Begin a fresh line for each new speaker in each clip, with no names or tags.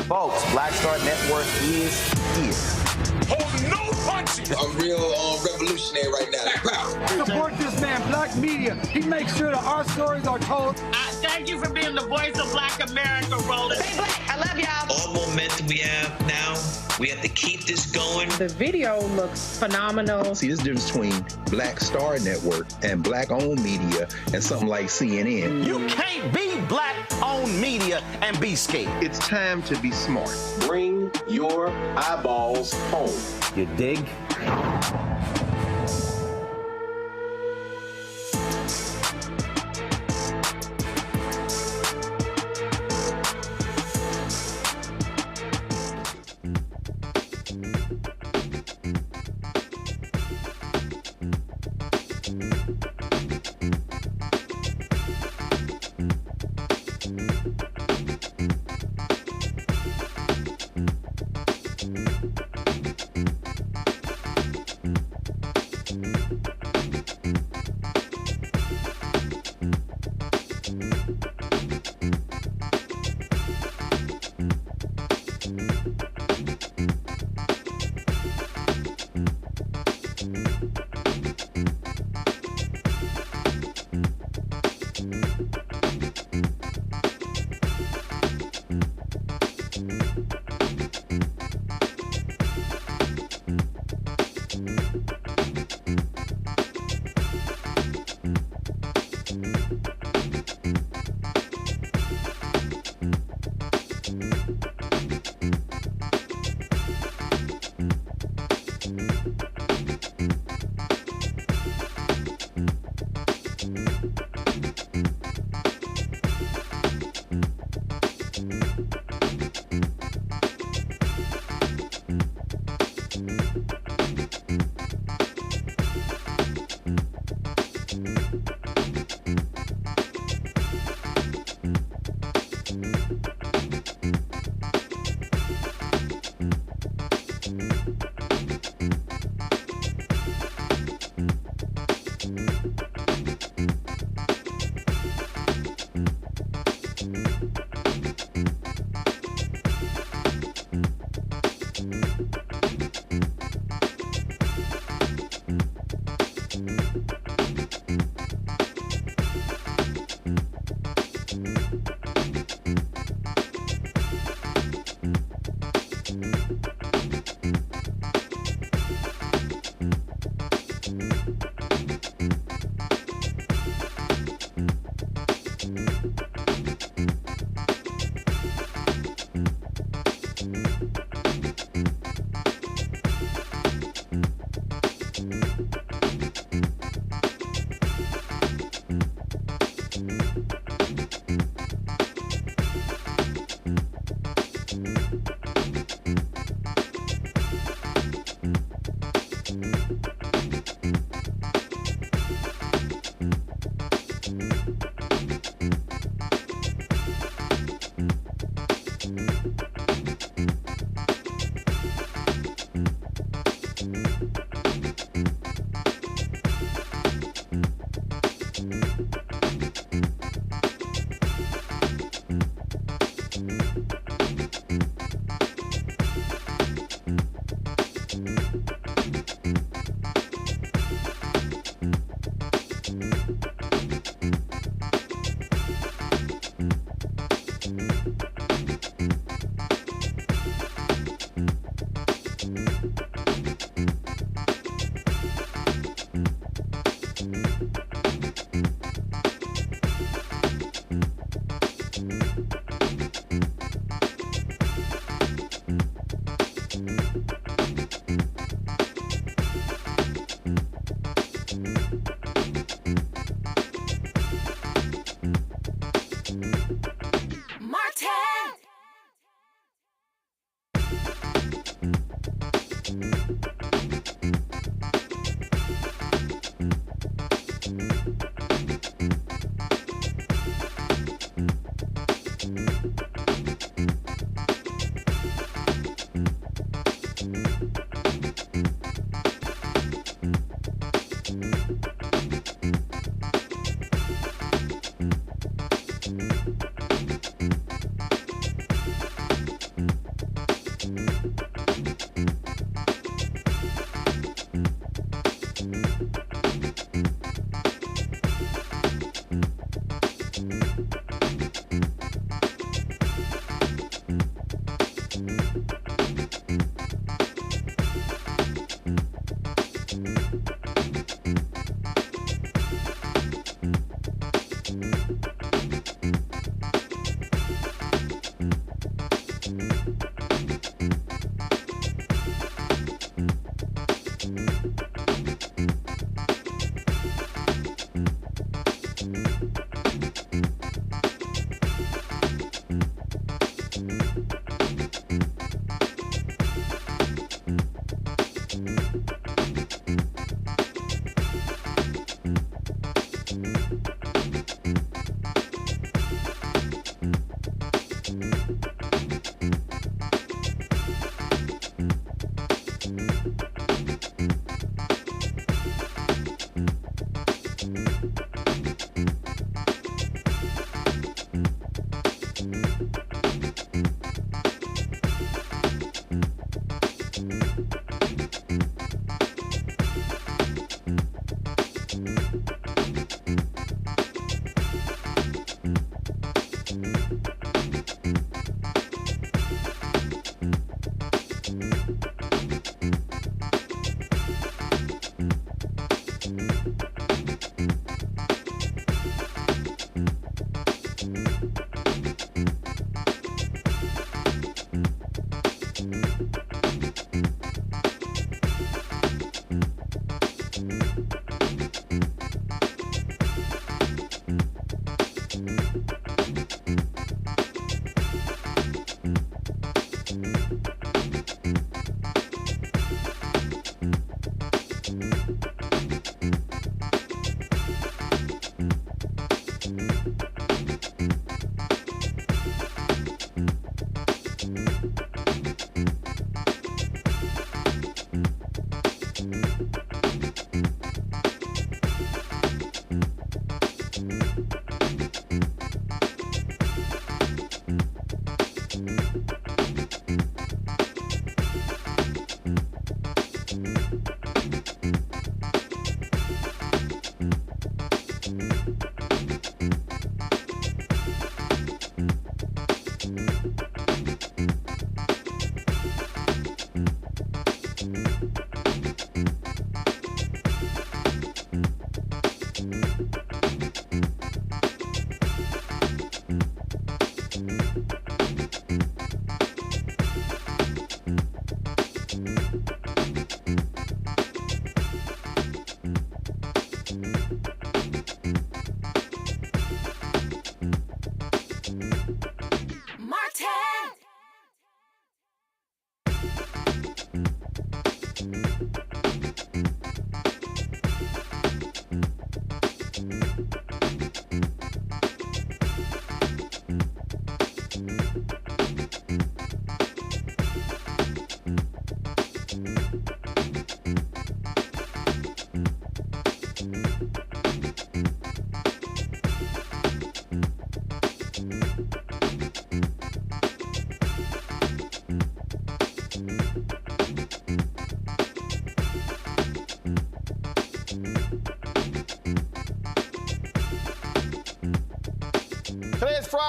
Folks, Black Star Network is here.
Hold no punches!
I'm real revolutionary right now.
Support this man, Black Media. He makes sure that our stories are told.
Thank you for being the voice of Black America, Roland.
Stay black. I love y'all.
All momentum we have now, we have to keep this going.
The video looks phenomenal.
See, this difference between Black Star Network and Black-owned media and something like CNN.
You can't be Black-owned media and be scared.
It's time to be smart.
Bring your eyeballs home.
You dig?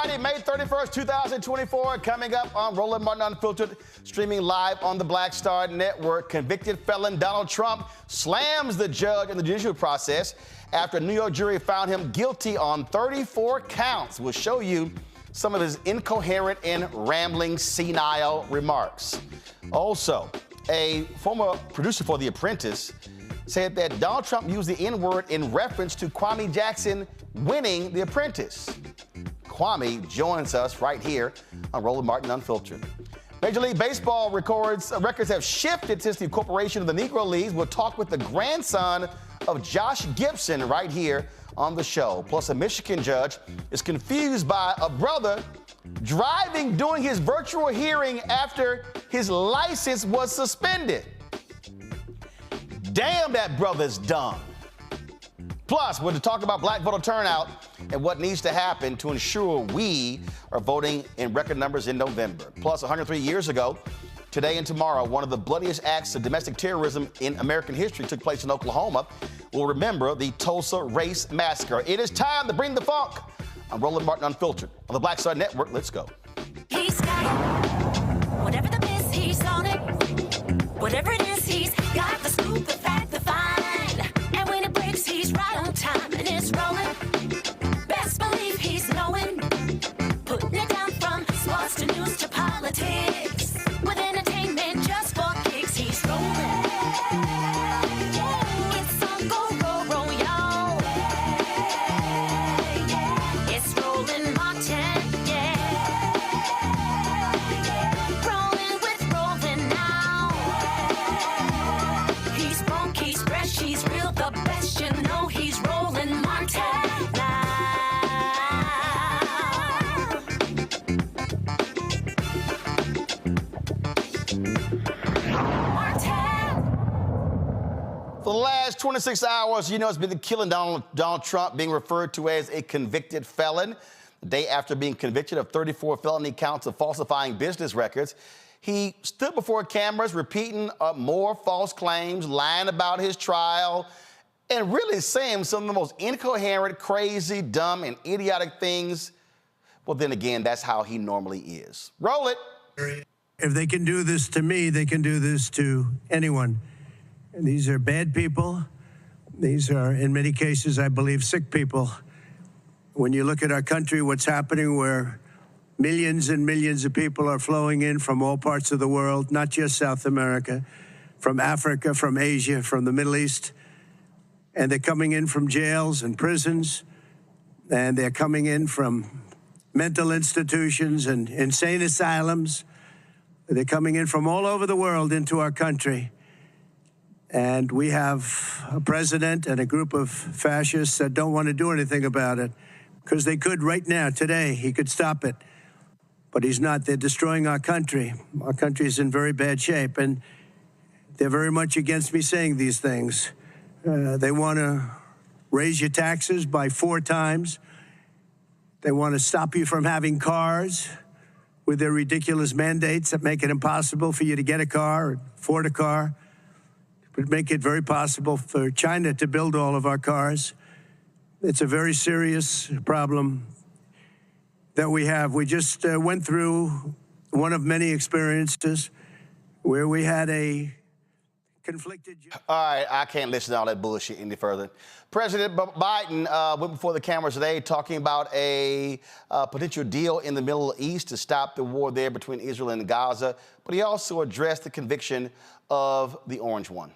Friday, May 31st, 2024. Coming up on Roland Martin Unfiltered, streaming live on the Black Star Network. Convicted felon Donald Trump slams the judge in the judicial process after a New York jury found him guilty on 34 counts. We'll show you some of his incoherent and rambling senile remarks. Also, a former producer for The Apprentice said that Donald Trump used the N-word in reference to Kwame Jackson winning The Apprentice. Kwame joins us right here on Roland Martin Unfiltered. Major League Baseball records have shifted since the incorporation of the Negro Leagues. We'll talk with the grandson of Josh Gibson right here on the show. Plus, a Michigan judge is confused by a brother driving during his virtual hearing after his license was suspended. Damn, that brother's dumb. Plus, we're to talk about Black Voter Turnout and what needs to happen to ensure we are voting in record numbers in November. Plus, 103 years ago, today and tomorrow, one of the bloodiest acts of domestic terrorism in American history took place in Oklahoma. We'll remember the Tulsa Race Massacre. It is time to bring the funk. I'm Roland Martin Unfiltered on the Black Star Network. Let's go.
He's got it. Whatever the biz, he's on it. Whatever it is, he's got the scoop, the fact, the find. And when it breaks, he's right on time and it's rolling. Best believe he's knowing. Putting it down from sports to news to politics. With entertainment just for kicks, he's rolling. It's on go, roll, roll, y'all. It's Roland Martin, yeah. Rolling with Roland now. He's funk, he's fresh, he's real, the best, you know he's Roland Martin now.
For the last 26 hours, you know, it's been the killing Donald Trump being referred to as a convicted felon. The day after being convicted of 34 felony counts of falsifying business records, he stood before cameras repeating more false claims, lying about his trial, and really saying some of the most incoherent, crazy, dumb, and idiotic things. Well, then again, that's how he normally is. Roll it.
If they can do this to me, they can do this to anyone. And these are bad people. These are, in many cases, I believe, sick people. When you look at our country, what's happening where millions and millions of people are flowing in from all parts of the world, not just South America, from Africa, from Asia, from the Middle East, and they're coming in from jails and prisons, and they're coming in from mental institutions and insane asylums. They're coming in from all over the world into our country. And we have a president and a group of fascists that don't want to do anything about it because they could right now, today, he could stop it. But he's not. They're destroying our country. Our country is in very bad shape, and they're very much against me saying these things. They want to raise your taxes by 4 times. They want to stop you from having cars with their ridiculous mandates that make it impossible for you to get a car or afford a car. It would make it very possible for China to build all of our cars. It's a very serious problem that we have. We just went through one of many experiences where we had a conflicted...
All right, I can't listen to all that bullshit any further. President Biden went before the cameras today talking about a potential deal in the Middle East to stop the war there between Israel and Gaza, but he also addressed the conviction of the Orange One.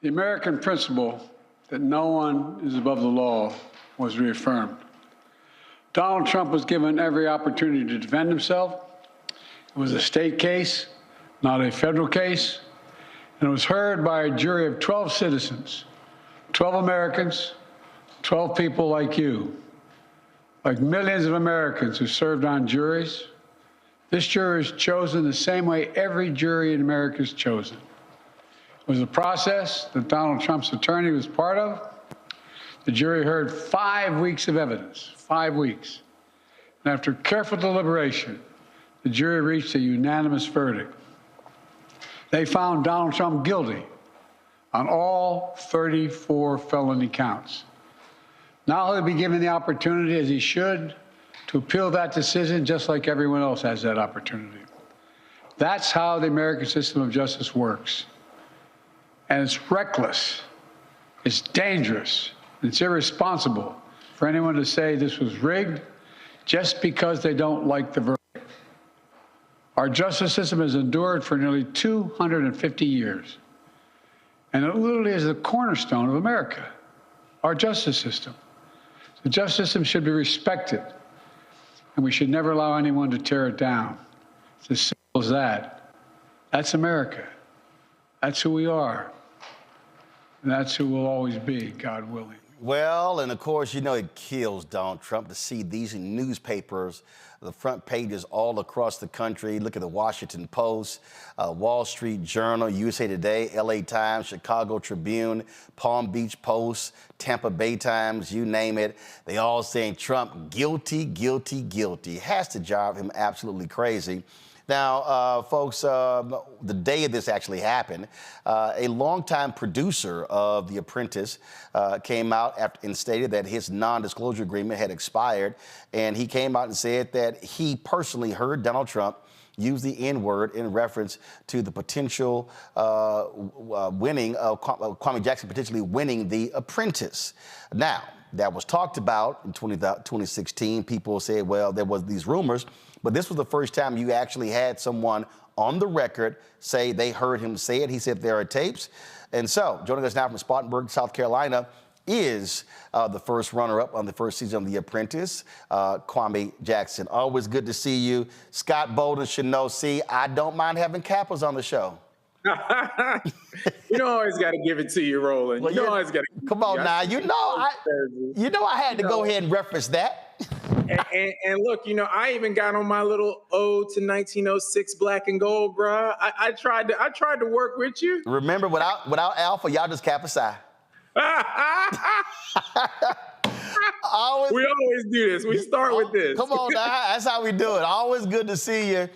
The American principle that no one is above the law was reaffirmed. Donald Trump was given every opportunity to defend himself. It was a state case, not a federal case, and it was heard by a jury of 12 citizens, 12 Americans, 12 people like you, like millions of Americans who served on juries. This jury is chosen the same way every jury in America is chosen. It was a process that Donald Trump's attorney was part of. The jury heard 5 weeks of evidence, 5 weeks. And after careful deliberation, the jury reached a unanimous verdict. They found Donald Trump guilty on all 34 felony counts. Now he'll be given the opportunity, as he should, to appeal that decision just like everyone else has that opportunity. That's how the American system of justice works. And it's reckless, it's dangerous, it's irresponsible for anyone to say this was rigged just because they don't like the verdict. Our justice system has endured for nearly 250 years, and it literally is the cornerstone of America, our justice system. The justice system should be respected, and we should never allow anyone to tear it down. It's as simple as that. That's America. That's who we are. And that's who we'll always be, God willing.
Well, and of course, you know it kills Donald Trump to see these newspapers, the front pages all across the country. Look at the Washington Post, Wall Street Journal, USA Today, LA Times, Chicago Tribune, Palm Beach Post, Tampa Bay Times, you name it. They all saying Trump guilty, guilty, guilty. Has to drive him absolutely crazy. Now, folks, the day this actually happened, a longtime producer of The Apprentice came out and stated that his non-disclosure agreement had expired, and he came out and said that he personally heard Donald Trump use the N-word in reference to the potential winning of Kwame Jackson potentially winning The Apprentice. Now, that was talked about in 2016. People said, well, there was these rumors, but this was the first time you actually had someone on the record say they heard him say it. He said there are tapes. And so, joining us now from Spartanburg, South Carolina, is the first runner-up on the first season of The Apprentice, Kwame Jackson. Always good to see you. Scott Bolden should know, see, I don't mind having Kappas on the show.
You don't always got to give it to you, Roland.
Well,
you don't always got to.
Come on now. You know I had to go ahead and reference that.
And look, I even got on my little ode to 1906 black and gold, bro. I tried to work with you.
Remember, without Alpha, y'all just Kappa Psi.
We always do this. We start with this.
Come on now. That's how we do it. Always good to see you.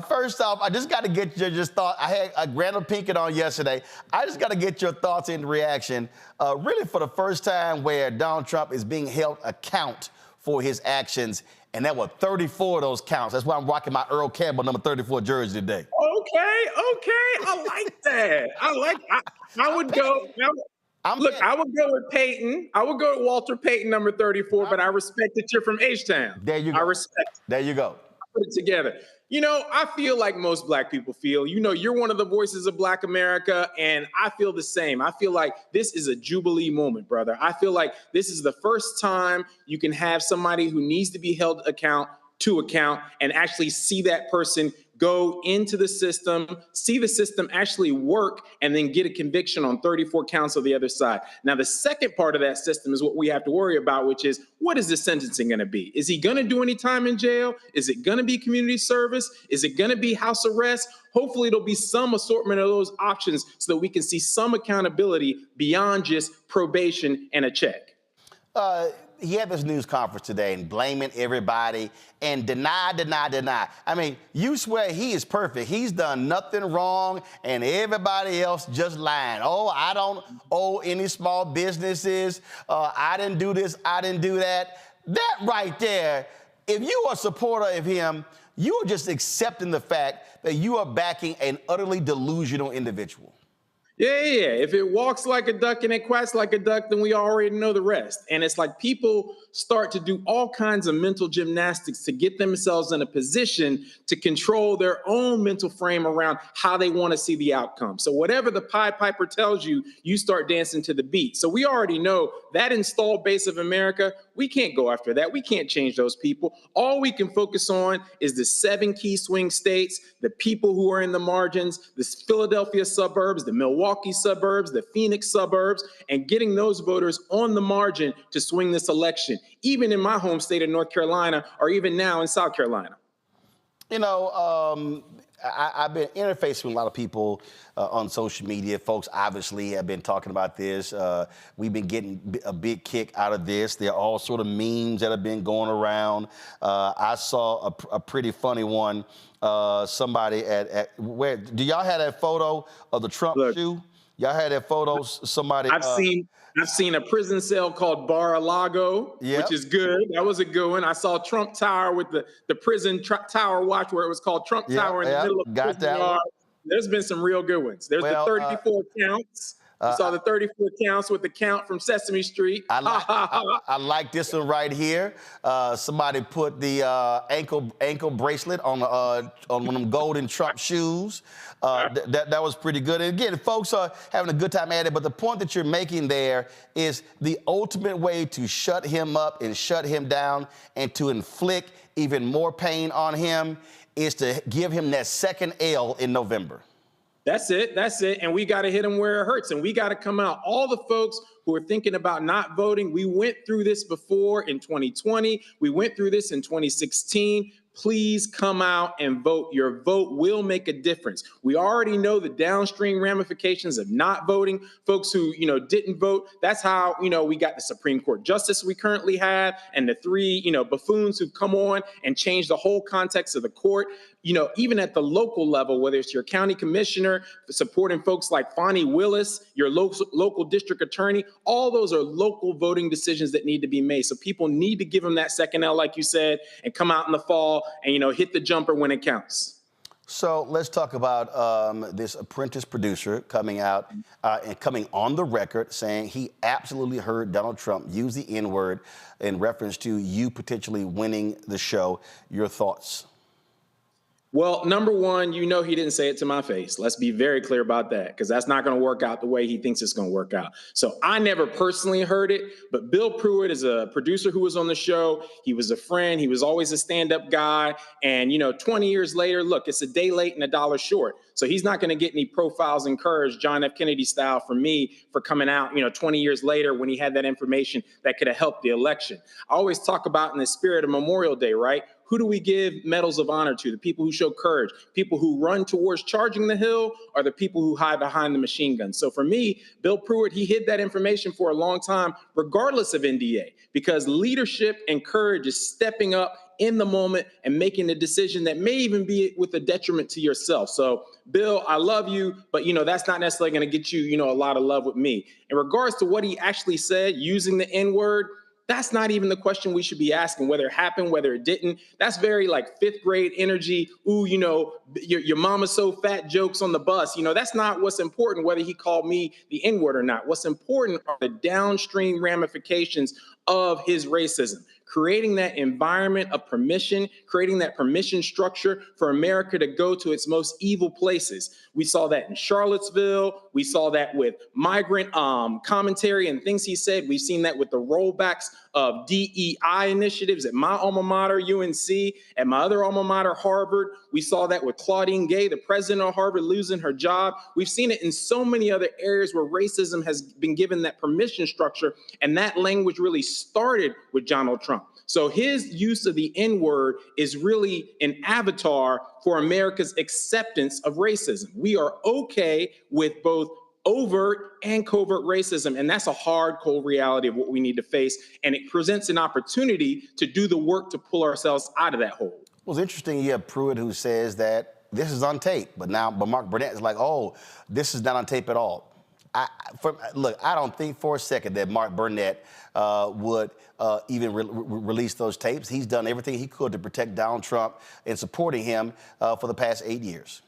First off, I just got to get your just thought. I had Randall Pinkett on yesterday. I just got to get your thoughts and reaction. Really, for the first time, where Donald Trump is being held account for his actions, and there were 34 of those counts. That's why I'm rocking my Earl Campbell number 34 jersey today.
Okay, I like that. I would go. I would go with Peyton. I would go with Walter Payton, number 34, but I respect that you're from H-Town.
There you go.
I respect.
There you go.
Put it together. I feel like most black people feel. You're one of the voices of Black America, and I feel the same. I feel like this is a jubilee moment, brother. I feel like this is the first time you can have somebody who needs to be held to account and actually see that person go into the system, see the system actually work, and then get a conviction on 34 counts of the other side. Now, the second part of that system is what we have to worry about, which is, what is the sentencing going to be? Is he going to do any time in jail? Is it going to be community service? Is it going to be house arrest? Hopefully, it'll be some assortment of those options so that we can see some accountability beyond just probation and a check.
He had this news conference today and blaming everybody and deny. I mean, you swear he is perfect. He's done nothing wrong and everybody else just lying. Oh, I don't owe any small businesses. I didn't do this. I didn't do that. That right there, if you are a supporter of him, you are just accepting the fact that you are backing an utterly delusional individual.
Yeah. If it walks like a duck and it quacks like a duck, then we already know the rest. And it's like people start to do all kinds of mental gymnastics to get themselves in a position to control their own mental frame around how they want to see the outcome. So whatever the Pied Piper tells you, you start dancing to the beat. So we already know that installed base of America, we can't go after that. We can't change those people. All we can focus on is the 7 key swing states, the people who are in the margins, the Philadelphia suburbs, the Milwaukee suburbs, the Phoenix suburbs, and getting those voters on the margin to swing this election, even in my home state of North Carolina, or even now in South Carolina.
I've been interfacing with a lot of people on social media. Folks obviously have been talking about this. We've been getting a big kick out of this. There are all sort of memes that have been going around. I saw a pretty funny one. Somebody at where, do y'all have that photo of the Trump shoe? Y'all had that photo. Somebody.
I've seen a prison cell called Bar-a-Lago, which is good. That was a good one. I saw Trump Tower with the prison tower watch where it was called Trump Tower in the middle of the prison yard. There's been some real good ones. There's the 34 counts. You saw the 34 counts with the count from Sesame Street.
I like this one right here. Somebody put the ankle bracelet on one of them golden Trump shoes. That was pretty good. And again, folks are having a good time at it, but the point that you're making there is the ultimate way to shut him up and shut him down and to inflict even more pain on him is to give him that second L in November.
That's it. That's it. And we got to hit them where it hurts. And we got to come out. All the folks who are thinking about not voting, we went through this before in 2020. We went through this in 2016. Please come out and vote. Your vote will make a difference. We already know the downstream ramifications of not voting. Folks who, didn't vote, that's how, we got the Supreme Court justice we currently have and the three, buffoons who've come on and changed the whole context of the court. Even at the local level, whether it's your county commissioner, supporting folks like Fonnie Willis, your local district attorney, all those are local voting decisions that need to be made. So people need to give them that second L, like you said, and come out in the fall and, hit the jumper when it counts.
So let's talk about this Apprentice producer coming out and coming on the record saying he absolutely heard Donald Trump use the N-word in reference to you potentially winning the show. Your thoughts?
Well, number one, he didn't say it to my face. Let's be very clear about that, because that's not going to work out the way he thinks it's going to work out. So I never personally heard it, but Bill Pruitt is a producer who was on the show. He was a friend. He was always a stand-up guy. And, 20 years later, look, it's a day late and a dollar short. So he's not going to get any profiles encouraged, John F. Kennedy style, from me for coming out, 20 years later when he had that information that could have helped the election. I always talk about in the spirit of Memorial Day, right? Who do we give medals of honor to? The people who show courage, people who run towards charging the hill, or the people who hide behind the machine gun? So for me, Bill Pruitt, he hid that information for a long time, regardless of NDA, because leadership and courage is stepping up in the moment and making a decision that may even be with a detriment to yourself. So, Bill, I love you, but, that's not necessarily going to get you, a lot of love with me. In regards to what he actually said, using the N-word, that's not even the question we should be asking, whether it happened, whether it didn't. That's very fifth grade energy. Ooh, your mama's so fat jokes on the bus. That's not what's important, whether he called me the N-word or not. What's important are the downstream ramifications of his racism, creating that environment of permission, creating that permission structure for America to go to its most evil places. We saw that in Charlottesville. We saw that with migrant commentary and things he said. We've seen that with the rollbacks of DEI initiatives at my alma mater, UNC, at my other alma mater, Harvard. We saw that with Claudine Gay, the president of Harvard, losing her job. We've seen it in so many other areas where racism has been given that permission structure, and that language really started with Donald Trump. So his use of the N-word is really an avatar for America's acceptance of racism. We are okay with both overt and covert racism, and that's a hard, cold reality of what we need to face, and it presents an opportunity to do the work to pull ourselves out of that hole.
Well, it's interesting you have Pruitt who says that this is on tape, but Mark Burnett is like, oh, this is not on tape at all. Look, I don't think for a second that Mark Burnett would even release those tapes. He's done everything he could to protect Donald Trump and supporting him for the past 8 years.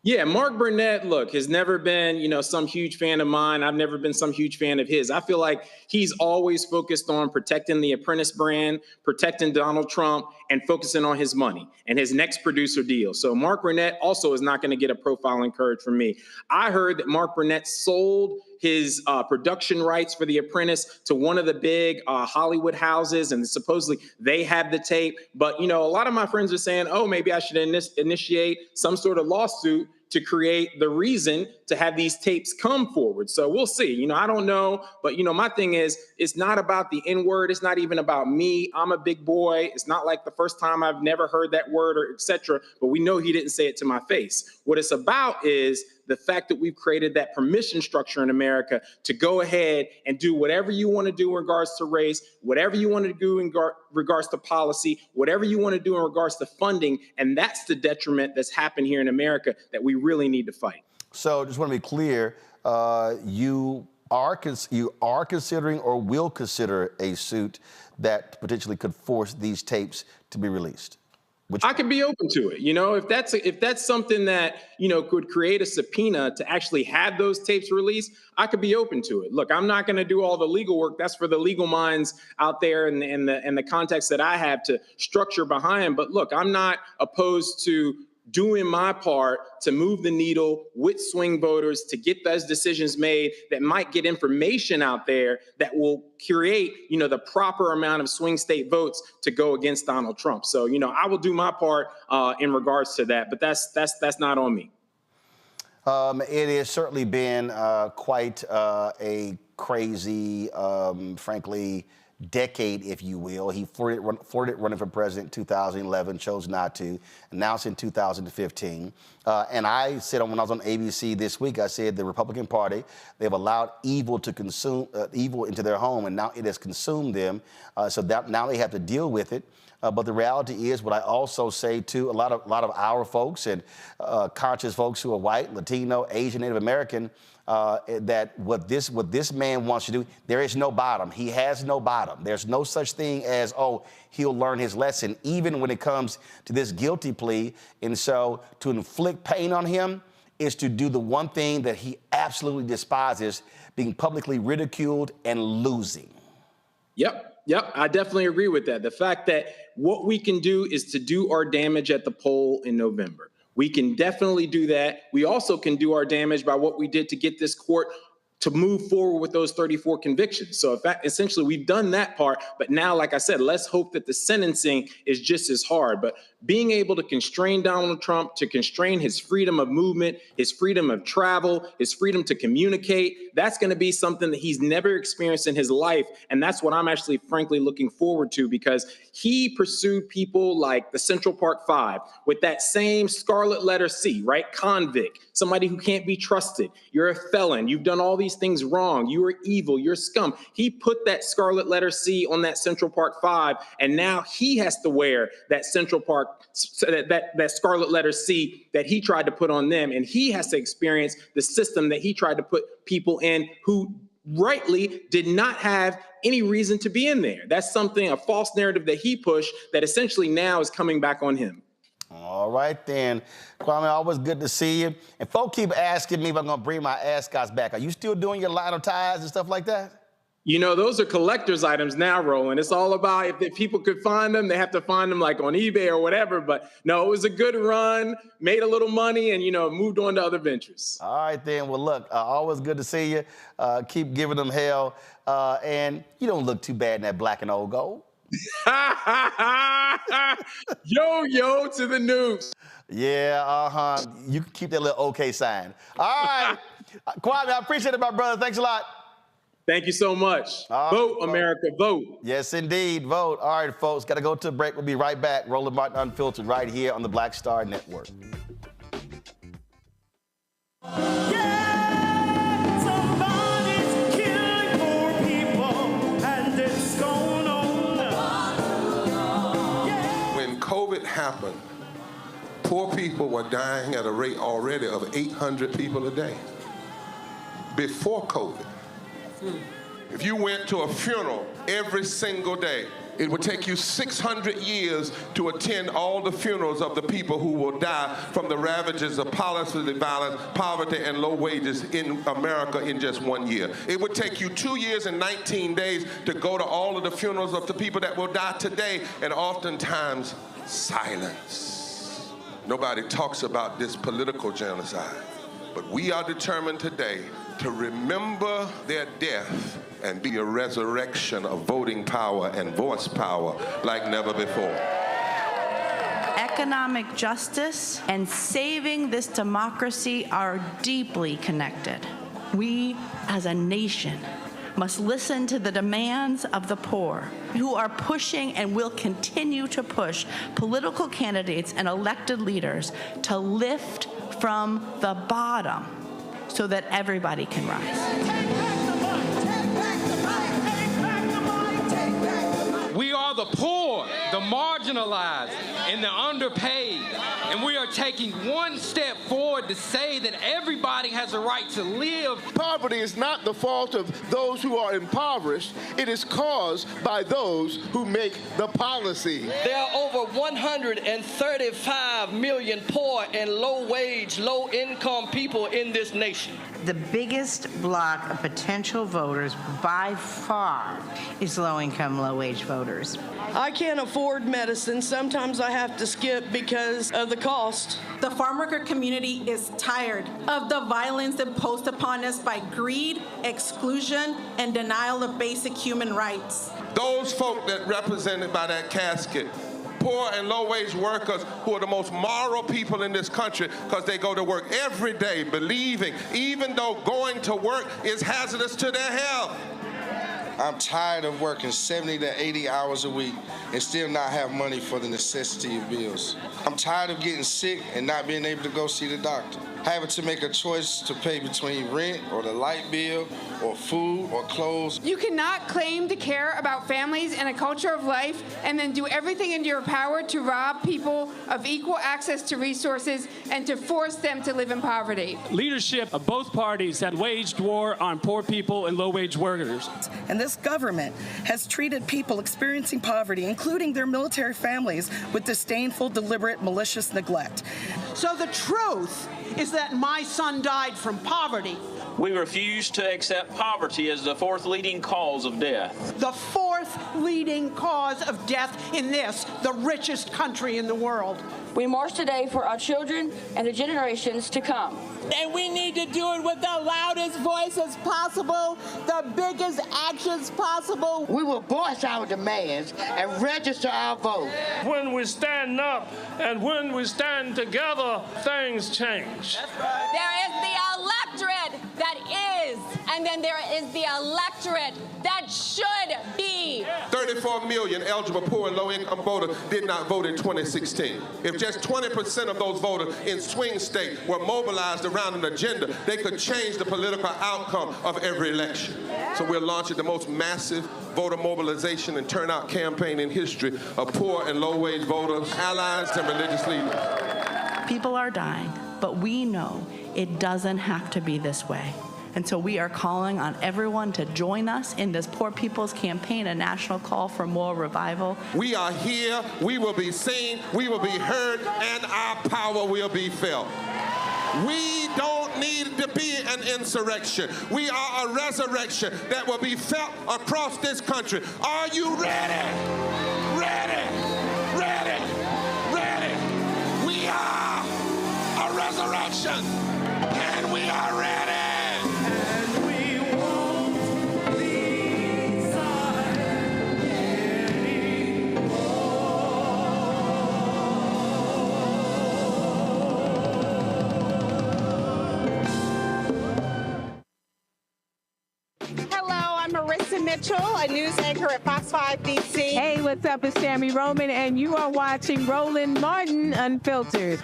Yeah, Mark Burnett, look, has never been, some huge fan of mine. I've never been some huge fan of his. I feel like he's always focused on protecting the Apprentice brand, protecting Donald Trump, and focusing on his money and his next producer deal. So Mark Burnett also is not going to get a profile encouraged from me. I heard that Mark Burnett sold his production rights for The Apprentice to one of the big Hollywood houses, and supposedly they had the tape. But, a lot of my friends are saying, oh, maybe I should initiate some sort of lawsuit to create the reason to have these tapes come forward. So we'll see. I don't know. But, my thing is, it's not about the N-word. It's not even about me. I'm a big boy. It's not like the first time I've never heard that word or et cetera. But we know he didn't say it to my face. What it's about is the fact that we've created that permission structure in America to go ahead and do whatever you want to do in regards to race, whatever you want to do in regards to policy, whatever you want to do in regards to funding. And that's the detriment that's happened here in America that we really need to fight.
So just want to be clear, you are considering or will consider a suit that potentially could force these tapes to be released?
I could be open to it. If that's something that, could create a subpoena to actually have those tapes released, I could be open to it. Look, I'm not going to do all the legal work. That's for the legal minds out there and the context that I have to structure behind. But look, I'm not opposed to doing my part to move the needle with swing voters to get those decisions made that might get information out there that will create, the proper amount of swing state votes to go against Donald Trump. So, I will do my part in regards to that, but that's not on me.
It has certainly been quite a crazy, frankly, decade, if you will. He flirted running for president in 2011, chose not to, announced in 2015. And I said when I was on ABC this week, I said the Republican Party, they've allowed evil to consume evil into their home, and now it has consumed them. So that now they have to deal with it. But the reality is, what I also say to a lot of our folks and conscious folks who are white, Latino, Asian, Native American, that what this man wants to do, there is no bottom. He has no bottom. There's no such thing as, he'll learn his lesson, even when it comes to this guilty plea. And so to inflict pain on him is to do the one thing that he absolutely despises, being publicly ridiculed and losing.
Yep, I definitely agree with that. The fact that what we can do is to do our damage at the poll in November. We can definitely do that. We also can do our damage by what we did to get this court to move forward with those 34 convictions. So essentially we've done that part, but now, like I said, let's hope that the sentencing is just as hard. But being able to constrain Donald Trump, to constrain his freedom of movement, his freedom of travel, his freedom to communicate, that's going to be something that he's never experienced in his life. And that's what I'm actually, frankly, looking forward to, because he pursued people like the Central Park Five with that same scarlet letter C, right? Convict, somebody who can't be trusted. You're a felon. You've done all these things wrong. You are evil. You're scum. He put that scarlet letter C on that Central Park Five, and now he has to wear that Central Park, that scarlet letter C that he tried to put on them, and he has to experience the system that he tried to put people in who rightly did not have any reason to be in there. That's something, a false narrative that he pushed that essentially now is coming back on him.
All right, then. Kwame, always good to see you. And folk keep asking me if I'm going to bring my ascots back. Are you still doing your line of ties and stuff like that?
Those are collector's items now, Roland. It's all about if people could find them, they have to find them like on eBay or whatever. But no, it was a good run, made a little money, and, moved on to other ventures.
All right, then. Well, look, always good to see you. Keep giving them hell. And you don't look too bad in that black and old gold.
Yo to the news.
Yeah, You can keep that little okay sign. All right. Kwame, I appreciate it, my brother. Thanks a lot.
Thank you so much. Vote, America, vote.
Yes, indeed, vote. All right, folks, got to go to a break. We'll be right back. Roland Martin Unfiltered right here on the Black Star Network.
When COVID happened, poor people were dying at a rate already of 800 people a day. Before COVID, if you went to a funeral every single day, it would take you 600 years to attend all the funerals of the people who will die from the ravages of policy violence, poverty, and low wages in America in just 1 year. It would take you 2 years and 19 days to go to all of the funerals of the people that will die today, and oftentimes silence. Nobody talks about this political genocide, but we are determined today to remember their death and be a resurrection of voting power and voice power like never before.
Economic justice and saving this democracy are deeply connected. We, as a nation, must listen to the demands of the poor, who are pushing and will continue to push political candidates and elected leaders to lift from the bottom so that everybody can rise.
We are the the poor, the marginalized, and the underpaid. And we are taking one step forward to say that everybody has a right to live.
Poverty is not the fault of those who are impoverished. It is caused by those who make the policy.
There are over 135 million poor and low-wage, low-income people in this nation.
The biggest block of potential voters by far is low-income, low-wage voters.
I can't afford medicine. Sometimes I have to skip because of the cost.
The farm worker community is tired of the violence imposed upon us by greed, exclusion, and denial of basic human rights.
Those folk that represented by that casket, poor and low-wage workers who are the most moral people in this country because they go to work every day believing, even though going to work is hazardous to their health.
I'm tired of working 70 to 80 hours a week and still not have money for the necessity of bills. I'm tired of getting sick and not being able to go see the doctor. Having to make a choice to pay between rent or the light bill or food or clothes.
You cannot claim to care about families and a culture of life and then do everything in your power to rob people of equal access to resources and to force them to live in poverty.
Leadership of both parties had waged war on poor people and low-wage workers.
And this government has treated people experiencing poverty, including their military families, with disdainful, deliberate, malicious neglect.
So the truth is that my son died from poverty.
We refuse to accept poverty as the fourth leading cause of death.
The fourth leading cause of death in this, the richest country in the world.
We march today for our children and the generations to come.
And we need to do it with the loudest voices possible, the biggest actions possible.
We will voice our demands and register our vote.
When we stand up and when we stand together, things change.
There is the electorate that is, and then there is the electorate that should be.
34 million eligible poor and low-income voters did not vote in 2016. If just 20% of those voters in swing states were mobilized around an agenda, they could change the political outcome of every election. So we're launching the most massive voter mobilization and turnout campaign in history of poor and low-wage voters, allies, and religious leaders.
People are dying, but we know it doesn't have to be this way. And so we are calling on everyone to join us in this Poor People's Campaign, a national call for more revival.
We are here, we will be seen, we will be heard, and our power will be felt. We don't need to be an insurrection. We are a resurrection that will be felt across this country. Are you ready? Ready? Ready? Ready? We are a resurrection, and we are ready.
Mitchell, a news anchor at Fox 5 DC.
Hey, what's up? It's Sammy Roman, and you are watching Roland Martin Unfiltered.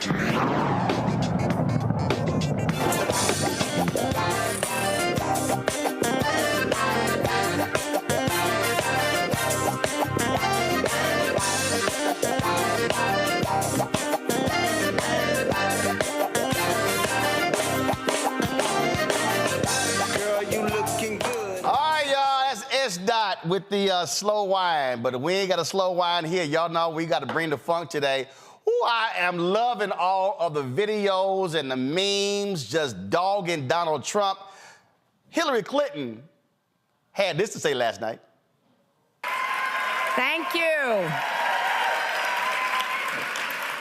With the slow wine, but we ain't got a slow wine here. Y'all know we got to bring the funk today. Ooh, I am loving all of the videos and the memes just dogging Donald Trump. Hillary Clinton had this to say last night.
Thank you.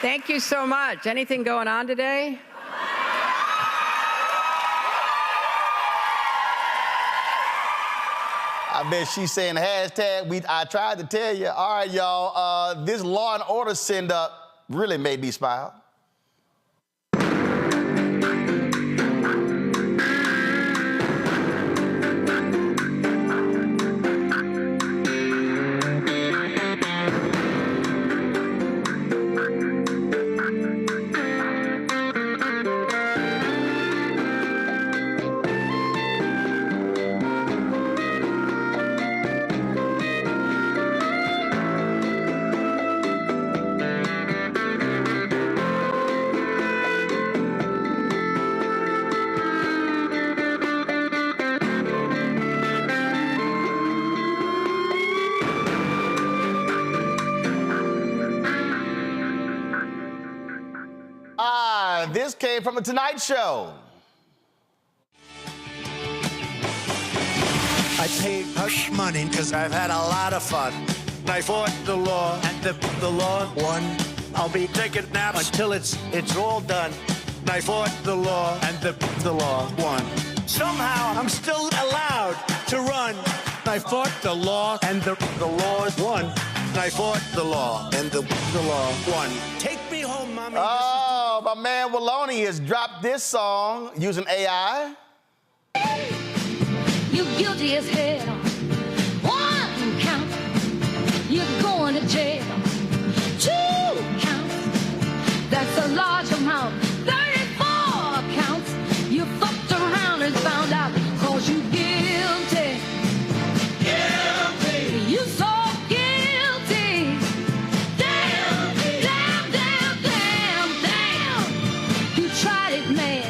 Thank you so much. Anything going on today?
I bet she's saying hashtag, I tried to tell you. All right, y'all, this Law and Order send-up really made me smile. came from The Tonight Show.
I paid hush money because I've had a lot of fun. I fought the law, and the law won. I'll be taking naps until it's all done. I fought the law, and the law won. Somehow I'm still allowed to run. I fought the law, and the law won. I fought the law, and the law won. Take me home, mommy.
Oh, my man Waloney has dropped this song using AI.
You guilty as hell. One count, you're going to jail. 2 counts, that's a large amount. 34 counts, you fucked around and found out 'cause you guilty. Guilty. You so guilty. Damn, damn, damn, damn, damn. You tried it, man.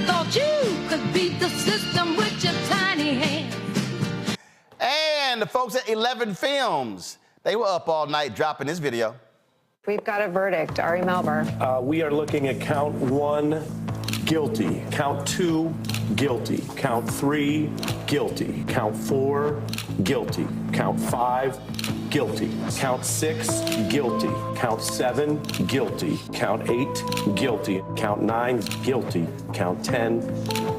Thought you could beat the system with your tiny hands.
And the folks at 11 Films, they were up all night dropping this video.
We've got a verdict. Ari Melber.
We are looking at count 1, guilty. Count 2, guilty. Count 3, guilty. Count 4, guilty. Count 5, guilty. Count 6, guilty. Count 7, guilty. Count 8, guilty. Count 9, guilty. Count 10,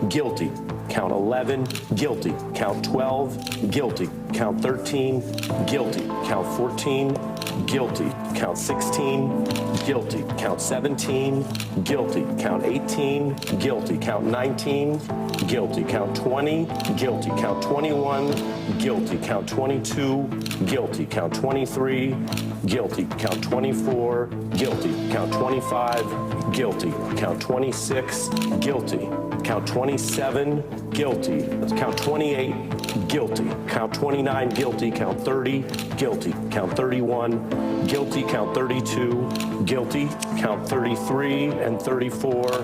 guilty. Count 11, guilty. Count 12, guilty. Count 13, guilty. Count 14, guilty. Count 16, guilty. Count 17, guilty. Count 18, guilty. Count 19, guilty. Count 20, guilty. Count 21, guilty. Count 22, guilty. Count 23, guilty. Count 24, guilty. Count 25, guilty. Count 26, guilty. Count 27, guilty. Count 28, guilty. Count 29, guilty. Count 30, guilty. Count 31, guilty. Count 32, guilty. Count 33 and 34,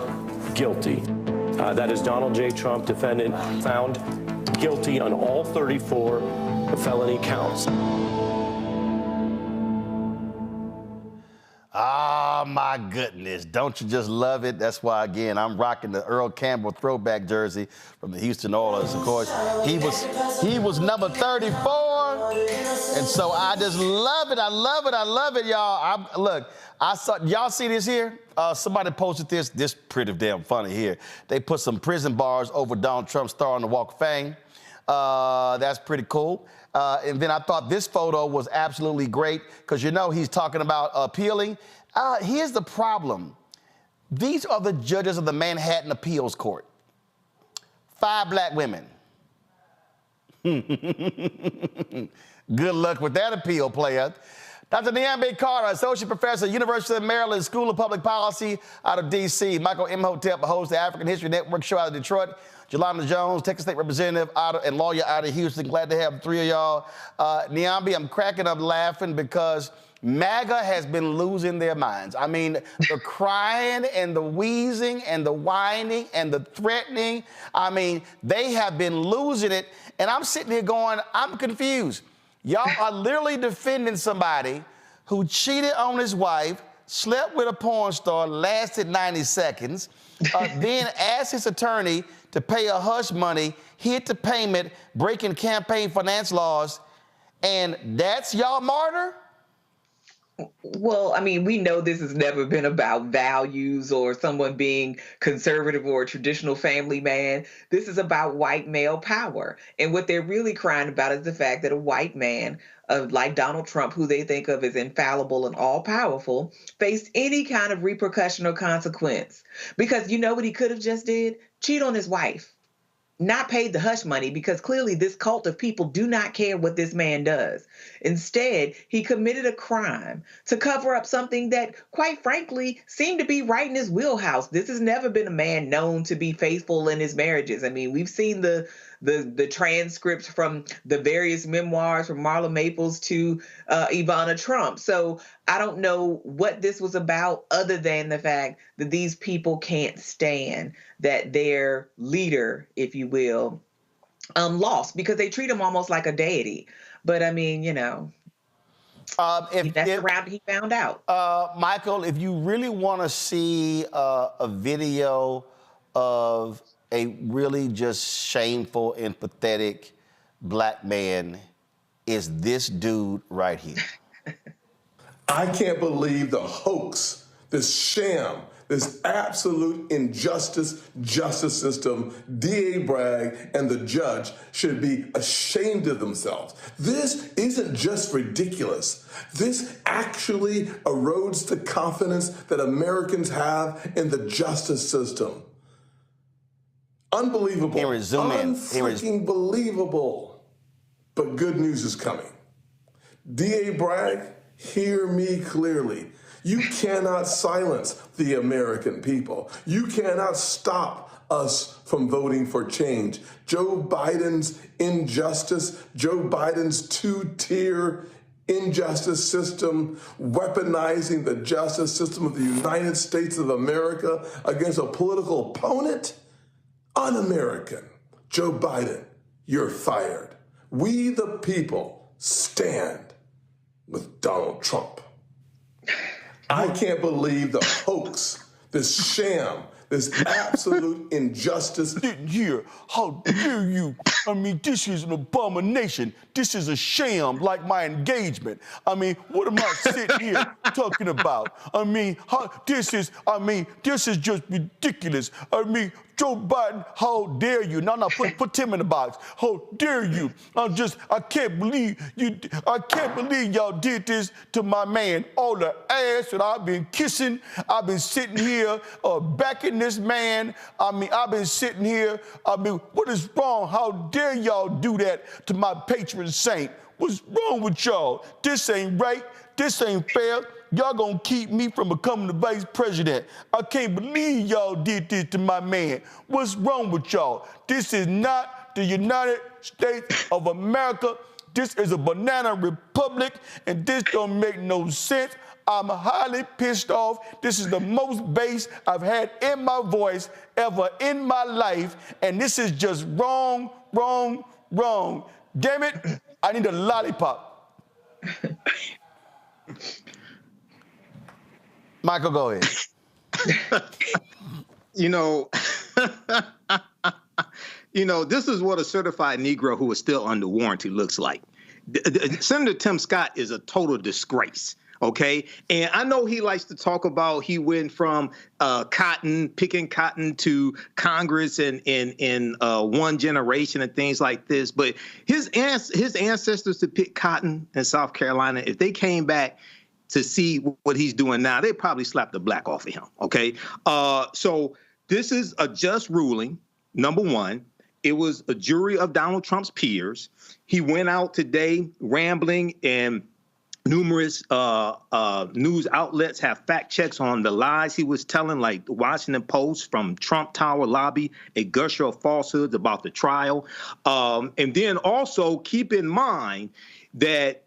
guilty. That is Donald J. Trump, defendant, found guilty on all 34 felony counts.
Oh, my goodness. Don't you just love it? That's why, again, I'm rocking the Earl Campbell throwback jersey from the Houston Oilers. Of course, he was number 34. And so I just love it. I love it. I love it, y'all. Look, y'all see this here? Somebody posted this pretty damn funny here. They put some prison bars over Donald Trump's star on the Walk of Fame. That's pretty cool. And then I thought this photo was absolutely great because, you know, he's talking about appealing. Here's the problem. These are the judges of the Manhattan Appeals Court. 5 black women. Good luck with that appeal, player. Dr. Niambe Carter, Associate Professor, University of Maryland School of Public Policy out of D.C. Michael Imhotep hosts the African History Network show out of Detroit. Jelana Jones, Texas State Representative and lawyer out of Houston. Glad to have the 3 of y'all. Niambe, I'm cracking up laughing because MAGA has been losing their minds. I mean, the crying and the wheezing and the whining and the threatening. I mean, they have been losing it. And I'm sitting here going, I'm confused. Y'all are literally defending somebody who cheated on his wife, slept with a porn star, lasted 90 seconds, then asked his attorney to pay a hush money, hid the payment, breaking campaign finance laws, and that's y'all martyr?
Well, I mean, we know this has never been about values or someone being conservative or a traditional family man. This is about white male power. And what they're really crying about is the fact that a white man like Donald Trump, who they think of as infallible and all-powerful, faced any kind of repercussion or consequence. Because you know what he could have just did? Cheat on his wife. Not paid the hush money, because clearly this cult of people do not care what this man does. Instead, he committed a crime to cover up something that, quite frankly, seemed to be right in his wheelhouse. This has never been a man known to be faithful in his marriages. I mean, we've seen the transcripts from the various memoirs from Marla Maples to Ivana Trump. So I don't know what this was about other than the fact that these people can't stand that their leader, if you will, lost, because they treat him almost like a deity. But I mean, you know. That's the route he found out.
Michael, if you really want to see a video of a really just shameful and pathetic black man, is this dude right here.
I can't believe the hoax, this sham, this absolute injustice justice system. D.A. Bragg and the judge should be ashamed of themselves. This isn't just ridiculous. This actually erodes the confidence that Americans have in the justice system. Unbelievable. Unfreaking believable. But good news is coming. D.A. Bragg, hear me clearly. You cannot silence the American people. You cannot stop us from voting for change. Joe Biden's injustice, Joe Biden's two-tier injustice system, weaponizing the justice system of the United States of America against a political opponent, un-American. Joe Biden, you're fired. We the people stand with Donald Trump. I can't believe the hoax, this sham, this absolute injustice.
Here, how dare you? I mean, this is an abomination. This is a sham, like my engagement. I mean, what am I sitting here talking about? I mean, this is just ridiculous. I mean, Joe Biden, how dare you? No, put Tim in the box. How dare you? I can't believe y'all did this to my man. All the ass that I've been kissing. I've been sitting here backing this man. I mean, I've been sitting here. I mean, what is wrong? How dare y'all do that to my patron saint? What's wrong with y'all? This ain't right. This ain't fair. Y'all gonna keep me from becoming the vice president. I can't believe y'all did this to my man. What's wrong with y'all? This is not the United States of America. This is a banana republic, and this don't make no sense. I'm highly pissed off. This is the most bass I've had in my voice ever in my life, and this is just wrong, wrong, wrong. Damn it, I need a lollipop. Michael, go ahead.
This is what a certified Negro who is still under warranty looks like. Senator Tim Scott is a total disgrace. Okay. And I know he likes to talk about he went from picking cotton to Congress in one generation and things like this. But his ancestors to pick cotton in South Carolina, if they came back to see what he's doing now, they probably slapped the black off of him. Okay. So this is a just ruling. Number one, it was a jury of Donald Trump's peers. He went out today rambling, and numerous news outlets have fact checks on the lies he was telling, like the Washington Post from Trump Tower lobby, a gusher of falsehoods about the trial. And then also keep in mind that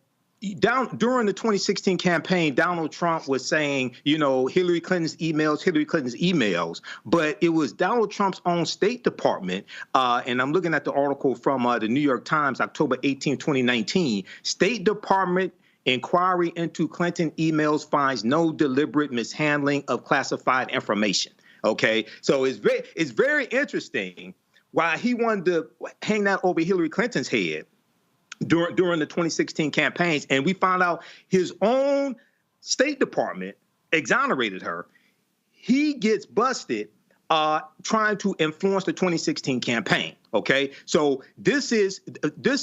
during the 2016 campaign, Donald Trump was saying, Hillary Clinton's emails, but it was Donald Trump's own State Department. And I'm looking at the article from the New York Times, October 18, 2019. State Department inquiry into Clinton emails finds no deliberate mishandling of classified information. Okay, so it's very interesting why he wanted to hang that over Hillary Clinton's head during the 2016 campaigns, and we found out his own State Department exonerated her. He gets busted trying to influence the 2016 campaign. Okay, so this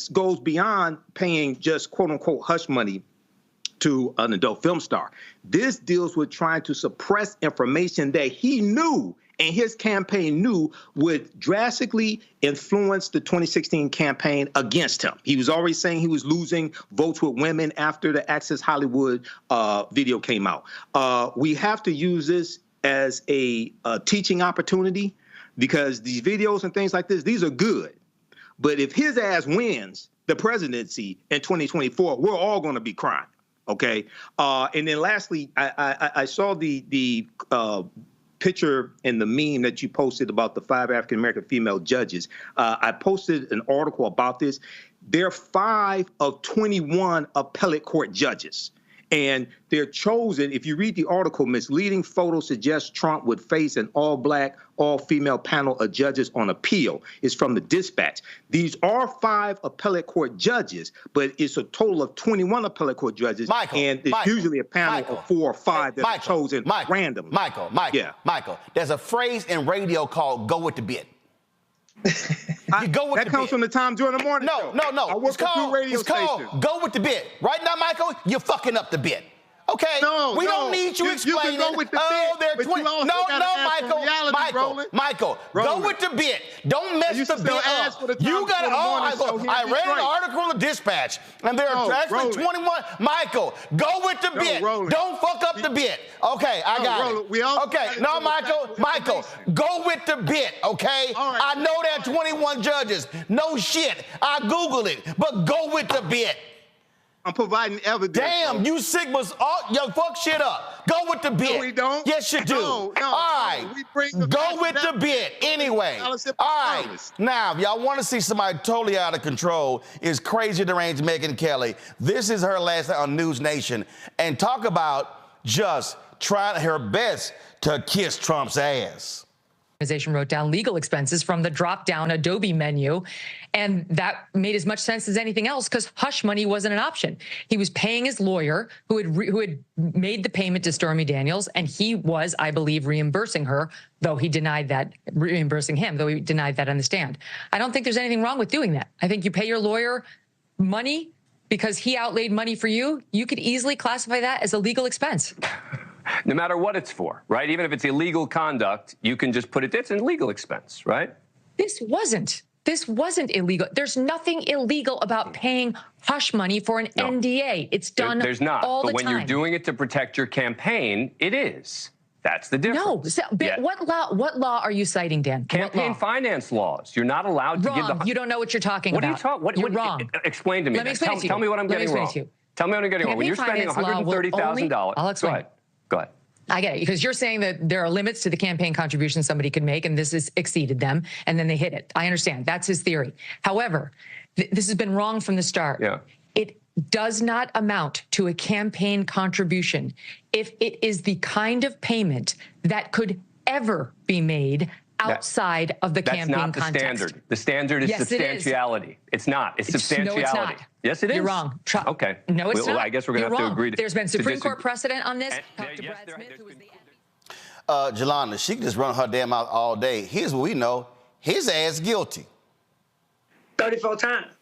goes beyond paying just quote unquote hush money to an adult film star. This deals with trying to suppress information that he knew and his campaign knew would drastically influence the 2016 campaign against him. He was already saying he was losing votes with women after the Access Hollywood video came out. We have to use this as a teaching opportunity, because these videos and things like this, these are good. But if his ass wins the presidency in 2024, we're all going to be crying. Okay. And then lastly, I saw the picture and the meme that you posted about the 5 African-American female judges. I posted an article about this. they're 5 of 21 appellate court judges. And they're chosen, if you read the article, misleading photos suggest Trump would face an all-black, all-female panel of judges on appeal. It's from the Dispatch. These are 5 appellate court judges, but it's a total of 21 appellate court judges. And it's usually a panel of 4 or 5 that are chosen randomly.
Michael, there's a phrase in radio called go with the bit. You go with
that comes from the time during the morning.
No.
I work for 2 radio stations.
Go with the bit. Right now, Michael, you're fucking up the bit. Okay, we don't need you explaining.
You can go with the bit, but you also
Michael, go with the bit. Don't mess the bit up. You got I read an article in the Dispatch, and there are actually 21. Michael, go with the bit. Don't fuck up the bit. Okay, I got it. Okay, no, Michael, go with the bit. Okay, I know there are 21 judges. No shit, I Googled it, but go with the bit.
I'm providing evidence.
Damn, you Sigmas, yo, fuck shit up. Go with the bit.
No, we don't.
Yes, you do.
No,
all right, go with the bit. Anyway, all right. Now, if y'all want to see somebody totally out of control, is crazy deranged Megyn Kelly. This is her last night on News Nation, and talk about just trying her best to kiss Trump's ass.
Organization wrote down legal expenses from the drop-down Adobe menu, and that made as much sense as anything else because hush money wasn't an option. He was paying his lawyer who had made the payment to Stormy Daniels, and he was, I believe, reimbursing her, though he denied that, reimbursing him, though he denied that on the stand. I don't think there's anything wrong with doing that. I think you pay your lawyer money because he outlaid money for you. You could easily classify that as a legal expense.
No matter what it's for, right? Even if it's illegal conduct, you can just put it, it's a legal expense, right?
This wasn't illegal. There's nothing illegal about paying hush money for an NDA. It's done
there's not.
all the
time. But when you're doing it to protect your campaign, it is. That's the difference.
No. What law are you citing, Dan?
Campaign finance laws. You're not allowed to give the...
You don't know what you're talking
about.
What are you talking? You're wrong.
Explain to me.
Let me explain
Tell me what I'm getting wrong. Tell me what I'm getting wrong. When you're spending $130,000...
I'll explain.
Go ahead.
I get it, because you're saying that there are limits to the campaign contribution somebody could make, and this has exceeded them, and then they hit it. I understand. That's his theory. However, this has been wrong from the start.
Yeah.
It does not amount to a campaign contribution if it is the kind of payment that could ever be made outside of the campaign context.
That's not the standard. The standard is substantiality. It's not. It's substantiality.
No, it's not.
Yes, it is.
You're wrong.
Okay.
No, it's not.
Well, I guess we're going to have to agree to
There's been Supreme Court precedent on this. Talk to Brad Smith, who was the
Jelana, she can just run her damn mouth all day. Here's what we know. His ass guilty.
34 times.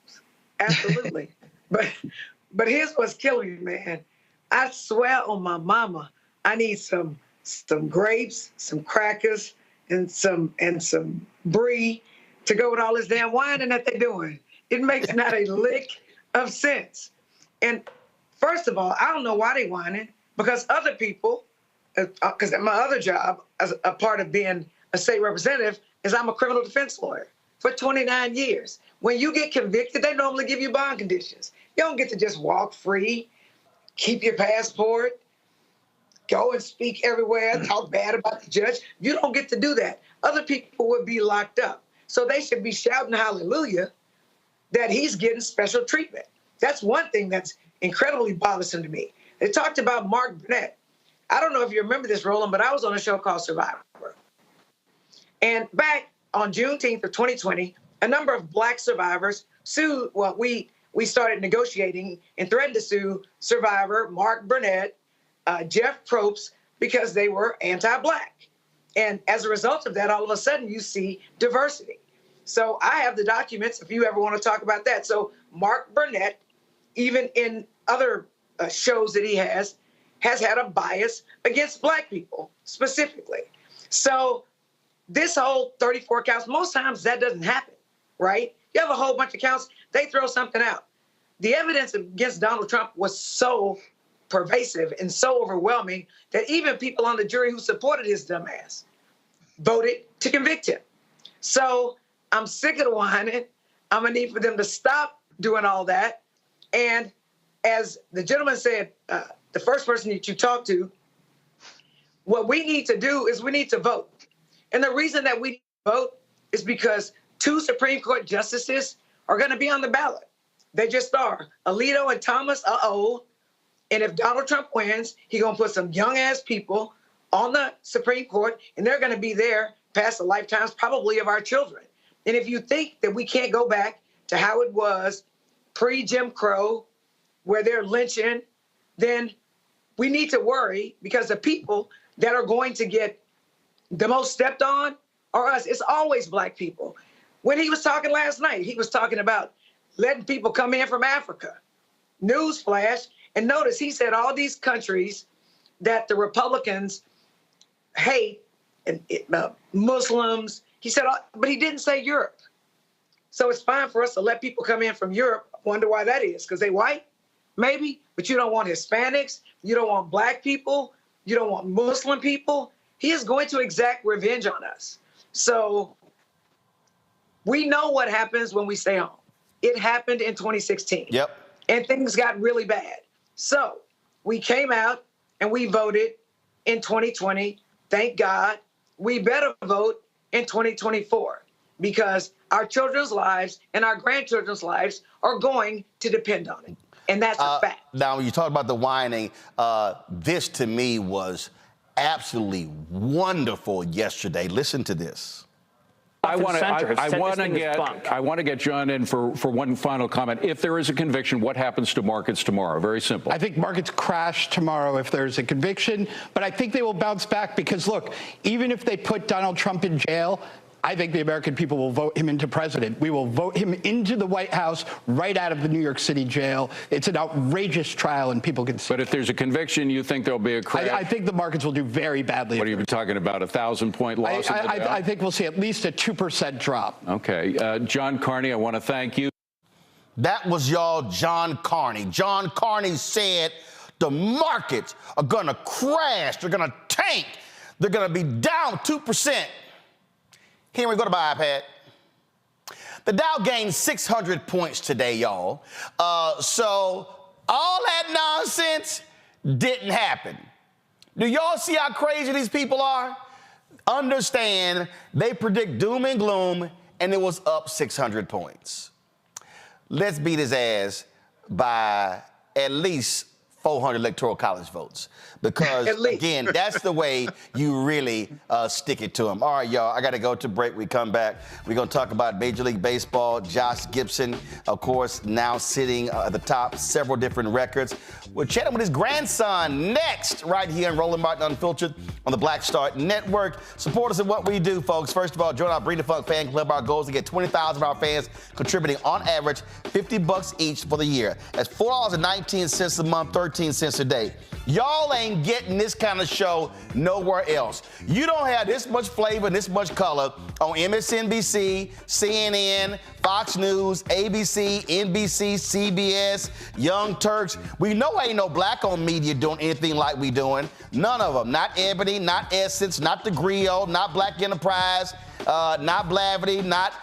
Absolutely. But here's what's killing me, man. I swear on my mama, I need some grapes, some crackers, and some brie to go with all this damn whining that they're doing. It makes not a lick of sense. And first of all, I don't know why they whining, because other people, because my other job as a part of being a state representative is I'm a criminal defense lawyer for 29 years. When you get convicted, they normally give you bond conditions. You don't get to just walk free, keep your passport, go and speak everywhere, talk bad about the judge. You don't get to do that. Other people would be locked up. So they should be shouting hallelujah that he's getting special treatment. That's one thing that's incredibly bothersome to me. They talked about Mark Burnett. I don't know if you remember this, Roland, but I was on a show called Survivor. And back on Juneteenth of 2020, a number of Black survivors sued, well, we started negotiating and threatened to sue Survivor, Mark Burnett, Jeff Probst, because they were anti-Black. And as a result of that, all of a sudden you see diversity. So I have the documents if you ever want to talk about that. So Mark Burnett, even in other shows that he has had a bias against Black people specifically. So this whole 34 counts, most times that doesn't happen, right? You have a whole bunch of counts, they throw something out. The evidence against Donald Trump was so pervasive and so overwhelming that even people on the jury who supported his dumb ass voted to convict him. So I'm sick of the whining. I'm gonna need for them to stop doing all that. And as the gentleman said, the first person that you talked to, what we need to do is we need to vote. And the reason that we vote is because 2 Supreme Court justices are going to be on the ballot. They just are. Alito and Thomas, and if Donald Trump wins, he's going to put some young-ass people on the Supreme Court, and they're going to be there past the lifetimes probably of our children. And if you think that we can't go back to how it was pre-Jim Crow, where they're lynching, then we need to worry, because the people that are going to get the most stepped on are us. It's always black people. When he was talking last night, he was talking about letting people come in from Africa. Newsflash. And notice he said all these countries that the Republicans hate, and Muslims, he said, but he didn't say Europe. So it's fine for us to let people come in from Europe. I wonder why that is, because they white? Maybe, but you don't want Hispanics, you don't want black people, you don't want Muslim people. He is going to exact revenge on us. So we know what happens when we stay home. It happened in 2016.
Yep.
And things got really bad. So we came out and we voted in 2020. Thank God. We better vote in 2024, because our children's lives and our grandchildren's lives are going to depend on it. And that's a fact.
Now, when you talk about the whining, this to me was absolutely wonderful yesterday. Listen to this.
I want to get John in for one final comment. If there is a conviction, what happens to markets tomorrow? Very simple.
I think markets crash tomorrow if there's a conviction, but I think they will bounce back, because, look, even if they put Donald Trump in jail, I think the American people will vote him into president. We will vote him into the White House right out of the New York City jail. It's an outrageous trial, and people can see.
But if there's a conviction, you think there'll be a crash?
I think the markets will do very badly.
What are you talking about, a 1,000-point loss?
I think we'll see at least a 2% drop.
Okay. John Carney, I want to thank you.
That was y'all John Carney. John Carney said the markets are going to crash. They're going to tank. They're going to be down 2%. Here we go to my iPad. The Dow gained 600 points today, y'all. So all that nonsense didn't happen. Do y'all see how crazy these people are? Understand, they predict doom and gloom, and it was up 600 points. Let's beat his ass by at least 400 electoral college votes, because again, that's the way you really stick it to him. All right, y'all, I got to go to break. We come back. We're going to talk about Major League Baseball. Josh Gibson, of course, now sitting at the top, several different records. We're chatting with his grandson next, right here in Roland Martin Unfiltered on the Black Star Network. Support us in what we do, folks. First of all, join our Breed the Funk fan club. Our goal is to get 20,000 of our fans contributing on average $50 each for the year. That's $4.19 a month, 13 cents a day. Y'all ain't getting this kind of show nowhere else. You don't have this much flavor and this much color on MSNBC, CNN, Fox News, ABC, NBC, CBS, Young Turks. We know ain't no black-owned media doing anything like we doing. None of them. Not Ebony, not Essence, not The Griot, not Black Enterprise, not Blavity, not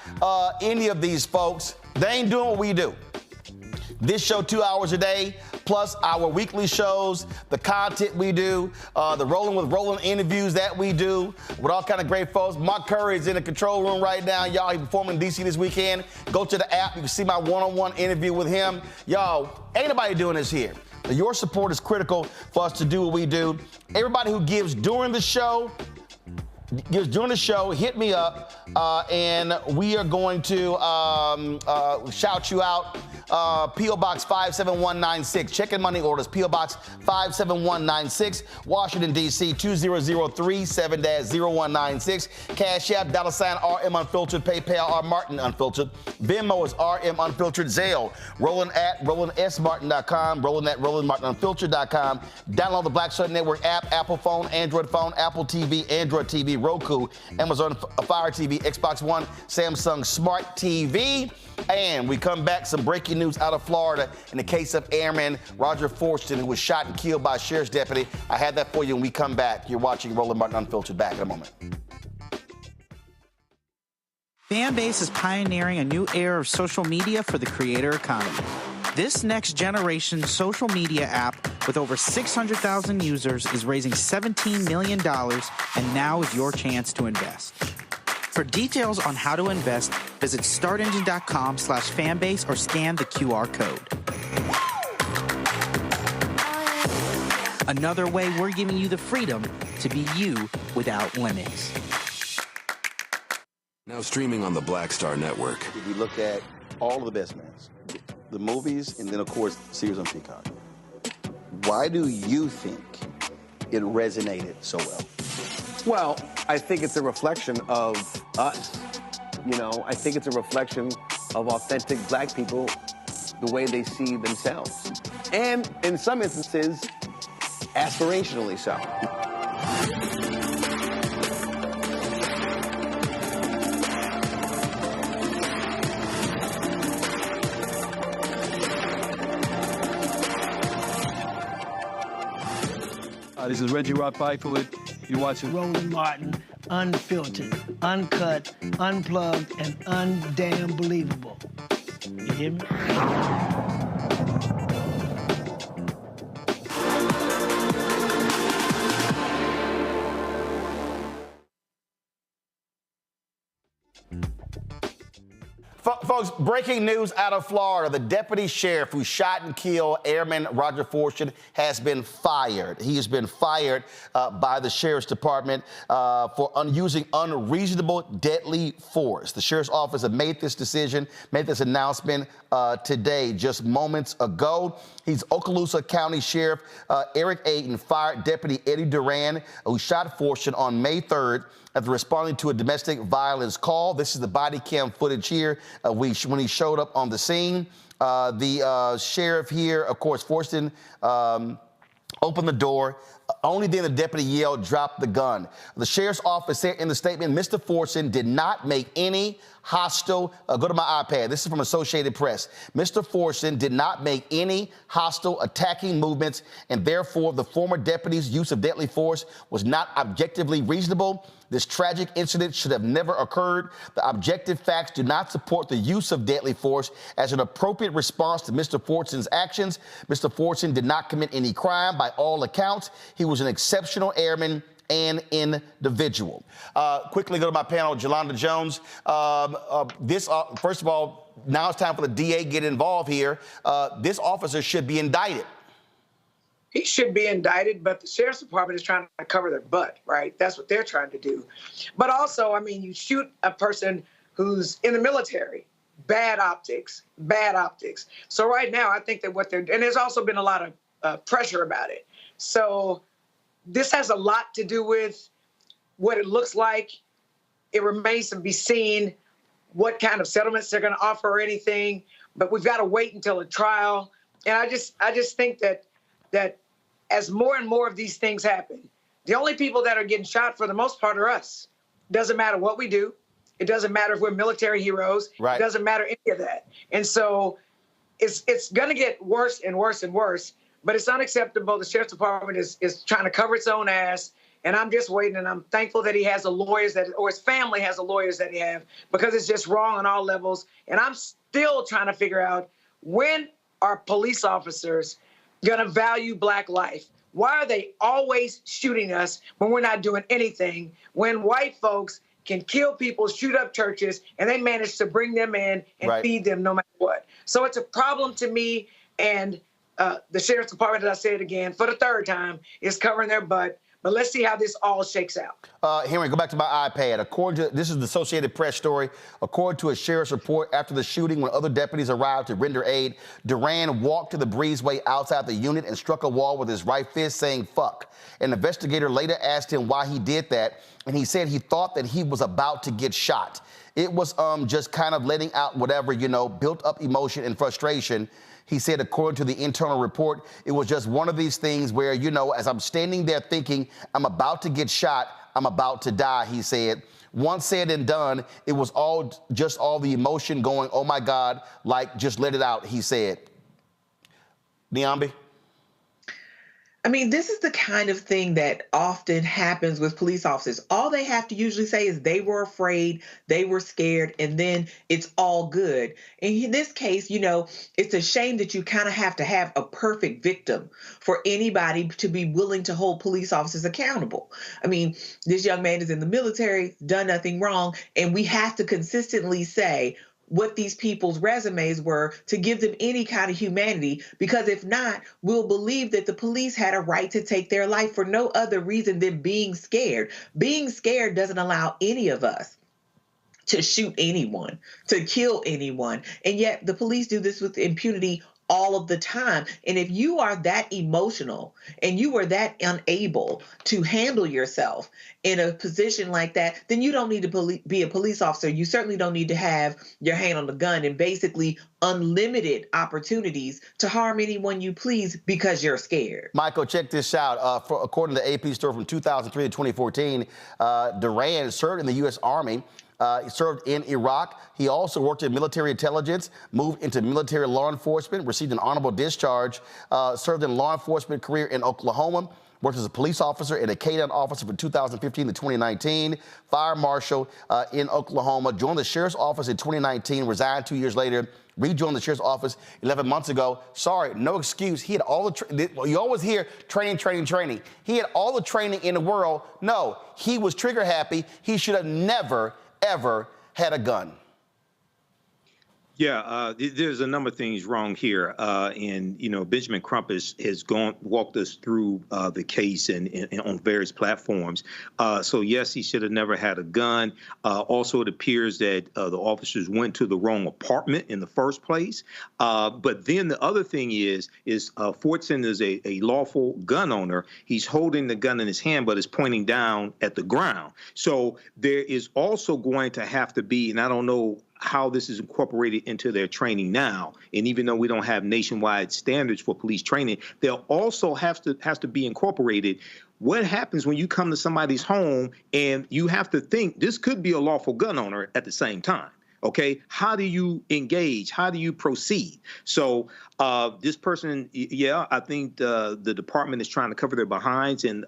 any of these folks. They ain't doing what we do. This show 2 hours a day, plus our weekly shows, the content we do, the Rolling with Roland interviews that we do with all kind of great folks. Mark Curry is in the control room right now. Y'all, he's performing in D.C. this weekend. Go to the app. You can see my one-on-one interview with him. Y'all, ain't nobody doing this here. Your support is critical for us to do what we do. Everybody who gives during the show, hit me up, and we are going to shout you out. P.O. Box 57196. Check-in money orders. P.O. Box 57196. Washington, D.C. 20037-0196. Cash App, $RM Unfiltered. PayPal, R Martin Unfiltered. Venmo is RM Unfiltered. Zelle, Roland at RolandSMartin.com. Roland at RolandMartinUnfiltered.com. Download the Black Star Network app, Apple phone, Android phone, Apple TV, Android TV, Roku, Amazon Fire TV, Xbox One, Samsung Smart TV. And we come back, some breaking news out of Florida in the case of Airman Roger Forston, who was shot and killed by a sheriff's deputy. I had that for you when we come back. You're watching Roland Martin Unfiltered. Back in a moment.
Fanbase is pioneering a new era of social media for the creator economy. This next generation social media app with over 600,000 users is raising $17 million, and now is your chance to invest. For details on how to invest, visit startengine.com/fanbase or scan the QR code. Another way we're giving you the freedom to be you without limits.
Now streaming on the Black Star Network.
If you look at all of the best mans, the movies, and then, of course, series on Peacock, why do you think it resonated so well?
Well, I think it's a reflection of us. You know, I think it's a reflection of authentic black people, the way they see themselves. And in some instances, aspirationally so.
This is Reggie Rock Byford. You're watching
Roland Martin, unfiltered, uncut, unplugged, and undamn believable. You hear me?
Folks, breaking news out of Florida. The deputy sheriff who shot and killed Airman Roger Fortune has been fired. He has been fired by the sheriff's department for using unreasonable, deadly force. The sheriff's office have made this decision, made this announcement today, just moments ago. He's Okaloosa County Sheriff Eric Aiden fired Deputy Eddie Duran, who shot Fortune on May 3rd. After responding to a domestic violence call. This is the body cam footage here when he showed up on the scene. The sheriff here, of course, Fortune opened the door. Only then the deputy yelled, "Drop the gun." The sheriff's office said in the statement, Mr. Fortune did not make any hostile, go to my iPad, this is from Associated Press. Mr. Fortune did not make any hostile attacking movements, and therefore the former deputy's use of deadly force was not objectively reasonable. This tragic incident should have never occurred. The objective facts do not support the use of deadly force as an appropriate response to Mr. Fortune's actions. Mr. Fortune did not commit any crime by all accounts. He was an exceptional airman and individual. Quickly go to my panel, Jolanda Jones. First of all, now it's time for the DA to get involved here. This officer should be indicted.
He should be indicted, but the sheriff's department is trying to cover their butt, right? That's what they're trying to do. But also, I mean, you shoot a person who's in the military. Bad optics, bad optics. So right now, I think that and there's also been a lot of pressure about it. So this has a lot to do with what it looks like. It remains to be seen what kind of settlements they're going to offer or anything. But we've got to wait until a trial. And I just think that as more and more of these things happen, the only people that are getting shot for the most part are us. Doesn't matter what we do. It doesn't matter if we're military heroes. Right. It doesn't matter any of that. And so it's going to get worse and worse and worse. But it's unacceptable. The sheriff's department is trying to cover its own ass. And I'm just waiting, and I'm thankful that he has the lawyers or his family has the lawyers that he have, because it's just wrong on all levels. And I'm still trying to figure out, when are police officers going to value black life? Why are they always shooting us when we're not doing anything? When white folks can kill people, shoot up churches, and they manage to bring them in and feed them no matter what. So it's a problem to me, and the sheriff's department, as I say it again, for the third time, is covering their butt. But let's see how this all shakes out.
Henry, go back to my iPad. This is the Associated Press story. According to a sheriff's report, after the shooting, when other deputies arrived to render aid, Duran walked to the breezeway outside the unit and struck a wall with his right fist, saying, "Fuck." An investigator later asked him why he did that, and he said he thought that he was about to get shot. It was just kind of letting out whatever, built up emotion and frustration. He said, according to the internal report, it was just one of these things where, as I'm standing there thinking I'm about to get shot, I'm about to die, he said. Once said and done, it was all the emotion going, oh my God, like just let it out, he said. Niambi?
I mean, this is the kind of thing that often happens with police officers. All they have to usually say is they were afraid, they were scared, and then it's all good. And in this case, you know, it's a shame that you kind of have to have a perfect victim for anybody to be willing to hold police officers accountable. I mean, this young man is in the military, done nothing wrong, and we have to consistently say what these people's resumes were to give them any kind of humanity, because if not, we'll believe that the police had a right to take their life for no other reason than being scared. Being scared doesn't allow any of us to shoot anyone, to kill anyone. And yet the police do this with impunity all of the time. And if you are that emotional and you are that unable to handle yourself in a position like that, then you don't need to be a police officer. You certainly don't need to have your hand on the gun and basically unlimited opportunities to harm anyone you please because you're scared.
Michael, check this out. According to the AP story from 2003 to 2014, Duran served in the U.S. Army. He served in Iraq. He also worked in military intelligence, moved into military law enforcement, received an honorable discharge, served in law enforcement career in Oklahoma, worked as a police officer and a K-9 officer from 2015 to 2019, fire marshal in Oklahoma, joined the sheriff's office in 2019, resigned 2 years later, rejoined the sheriff's office 11 months ago. Sorry, no excuse. He had all the, you always hear training, training, training. He had all the training in the world. No, he was trigger happy. He should have never, ever had a gun.
Yeah, there's a number of things wrong here. And, you know, Benjamin Crump has walked us through the case and on various platforms. So, yes, he should have never had a gun. Also, it appears that the officers went to the wrong apartment in the first place. But then the other thing is Fortson is a lawful gun owner. He's holding the gun in his hand, but is pointing down at the ground. So there is also going to have to be, and I don't know how this is incorporated into their training now. And even though we don't have nationwide standards for police training, they'll also has to be incorporated. What happens when you come to somebody's home and you have to think this could be a lawful gun owner at the same time? Okay, how do you engage? How do you proceed? So this person, yeah, I think the department is trying to cover their behinds, and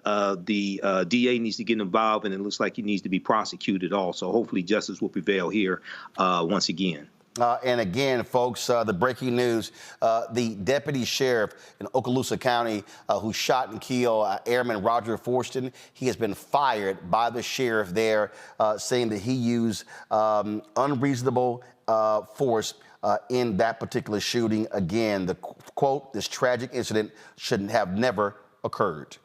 the DA needs to get involved, and it looks like he needs to be prosecuted also. Hopefully justice will prevail here once again.
And again, folks, the breaking news, the deputy sheriff in Okaloosa County who shot and killed Airman Roger Forston, he has been fired by the sheriff there, saying that he used unreasonable force in that particular shooting. Again, the quote, this tragic incident should have never occurred.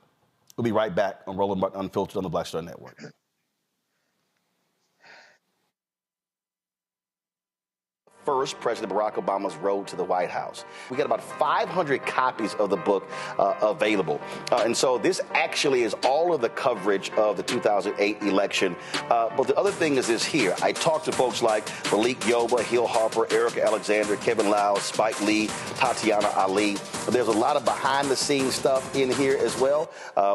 We'll be right back on Roland Martin Unfiltered on the Black Star Network. First, President Barack Obama's road to the White House. We got about 500 copies of the book available. And so this actually is all of the coverage of the 2008 election. But the other thing is this here. I talked to folks like Malik Yoba, Hill Harper, Erica Alexander, Kevin Lau, Spike Lee, Tatiana Ali. There's a lot of behind-the-scenes stuff in here as well,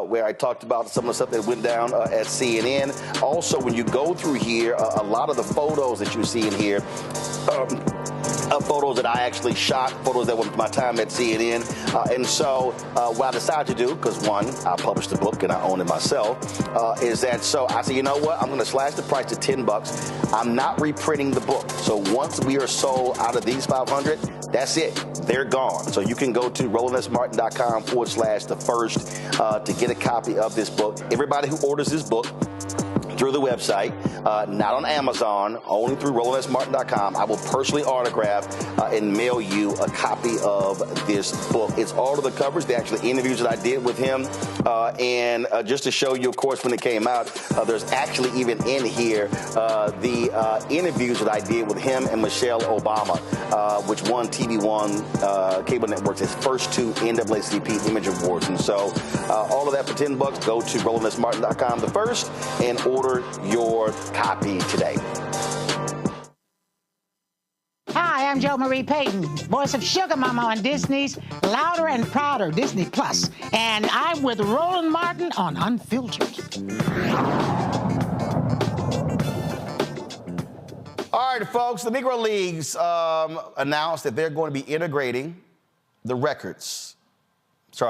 where I talked about some of the stuff that went down at CNN. Also, when you go through here, a lot of the photos that you see in here, photos that I actually shot, photos that were my time at CNN. And so what I decided to do, because one, I published the book and I own it myself, is that so I said, you know what, I'm going to slash the price to $10. I'm not reprinting the book. So once we are sold out of these 500, that's it. They're gone. So you can go to RolandSMartin.com/the first to get a copy of this book. Everybody who orders this book through the website, not on Amazon, only through RolandSMartin.com. I will personally autograph and mail you a copy of this book. It's all of the covers, the actual interviews that I did with him. And just to show you, of course, when it came out, there's actually even in here the interviews that I did with him and Michelle Obama, which won TV One cable networks its first 2 NAACP Image Awards. And so all of that for $10, go to RolandSMartin.com the first and order your copy today.
Hi, I'm Jo Marie Payton, voice of Sugar Mama on Disney's Louder and Prouder Disney Plus, and I'm with Roland Martin on Unfiltered.
All right, folks, the Negro Leagues announced that they're going to be integrating the records.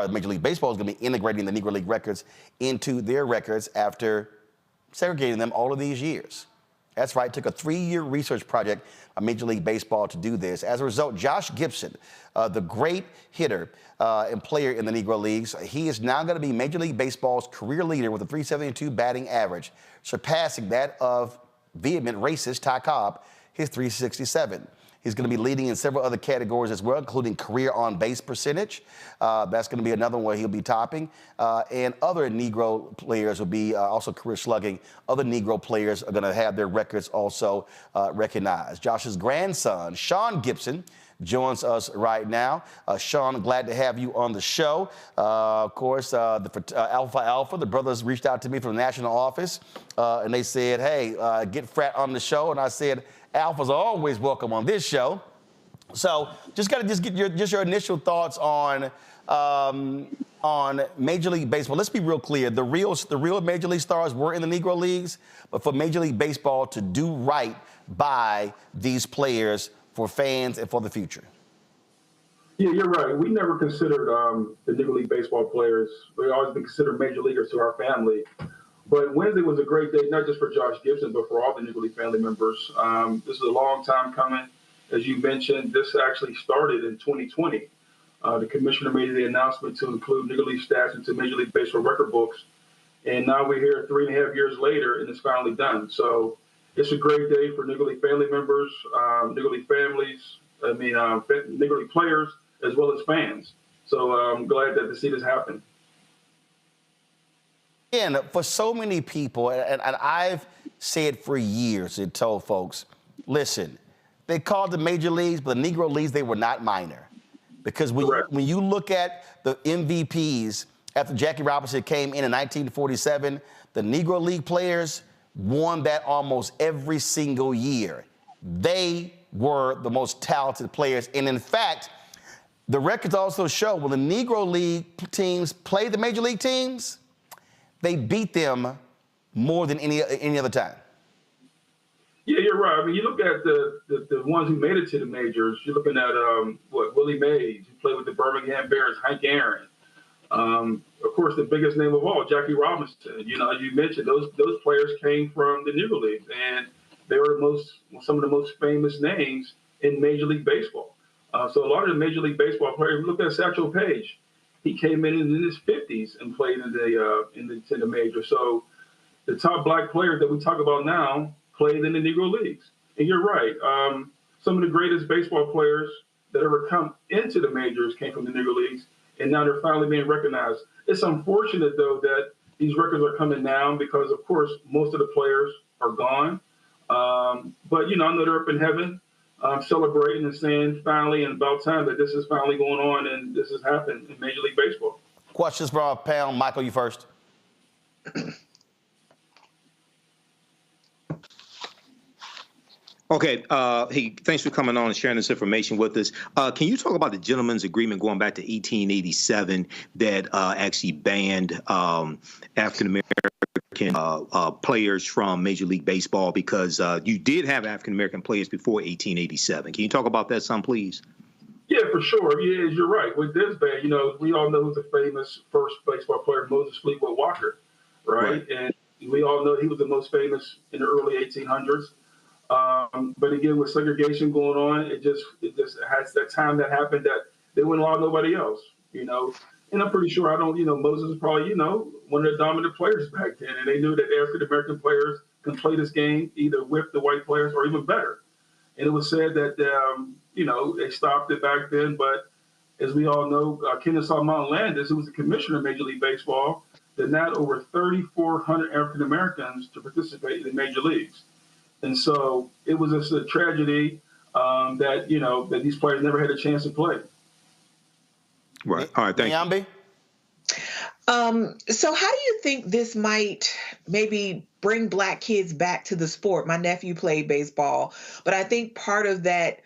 Major League Baseball is going to be integrating the Negro League records into their records after segregating them all of these years. That's right. It took a 3-year research project on Major League Baseball to do this. As a result, Josh Gibson, the great hitter and player in the Negro Leagues, he is now going to be Major League Baseball's career leader with a .372 batting average, surpassing that of vehement racist Ty Cobb, his .367. He's going to be leading in several other categories as well, including career on-base percentage. That's going to be another one he'll be topping. And other Negro players will be also career slugging. Other Negro players are going to have their records also recognized. Josh's grandson, Sean Gibson, joins us right now. Sean, glad to have you on the show. Of course, Alpha Alpha, the brothers reached out to me from the national office, and they said, hey, get Frat on the show. And I said, Alphas are always welcome on this show. So just got to get your initial thoughts on Major League Baseball. Let's be real clear. The real Major League stars were in the Negro Leagues, but for Major League Baseball to do right by these players for fans and for the future.
Yeah, you're right. We never considered the Negro League Baseball players. We always been considered major leaguers to our family. But Wednesday was a great day, not just for Josh Gibson, but for all the Negro League family members. This is a long time coming. As you mentioned, this actually started in 2020. The commissioner made the announcement to include Negro League stats into Major League Baseball record books. And now we're here 3.5 years later, and it's finally done. So it's a great day for Negro League family members, Negro League families, Negro League players, as well as fans. So I'm glad to see this happen.
And for so many people, and I've said for years and told folks, listen, they called the Major Leagues, but the Negro Leagues, they were not minor. Because when you look at the MVPs after Jackie Robinson came in 1947, the Negro League players won that almost every single year. They were the most talented players. And in fact, the records also show when the Negro League teams play the Major League teams, they beat them more than any other time.
Yeah, you're right. I mean, you look at the ones who made it to the majors. You're looking at Willie Mays, who played with the Birmingham Bears, Hank Aaron. Of course, the biggest name of all, Jackie Robinson. You know, you mentioned those players came from the Negro Leagues, and they were some of the most famous names in Major League Baseball. So a lot of the Major League Baseball players. Look at Satchel Paige. He came in his 50s and played in the major. So the top black players that we talk about now played in the Negro Leagues. And you're right. Some of the greatest baseball players that ever come into the majors came from the Negro Leagues, and now they're finally being recognized. It's unfortunate, though, that these records are coming down because, of course, most of the players are gone. But, you know, I know they're up in heaven celebrating and saying finally and about time that this is finally going on and this has happened in Major League Baseball.
Questions for our panel. Michael, you first.
Okay. Hey, thanks for coming on and sharing this information with us. Can you talk about the gentleman's agreement going back to 1887 that actually banned African-American players from Major League Baseball because you did have African-American players before 1887. Can you talk about that some, please?
Yeah, for sure. Yeah, you're right. With this ban, you know, we all know who's the famous first baseball player, Moses Fleetwood Walker, right? And we all know he was the most famous in the early 1800s. But again, with segregation going on, it just has that time that happened that they wouldn't allow nobody else, you know. And I'm pretty sure Moses was probably, one of the dominant players back then. And they knew that African-American players can play this game either with the white players or even better. And it was said that, they stopped it back then. But as we all know, Kennesaw Mountain Landis, who was the commissioner of Major League Baseball, denied over 3,400 African-Americans to participate in the Major Leagues. And so it was just a tragedy that these players never had a chance to play.
Right. All right. Thank you.
So how do you think this might maybe bring black kids back to the sport? My nephew played baseball, but I think part of that,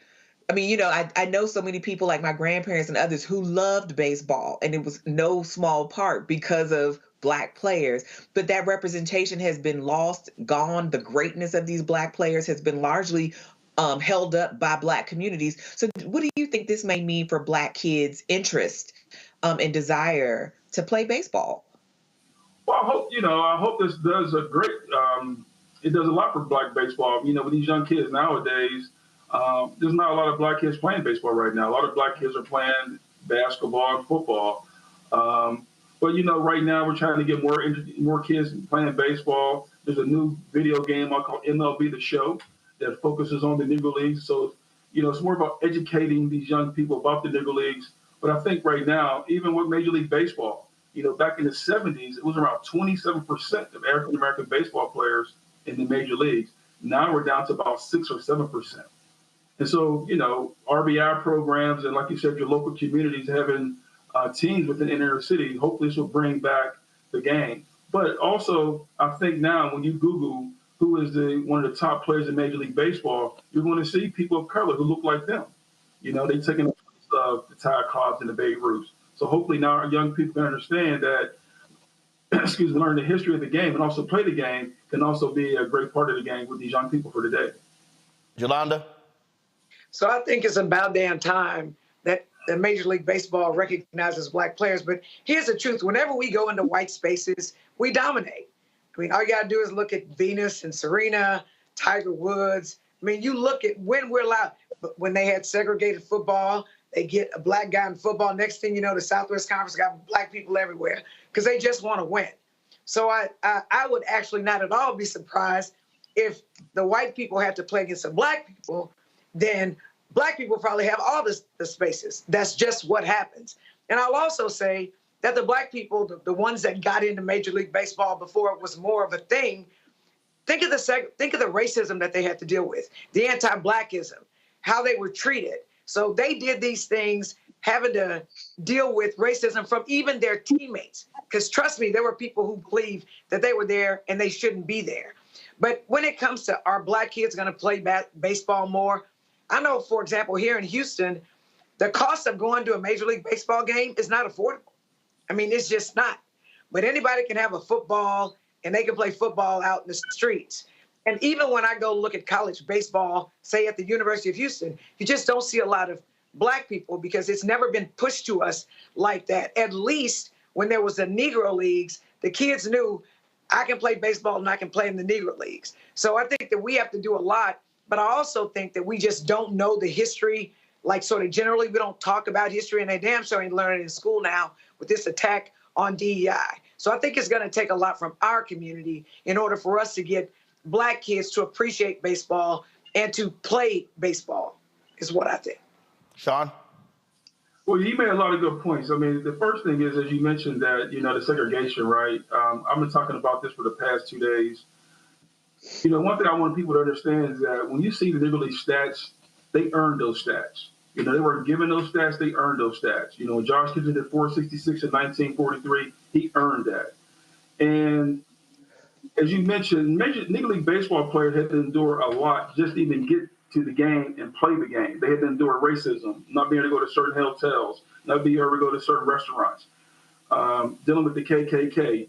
I know so many people like my grandparents and others who loved baseball, and it was no small part because of black players, but that representation has been lost, gone. The greatness of these black players has been largely held up by black communities. So what do you think this may mean for black kids' interest and desire to play baseball?
Well, I hope this does it does a lot for Black baseball. With these young kids nowadays, there's not a lot of Black kids playing baseball right now. A lot of Black kids are playing basketball and football. But right now we're trying to get more kids playing baseball. There's a new video game called MLB The Show that focuses on the Negro Leagues. So, it's more about educating these young people about the Negro Leagues. But I think right now, even with Major League Baseball, back in the 70s, it was around 27% of African-American baseball players in the major leagues. Now we're down to about 6 or 7%. And so, RBI programs and, like you said, your local communities having teams within inner city, hopefully this will bring back the game. But also, I think now when you Google who is one of the top players in Major League Baseball, you're going to see people of color who look like them. They've taken the place of the Ty Cobbs and the Babe Ruths. So hopefully now our young people can understand that, learn the history of the game and also play the game can also be a great part of the game with these young people for today.
Yolanda?
So I think it's about damn time that Major League Baseball recognizes Black players. But here's the truth. Whenever we go into white spaces, we dominate. I mean, all you got to do is look at Venus and Serena, Tiger Woods. I mean, you look at when we're allowed, when they had segregated football, they get a Black guy in football. Next thing you know, the Southwest Conference got Black people everywhere because they just want to win. So I would actually not at all be surprised if the white people had to play against the Black people, then Black people probably have all the spaces. That's just what happens. And I'll also say that the Black people, the ones that got into Major League Baseball before it was more of a thing, think of the racism that they had to deal with, the anti-Blackism, how they were treated. So they did these things having to deal with racism from even their teammates. Because trust me, there were people who believed that they were there and they shouldn't be there. But when it comes to are Black kids going to play baseball more, I know, for example, here in Houston, the cost of going to a Major League Baseball game is not affordable. I mean, it's just not. But anybody can have a football and they can play football out in the streets. And even when I go look at college baseball, say at the University of Houston, you just don't see a lot of Black people because it's never been pushed to us like that. At least when there was the Negro Leagues, the kids knew I can play baseball and I can play in the Negro Leagues. So I think that we have to do a lot, but I also think that we just don't know the history. Like sort of generally, we don't talk about history, and they damn sure ain't learning in school now with this attack on DEI. So I think it's going to take a lot from our community in order for us to get Black kids to appreciate baseball and to play baseball, is what I think.
Sean?
Well, you made a lot of good points. I mean, the first thing is, as you mentioned, that, the segregation, right? I've been talking about this for the past 2 days. One thing I want people to understand is that when you see the Negro League stats, they earned those stats. They weren't given those stats, they earned those stats. When Josh Gibson did 466 in 1943, he earned that. And as you mentioned, Negro League baseball players had to endure a lot just to even get to the game and play the game. They had to endure racism, not being able to go to certain hotels, not being able to go to certain restaurants, dealing with the KKK.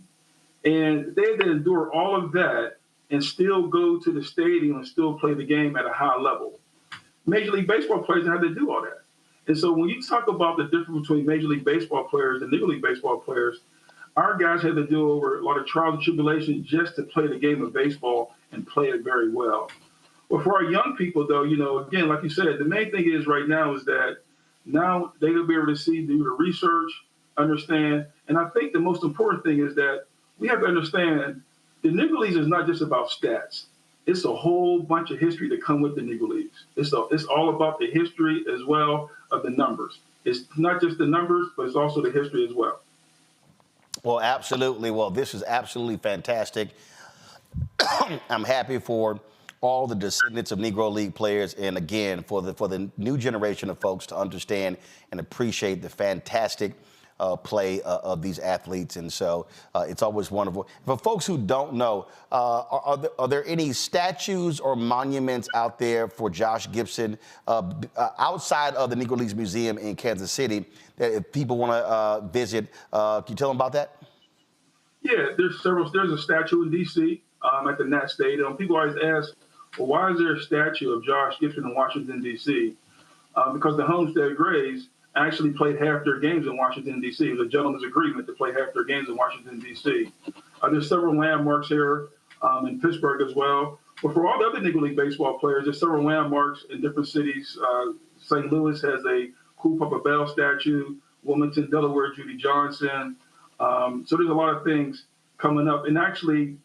And they had to endure all of that and still go to the stadium and still play the game at a high level. Major League Baseball players had to do all that. And so when you talk about the difference between Major League Baseball players and Negro League Baseball players, our guys had to do over a lot of trials and tribulations just to play the game of baseball and play it very well. But for our young people, though, again, like you said, the main thing is right now is that now they will be able to see, do the research, understand. And I think the most important thing is that we have to understand the Negro Leagues is not just about stats. It's a whole bunch of history that come with the Negro Leagues. It's all about the history as well of the numbers. It's not just the numbers, but it's also the history as well.
Well, absolutely. Well, this is absolutely fantastic. I'm happy for all the descendants of Negro League players, and again, for the new generation of folks to understand and appreciate the fantastic play of these athletes. And so it's always wonderful. For folks who don't know, are there any statues or monuments out there for Josh Gibson outside of the Negro Leagues Museum in Kansas City that if people want to visit? Can you tell them about that?
Yeah, there's several. There's a statue in D.C. At the Nat Stadium. People always ask, well, why is there a statue of Josh Gibson in Washington, D.C.? Because the Homestead Grays actually played half their games in Washington, D.C. It was a gentleman's agreement to play half their games in Washington, D.C. There's several landmarks here in Pittsburgh as well. But for all the other Negro League baseball players, there's several landmarks in different cities. St. Louis has a Cool Papa Bell statue. Wilmington, Delaware, Judy Johnson. So there's a lot of things coming up. And actually,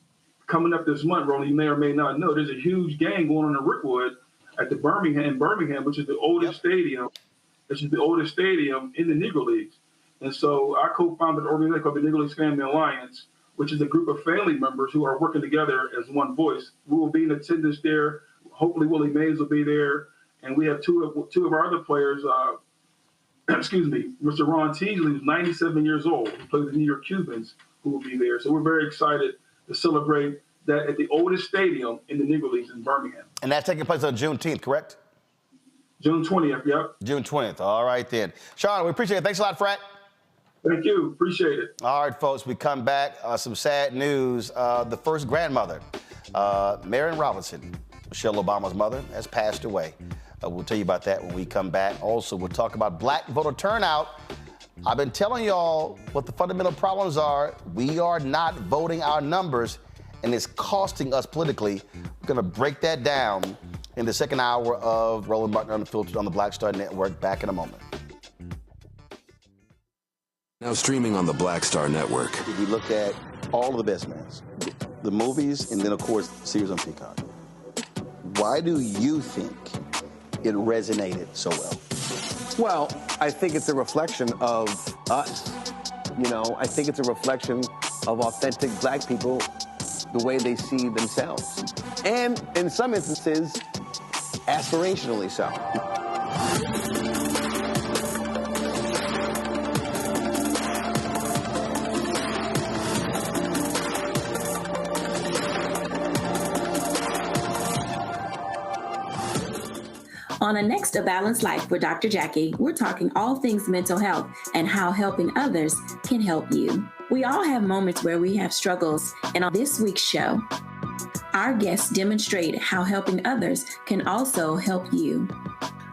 coming up this month, Ronnie, you may or may not know, there's a huge game going on in Rickwood at the Birmingham, which is the oldest stadium. Which is the oldest stadium in the Negro Leagues. And so I co-founded an organization called the Negro Leagues Family Alliance, which is a group of family members who are working together as one voice. We will be in attendance there. Hopefully Willie Mays will be there. And we have two of our other players, excuse me, Mr. Ron Teasley, who's 97 years old, who plays with the New York Cubans, who will be there. So we're very excited to celebrate that at the oldest stadium in the Negro Leagues in Birmingham.
And that's taking place on Juneteenth, correct?
June 20th, yep.
June 20th. All right, then. Sean, we appreciate it. Thanks a lot, Frat.
Thank you. Appreciate it.
All right, folks, we come back. Some sad news. The first grandmother, Marion Robinson, Michelle Obama's mother, has passed away. We'll tell you about that when we come back. Also, we'll talk about black voter turnout. I've been telling y'all what the fundamental problems are. We are not voting our numbers, and it's costing us politically. We're going to break that down in the second hour of Roland Martin Unfiltered on the Black Star Network. Back in a moment.
Now streaming on the Black Star Network.
If we look at all of the best mans, the movies, and then, of course, series on Peacock, why do you think it resonated so well?
Well, I think it's a reflection of us. You know, I think it's a reflection of authentic black people, the way they see themselves. And in some instances, aspirationally so.
On a next A Balanced Life with Dr. Jackie, we're talking all things mental health and how helping others can help you. We all have moments where we have struggles, and on this week's show, our guests demonstrate how helping others can also help you.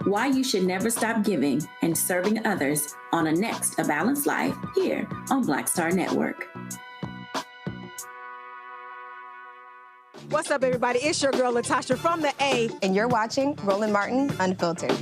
Why you should never stop giving and serving others on a next A Balanced Life here on Black Star Network.
What's up, everybody? It's your girl, Latasha from the A.
And you're watching Roland Martin Unfiltered.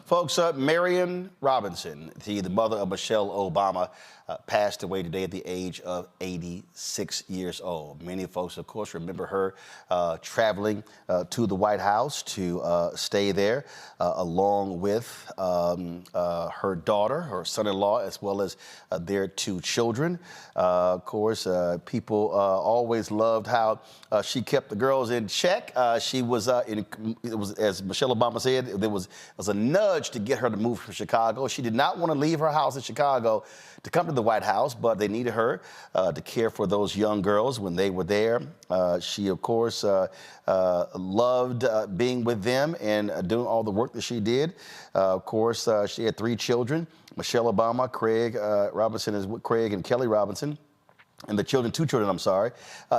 Folks, Marion Robinson, the mother of Michelle Obama, passed away today at the age of 86 years old. Many folks, of course, remember her traveling to the White House to stay there, along with her daughter, her son-in-law, as well as their two children. Of course, people always loved how she kept the girls in check. She was, it was, as Michelle Obama said, there was a nudge to get her to move from Chicago. She did not want to leave her house in Chicago to come to the White House, but they needed her to care for those young girls when they were there. She, of course, loved being with them and doing all the work that she did. Of course, she had three children: Michelle Obama, Craig Robinson, Craig and Kelly Robinson. And the children, two children, I'm sorry.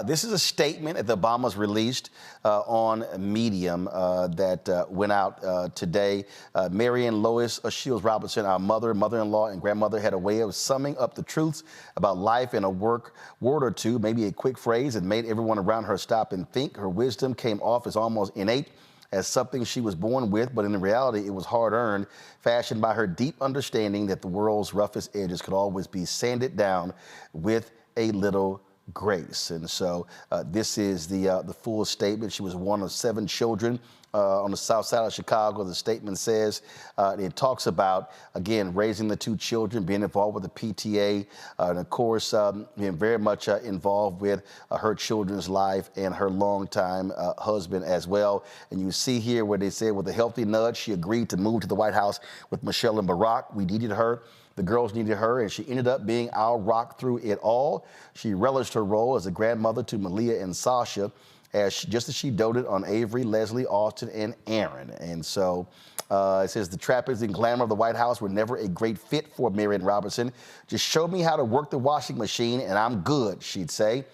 This is a statement that the Obamas released on Medium that went out today. Marion Lois Shields Robinson, our mother-in-law, and grandmother had a way of summing up the truths about life in a word or two, maybe a quick phrase that made everyone around her stop and think. Her wisdom came off as almost innate, as something she was born with, but in reality, it was hard-earned, fashioned by her deep understanding that the world's roughest edges could always be sanded down with a little grace. And so this is the full statement. She was one of 7 children on the south side of Chicago. The statement says, it talks about, again, raising the 2 children, being involved with the PTA, and of course, being very much involved with her children's life and her longtime husband as well. And you see here where they said with a healthy nudge, she agreed to move to the White House with Michelle and Barack. We needed her. The girls needed her, and she ended up being our rock through it all. She relished her role as a grandmother to Malia and Sasha, just as she doted on Avery, Leslie, Austin, and Aaron. And so it says the trappings and glamour of the White House were never a great fit for Marion Robertson. Just show me how to work the washing machine, and I'm good, she'd say.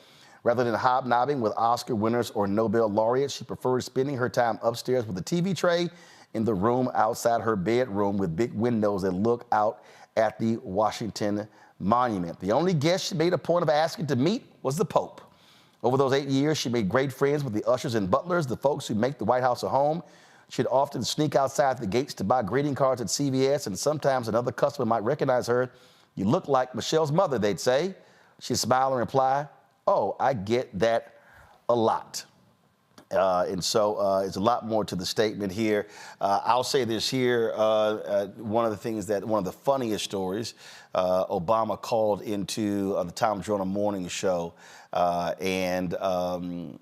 Rather than hobnobbing with Oscar winners or Nobel laureates, she preferred spending her time upstairs with a TV tray in the room outside her bedroom with big windows that look out at the Washington Monument. The only guest she made a point of asking to meet was the Pope. Over those 8 years, she made great friends with the ushers and butlers, the folks who make the White House a home. She'd often sneak outside the gates to buy greeting cards at CVS, and sometimes another customer might recognize her. You look like Michelle's mother, they'd say. She'd smile and reply, oh, I get that a lot. And so it's a lot more to the statement here. I'll say this here, one of the funniest stories, Obama called into the Tom Joyner morning show, and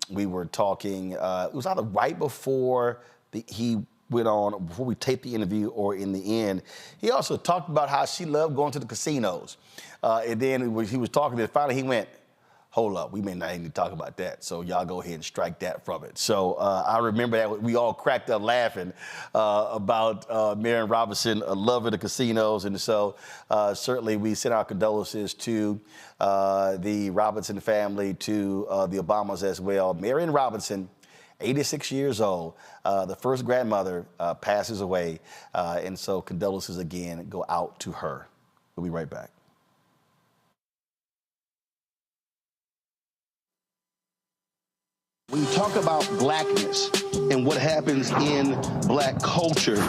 we were talking, it was either right before he went on, before we taped the interview or in the end. He also talked about how she loved going to the casinos. And then he was talking, and finally he went, hold up, we may not even talk about that, so y'all go ahead and strike that from it. So I remember that we all cracked up laughing about Marion Robinson loving the casinos, and so certainly we send our condolences to the Robinson family, to the Obamas as well. Marion Robinson, 86 years old, the first grandmother passes away, and so condolences again go out to her. We'll be right back. When you talk about blackness and what happens in black culture,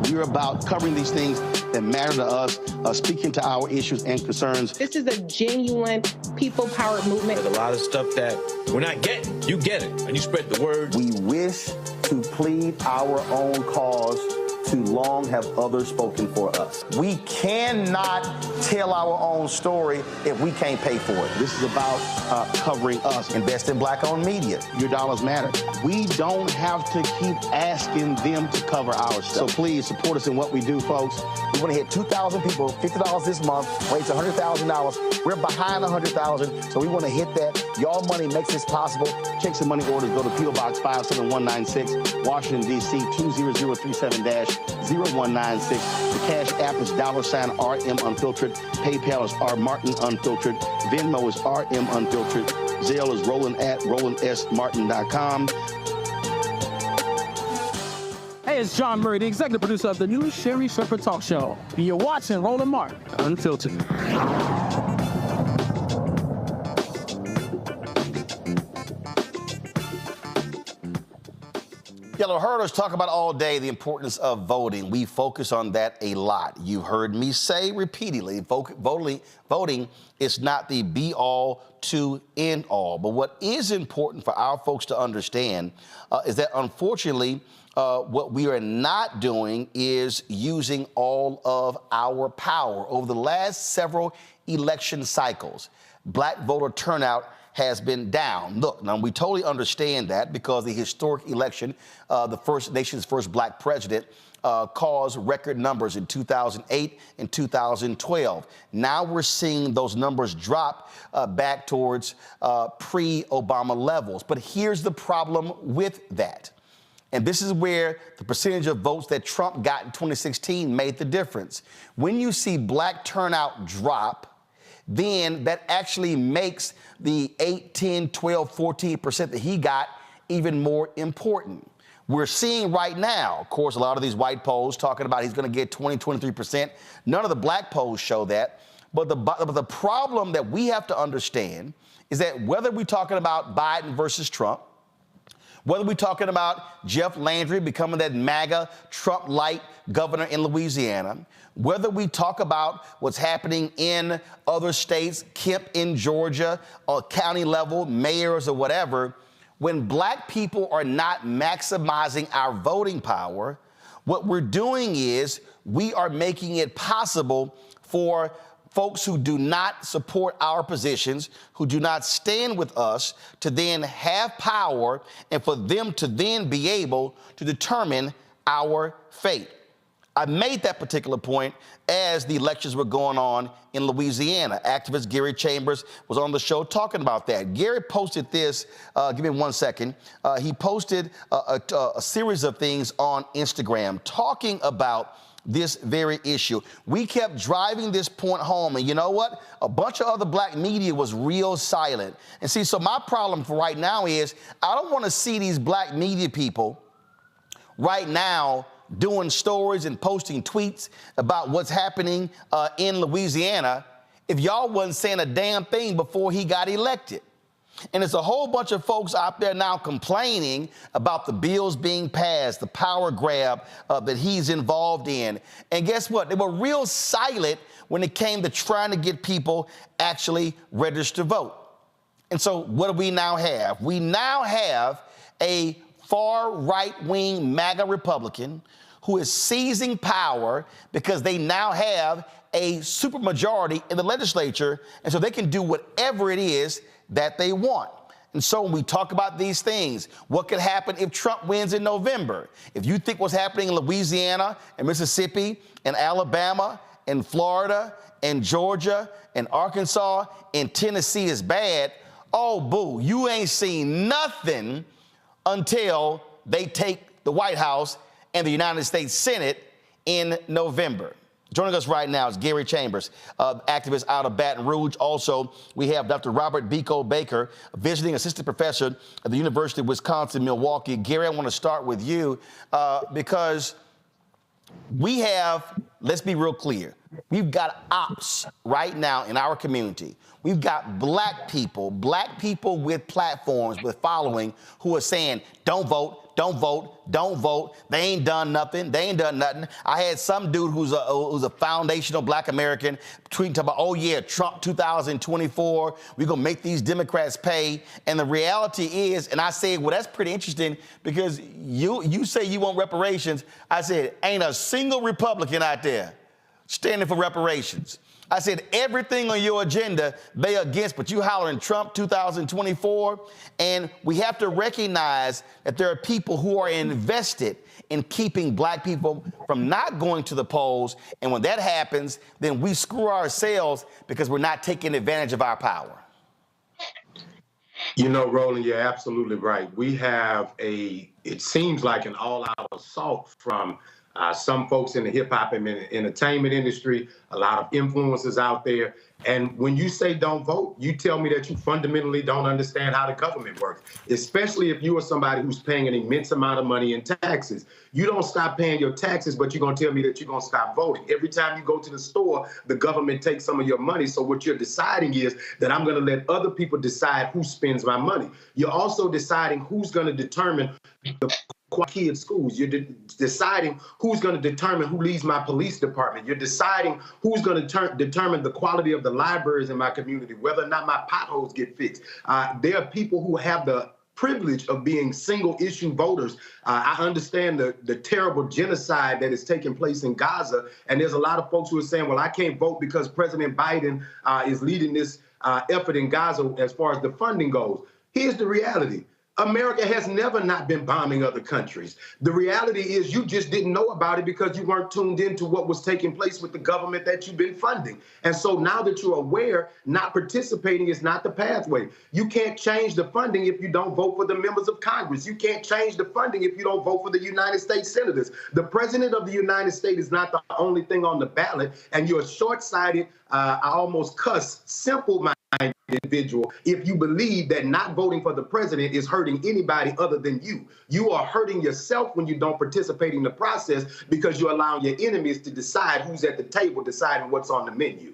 we're about covering these things that matter to us, speaking to our issues and concerns.
This is a genuine people-powered movement.
There's a lot of stuff that we're not getting. You get it, and you spread the word.
We wish to plead our own cause. Too long have others spoken for us. We cannot tell our own story if we can't pay for it. This is about covering us. Invest in black-owned media. Your dollars matter. We don't have to keep asking them to cover our stuff. So please support us in what we do, folks. We want to hit 2,000 people, $50 this month, raise $100,000. We're behind $100,000, so we want to hit that. Y'all money makes this possible. Checks and money orders go to P.O. Box 57196, Washington, D.C. 20037-0196. The Cash App is $RM Unfiltered. PayPal is R Martin Unfiltered. Venmo is RM Unfiltered. Zelle is Roland@RolandSMartin.com.
Hey, it's John Murray, the executive producer of the new Sherry Shepherd Talk Show. And you're watching Roland Martin Unfiltered.
Y'all heard us talk about all day the importance of voting. We focus on that a lot. You've heard me say repeatedly, voting is not the be-all to end-all. But what is important for our folks to understand is that, unfortunately, what we are not doing is using all of our power. Over the last several election cycles, black voter turnout has been down. Look, now we totally understand that because the historic election, the nation's first black president, caused record numbers in 2008 and 2012. Now we're seeing those numbers drop back towards pre-Obama levels. But here's the problem with that. And this is where the percentage of votes that Trump got in 2016 made the difference. When you see black turnout drop, then that actually makes the 8, 10, 12, 14% that he got even more important. We're seeing right now, of course, a lot of these white polls talking about he's going to get 20, 23%. None of the black polls show that. But the problem that we have to understand is that whether we're talking about Biden versus Trump, Whether we're talking about Jeff Landry becoming that MAGA Trump-light governor in Louisiana, whether we talk about what's happening in other states, Kemp in Georgia, or county level, mayors or whatever, when black people are not maximizing our voting power, what we're doing is we are making it possible for folks who do not support our positions, who do not stand with us, to then have power and for them to then be able to determine our fate. I made that particular point as the elections were going on in Louisiana. Activist Gary Chambers was on the show talking about that. Gary posted this, give me 1 second. He posted a series of things on Instagram talking about this very issue. We kept driving this point home, and you know what? A bunch of other black media was real silent. And see, so my problem for right now is I don't want to see these black media people right now doing stories and posting tweets about what's happening in Louisiana if y'all wasn't saying a damn thing before he got elected. And there's a whole bunch of folks out there now complaining about the bills being passed, the power grab that he's involved in. And guess what? They were real silent when it came to trying to get people actually registered to vote. And so what do we now have? We now have a far right-wing MAGA Republican who is seizing power because they now have a supermajority in the legislature, and so they can do whatever it is that they want. And so when we talk about these things, what could happen if Trump wins in November? If you think what's happening in Louisiana and Mississippi and Alabama and Florida and Georgia and Arkansas and Tennessee is bad, oh, boo, you ain't seen nothing until they take the White House and the United States Senate in November. Joining us right now is Gary Chambers, activist out of Baton Rouge. Also, we have Dr. Robert Biko Baker, visiting assistant professor at the University of Wisconsin-Milwaukee. Gary, I want to start with you because we have, let's be real clear, we've got ops right now in our community. We've got black people with platforms, with following, who are saying, don't vote, don't vote, don't vote. They ain't done nothing. They ain't done nothing. I had some dude who's a foundational black American tweeting about, oh yeah, Trump 2024, we're gonna make these Democrats pay. And the reality is, and I said, well, that's pretty interesting because you say you want reparations. I said, ain't a single Republican out there standing for reparations. I said, everything on your agenda, they against, but you hollering Trump 2024. And we have to recognize that there are people who are invested in keeping black people from not going to the polls. And when that happens, then we screw ourselves because we're not taking advantage of our power.
You know, Roland, you're absolutely right. We have it seems like an all-out assault from some folks in the hip-hop and entertainment industry, a lot of influencers out there. And when you say don't vote, you tell me that you fundamentally don't understand how the government works, especially if you are somebody who's paying an immense amount of money in taxes. You don't stop paying your taxes, but you're going to tell me that you're going to stop voting. Every time you go to the store, the government takes some of your money. So what you're deciding is that I'm going to let other people decide who spends my money. You're also deciding who's going to determine the key at schools. You're deciding who's going to determine who leads my police department. You're deciding who's going to determine the quality of the libraries in my community, whether or not my potholes get fixed. There are people who have the privilege of being single-issue voters. I understand the terrible genocide that is taking place in Gaza, and there's a lot of folks who are saying, well, I can't vote because President Biden is leading this effort in Gaza as far as the funding goes. Here's the reality. America has never not been bombing other countries. The reality is you just didn't know about it because you weren't tuned into what was taking place with the government that you've been funding. And so now that you're aware, not participating is not the pathway. You can't change the funding if you don't vote for the members of Congress. You can't change the funding if you don't vote for the United States senators. The president of the United States is not the only thing on the ballot, and you're short-sighted, I almost cuss, simple-minded individual if you believe that not voting for the president is hurting anybody other than you. You are hurting yourself when you don't participate in the process because you're allowing your enemies to decide who's at the table, deciding what's on the menu.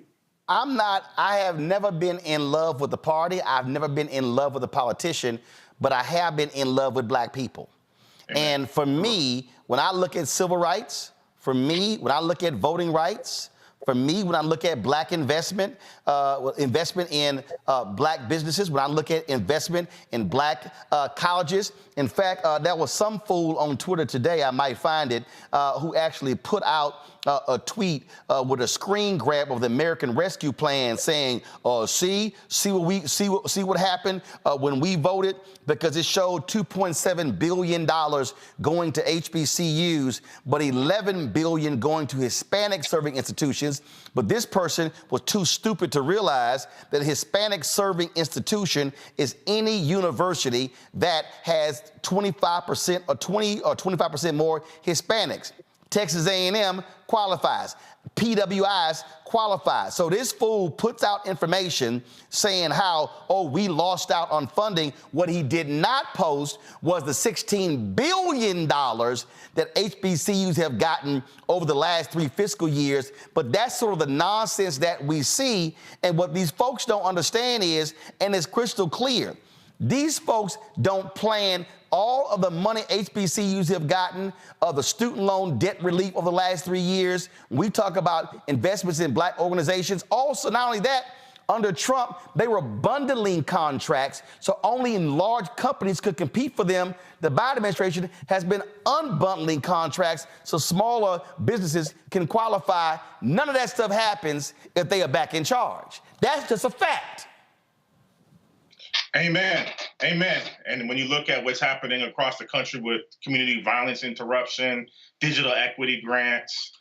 I
have never been in love with the party. I've never been in love with a politician. but I have been in love with black people. And for me, when I look at civil rights, for me, when I look at voting rights, for me, when I look at black investment, investment in black businesses, when I look at investment in black colleges. In fact, there was some fool on Twitter today, I might find it, who actually put out a tweet with a screen grab of the American Rescue Plan saying, see what happened when we voted, because it showed $2.7 billion going to HBCUs, but $11 billion going to Hispanic serving institutions. But this person was too stupid to realize that a Hispanic serving institution is any university that has 25% or 20 or 25% more Hispanics. Texas A&M qualifies. PWIs qualify. So this fool puts out information saying how, we lost out on funding. What he did not post was the $16 billion that HBCUs have gotten over the last 3 fiscal years. But that's sort of the nonsense that we see. And what these folks don't understand is, and it's crystal clear, these folks don't plan all of the money HBCUs have gotten, the student loan debt relief over the last 3 years. We talk about investments in black organizations. Also, not only that, under Trump, they were bundling contracts, so only large companies could compete for them. The Biden administration has been unbundling contracts so smaller businesses can qualify. None of that stuff happens if they are back in charge. That's just a fact.
Amen. Amen. And when you look at what's happening across the country with community violence interruption, digital equity grants,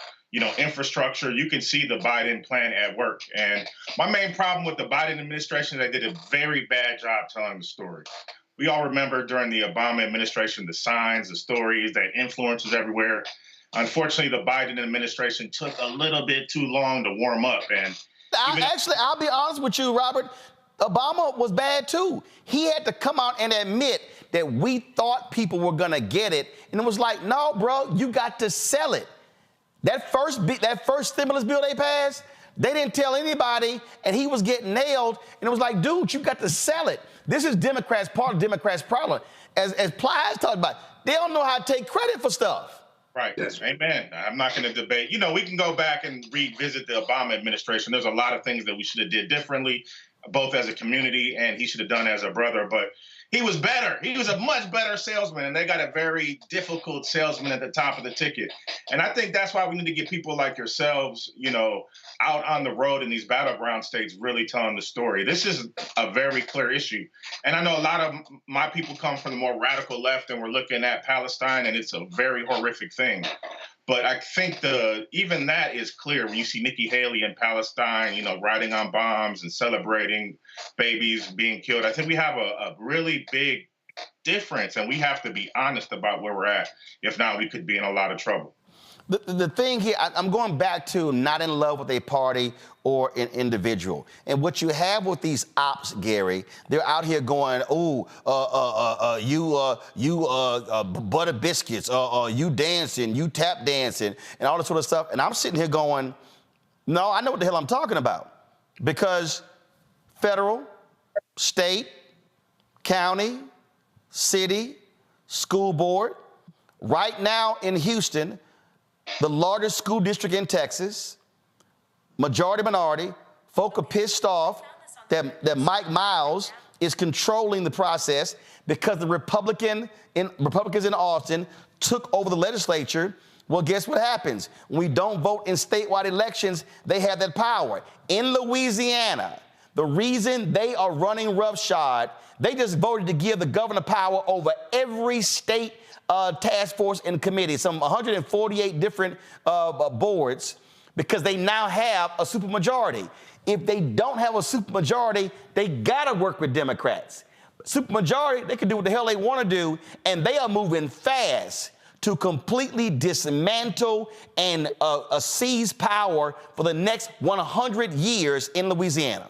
infrastructure, you can see the Biden plan at work. And my main problem with the Biden administration is they did a very bad job telling the story. We all remember during the Obama administration, the signs, the stories, that influencers everywhere. Unfortunately, the Biden administration took a little bit too long to warm up. And
I'll be honest with you, Robert. Obama was bad too. He had to come out and admit that we thought people were gonna get it, and it was like, no, bro, you got to sell it. That first stimulus bill they passed, they didn't tell anybody, and he was getting nailed. And it was like, dude, you got to sell it. This is Democrats' part of Democrats' problem. As Plies talked about, they don't know how to take credit for stuff.
Right. Amen. I'm not going to debate. We can go back and revisit the Obama administration. There's a lot of things that we should have did differently, both as a community and he should have done as a brother. But he was better. He was a much better salesman, and they got a very difficult salesman at the top of the ticket. And I think that's why we need to get people like yourselves, out on the road in these battleground states really telling the story. This is a very clear issue. And I know a lot of my people come from the more radical left, and we're looking at Palestine, and it's a very horrific thing. But I think even that is clear when you see Nikki Haley in Palestine, riding on bombs and celebrating babies being killed. I think we have a really big difference, and we have to be honest about where we're at. If not, we could be in a lot of trouble.
The thing here, I'm going back to not in love with a party or an individual. And what you have with these ops, Gary, they're out here going, you butter biscuits, you dancing, you tap dancing, and all this sort of stuff. And I'm sitting here going, no, I know what the hell I'm talking about. Because federal, state, county, city, school board, right now in Houston, the largest school district in Texas, majority minority, folk are pissed off that Mike Miles is controlling the process because the Republicans in Austin took over the legislature. Well, guess what happens? When we don't vote in statewide elections, they have that power. In Louisiana, the reason they are running roughshod, they just voted to give the governor power over every state task force and committee, some 148 different boards, because they now have a supermajority. If they don't have a supermajority, they gotta work with Democrats. Supermajority, they can do what the hell they want to do, and they are moving fast to completely dismantle and seize power for the next 100 years in Louisiana.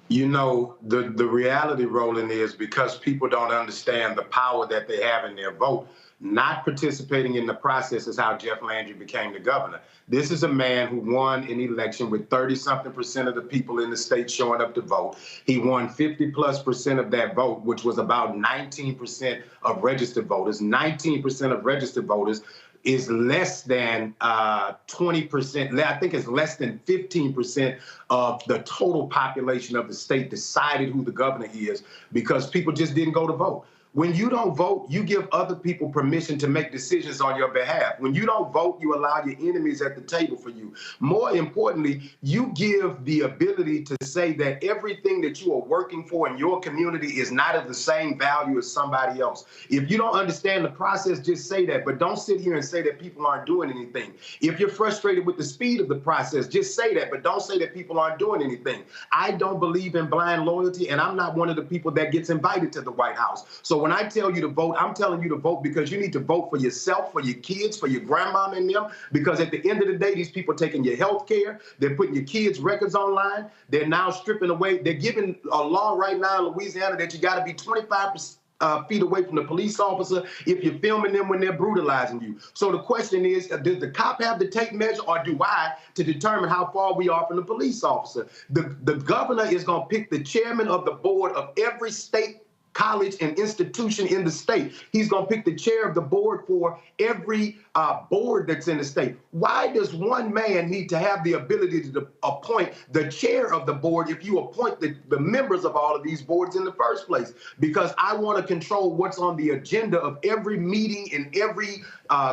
You know, the reality, Roland, is because people don't understand the power that they have in their vote, not participating in the process is how Jeff Landry became the governor. This is a man who won an election with 30-something% of the people in the state showing up to vote. He won 50+% of that vote, which was about 19% of registered voters. 19% of registered voters is less than 20%. I think it's less than 15% of the total population of the state decided who the governor is because people just didn't go to vote. When you don't vote, you give other people permission to make decisions on your behalf. When you don't vote, you allow your enemies at the table for you. More importantly, you give the ability to say that everything that you are working for in your community is not of the same value as somebody else. If you don't understand the process, just say that, but don't sit here and say that people aren't doing anything. If you're frustrated with the speed of the process, just say that, but don't say that people aren't doing anything. I don't believe in blind loyalty, and I'm not one of the people that gets invited to the White House. So when I tell you to vote, I'm telling you to vote because you need to vote for yourself, for your kids, for your grandmama and them, because at the end of the day, these people are taking your health care. They're putting your kids' records online. They're now stripping away. They're giving a law right now in Louisiana that you got to be 25 feet away from the police officer if you're filming them when they're brutalizing you. So the question is, does the cop have the tape measure or do I to determine how far we are from the police officer? The governor is going to pick the chairman of the board of every state college and institution in the state. He's going to pick the chair of the board for every board that's in the state. Why does one man need to have the ability to appoint the chair of the board if you appoint the members of all of these boards in the first place? Because I want to control what's on the agenda of every meeting in every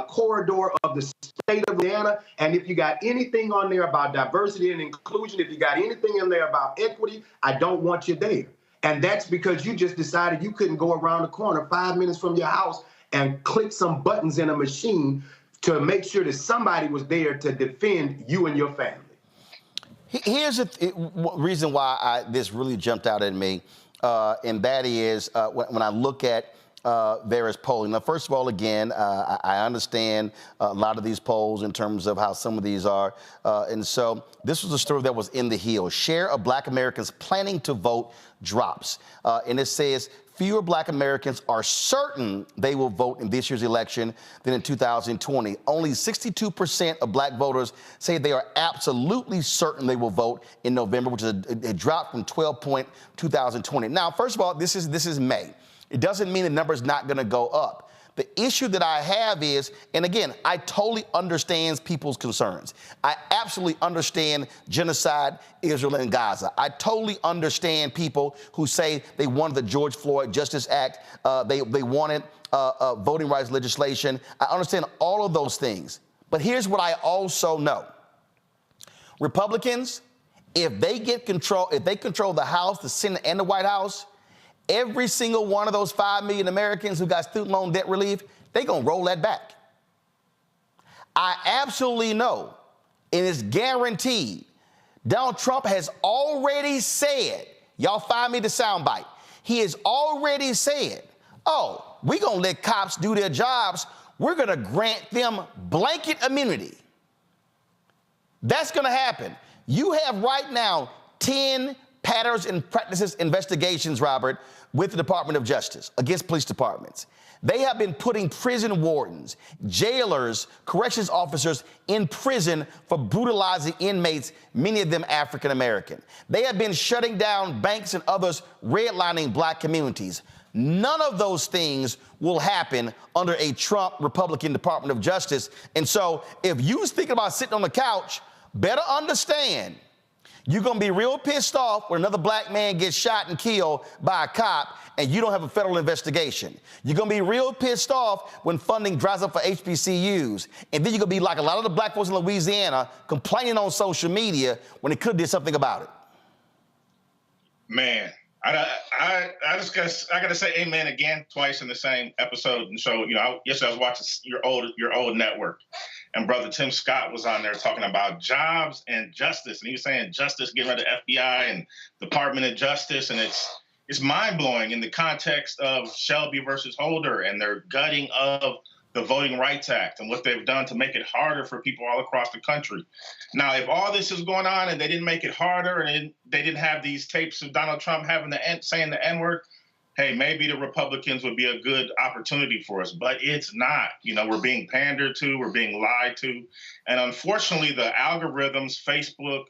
corridor of the state of Louisiana. And if you got anything on there about diversity and inclusion, if you got anything in there about equity, I don't want you there. And that's because you just decided you couldn't go around the corner 5 minutes from your house and click some buttons in a machine to make sure that somebody was there to defend you and your family.
Here's the reason why this really jumped out at me, and that is when I look at various polling. Now, first of all, again, I understand a lot of these polls in terms of how some of these are. And so this was a story that was in the Hill. Share of Black Americans planning to vote drops. And it says fewer Black Americans are certain they will vote in this year's election than in 2020. Only 62% of Black voters say they are absolutely certain they will vote in November, which is a drop from 12 2020. Now, first of all, this is May. It doesn't mean the number's not going to go up. The issue that I have is, and again, I totally understand people's concerns. I absolutely understand genocide, Israel and Gaza. I totally understand people who say they wanted the George Floyd Justice Act. They wanted voting rights legislation. I understand all of those things. But here's what I also know. Republicans, if they control the House, the Senate, and the White House, every single one of those 5 million Americans who got student loan debt relief, they're going to roll that back. I absolutely know, and it's guaranteed, Donald Trump has already said, y'all find me the soundbite, he has already said, oh, we're going to let cops do their jobs. We're going to grant them blanket immunity. That's going to happen. You have right now 10 patterns and practices investigations, Robert, with the Department of Justice against police departments. They have been putting prison wardens, jailers, corrections officers in prison for brutalizing inmates, many of them African American. They have been shutting down banks and others, redlining Black communities. None of those things will happen under a Trump Republican Department of Justice. And so if you was thinking about sitting on the couch, better understand you're going to be real pissed off when another Black man gets shot and killed by a cop and you don't have a federal investigation. You're going to be real pissed off when funding dries up for HBCUs. And then you're going to be like a lot of the Black folks in Louisiana complaining on social media when they could have did something about it.
Man, I got to say amen again twice in the same episode. And so, yesterday I was watching your old network. And Brother Tim Scott was on there talking about jobs and justice. And he was saying justice, getting rid of the FBI and Department of Justice. And it's mind-blowing in the context of Shelby versus Holder and their gutting of the Voting Rights Act and what they've done to make it harder for people all across the country. Now, if all this is going on and they didn't make it harder and they didn't have these tapes of Donald Trump saying the N-word, hey, maybe the Republicans would be a good opportunity for us, but it's not. We're being pandered to, we're being lied to. And unfortunately, the algorithms, Facebook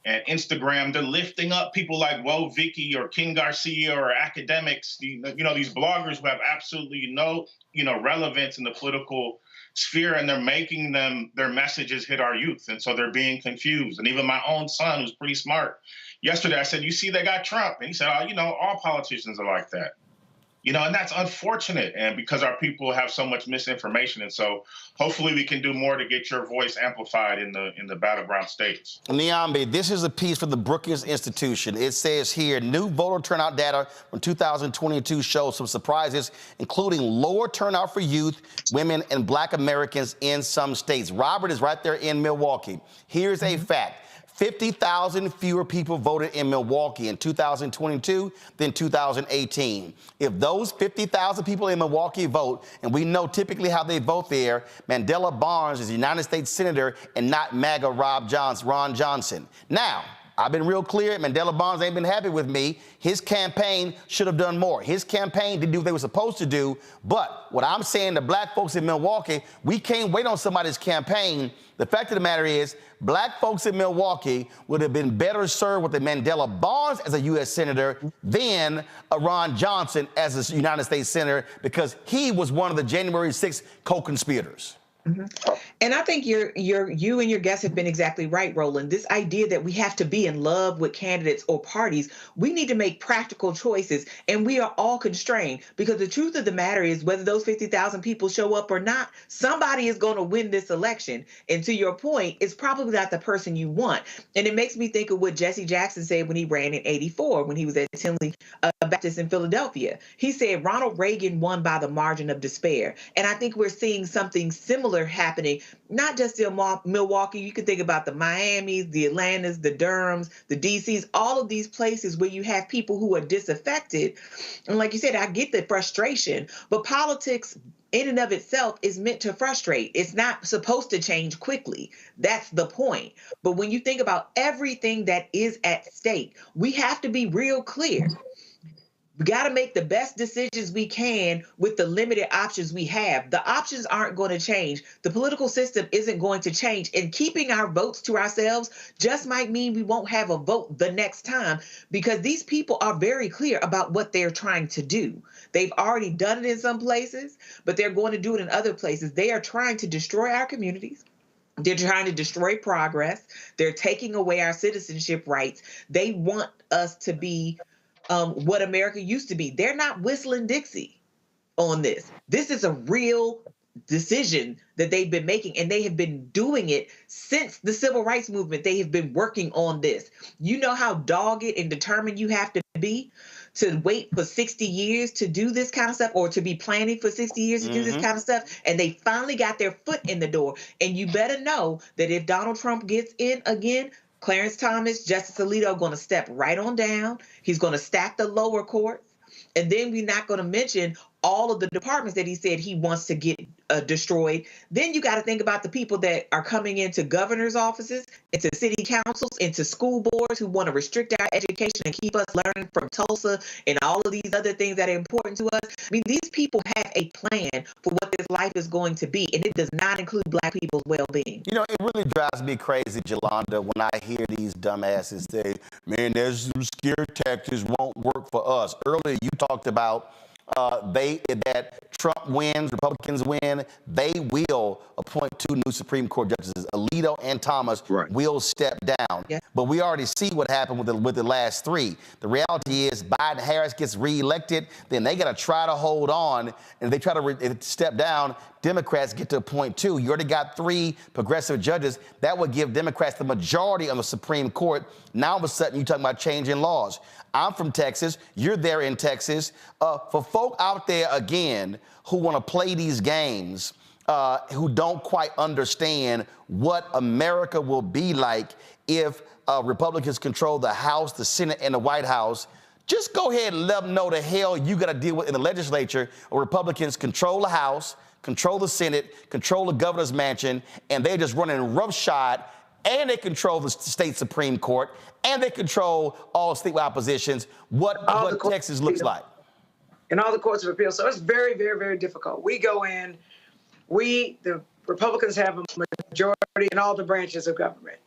and Instagram, they're lifting up people like Woe Vicky or King Garcia or academics, these bloggers who have absolutely no, relevance in the political sphere, and they're making their messages hit our youth. And so they're being confused. And even my own son, who's pretty smart, yesterday I said, you see, they got Trump. And he said, all politicians are like that. And that's unfortunate, and because our people have so much misinformation. And so hopefully we can do more to get your voice amplified in the battleground states.
Niambi, this is a piece from the Brookings Institution. It says here, new voter turnout data from 2022 shows some surprises, including lower turnout for youth, women, and Black Americans in some states. Robert is right there in Milwaukee. Here's a fact. 50,000 fewer people voted in Milwaukee in 2022 than 2018. If those 50,000 people in Milwaukee vote, and we know typically how they vote there, Mandela Barnes is a United States Senator and not MAGA Ron Johnson. Now, I've been real clear. Mandela Barnes ain't been happy with me. His campaign should have done more. His campaign didn't do what they were supposed to do. But what I'm saying to Black folks in Milwaukee, we can't wait on somebody's campaign. The fact of the matter is, Black folks in Milwaukee would have been better served with a Mandela Barnes as a U.S. Senator than a Ron Johnson as a United States Senator, because he was one of the January 6th co-conspirators.
Mm-hmm. And I think you and your guests have been exactly right, Roland. This idea that we have to be in love with candidates or parties, we need to make practical choices, and we are all constrained, because the truth of the matter is, whether those 50,000 people show up or not, somebody is going to win this election. And to your point, it's probably not the person you want. And it makes me think of what Jesse Jackson said when he ran in '84, when he was at Tinley Baptist in Philadelphia. He said Ronald Reagan won by the margin of despair. And I think we're seeing something similar happening, not just in Milwaukee. You can think about the Miamis, the Atlantas, the Durhams, the DCs, all of these places where you have people who are disaffected. And like you said, I get the frustration, but politics in and of itself is meant to frustrate. It's not supposed to change quickly. That's the point. But when you think about everything that is at stake, we have to be real clear. We got to make the best decisions we can with the limited options we have. The options aren't going to change. The political system isn't going to change. And keeping our votes to ourselves just might mean we won't have a vote the next time, because these people are very clear about what they're trying to do. They've already done it in some places, but they're going to do it in other places. They are trying to destroy our communities. They're trying to destroy progress. They're taking away our citizenship rights. They want us to be what America used to be. They're not whistling Dixie on this. This is a real decision that they've been making, and they have been doing it since the civil rights movement. They have been working on this. You know how dogged and determined you have to be to wait for 60 years to do this kind of stuff, or to be planning for 60 years to do this kind of stuff. And they finally got their foot in the door. And you better know that if Donald Trump gets in again, Clarence Thomas, Justice Alito are going to step right on down. He's going to stack the lower courts. And then we're not going to mention all of the departments that he said he wants to get destroyed. Then you got to think about the people that are coming into governor's offices, into city councils, into school boards, who want to restrict our education and keep us learning from Tulsa and all of these other things that are important to us. I mean, these people have a plan for what this life is going to be, and it does not include Black people's well-being.
You know, it really drives me crazy, Jolanda, when I hear these dumbasses say, man, there's some scare tactics won't work for us. Earlier, you talked about that Trump wins, Republicans win, they will appoint 2 new Supreme Court justices. Alito and Thomas will step down. Yeah. But we already see what happened with the last 3. The reality is Biden-Harris gets reelected, then they got to try to hold on, and if they try to step down, Democrats get to appoint 2. You already got 3 progressive judges. That would give Democrats the majority on the Supreme Court. Now, all of a sudden, you're talking about changing laws. I'm from Texas. You're there in Texas. For folk out there, again, who want to play these games, who don't quite understand what America will be like if Republicans control the House, the Senate, and the White House, just go ahead and let them know the hell you got to deal with in the legislature. Or Republicans control the House, control the Senate, control the governor's mansion, and they're just running roughshod, and they control the state Supreme Court, and they control all statewide oppositions, what Texas looks like.
And all the courts of appeal. So it's very, very, very difficult. We go in, the Republicans have a majority in all the branches of government.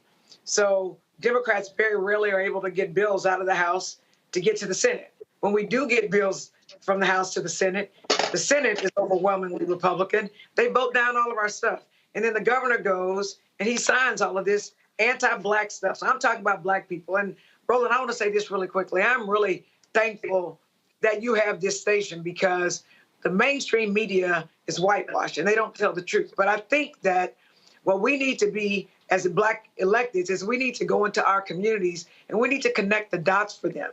So Democrats very rarely are able to get bills out of the House to get to the Senate. When we do get bills from the House to the Senate is overwhelmingly Republican. They vote down all of our stuff. And then the governor goes and he signs all of this anti-Black stuff. So I'm talking about Black people. And Roland, I want to say this really quickly. I'm really thankful that you have this station because the mainstream media is whitewashed and they don't tell the truth. But I think that what we need to be as Black electeds is we need to go into our communities and we need to connect the dots for them.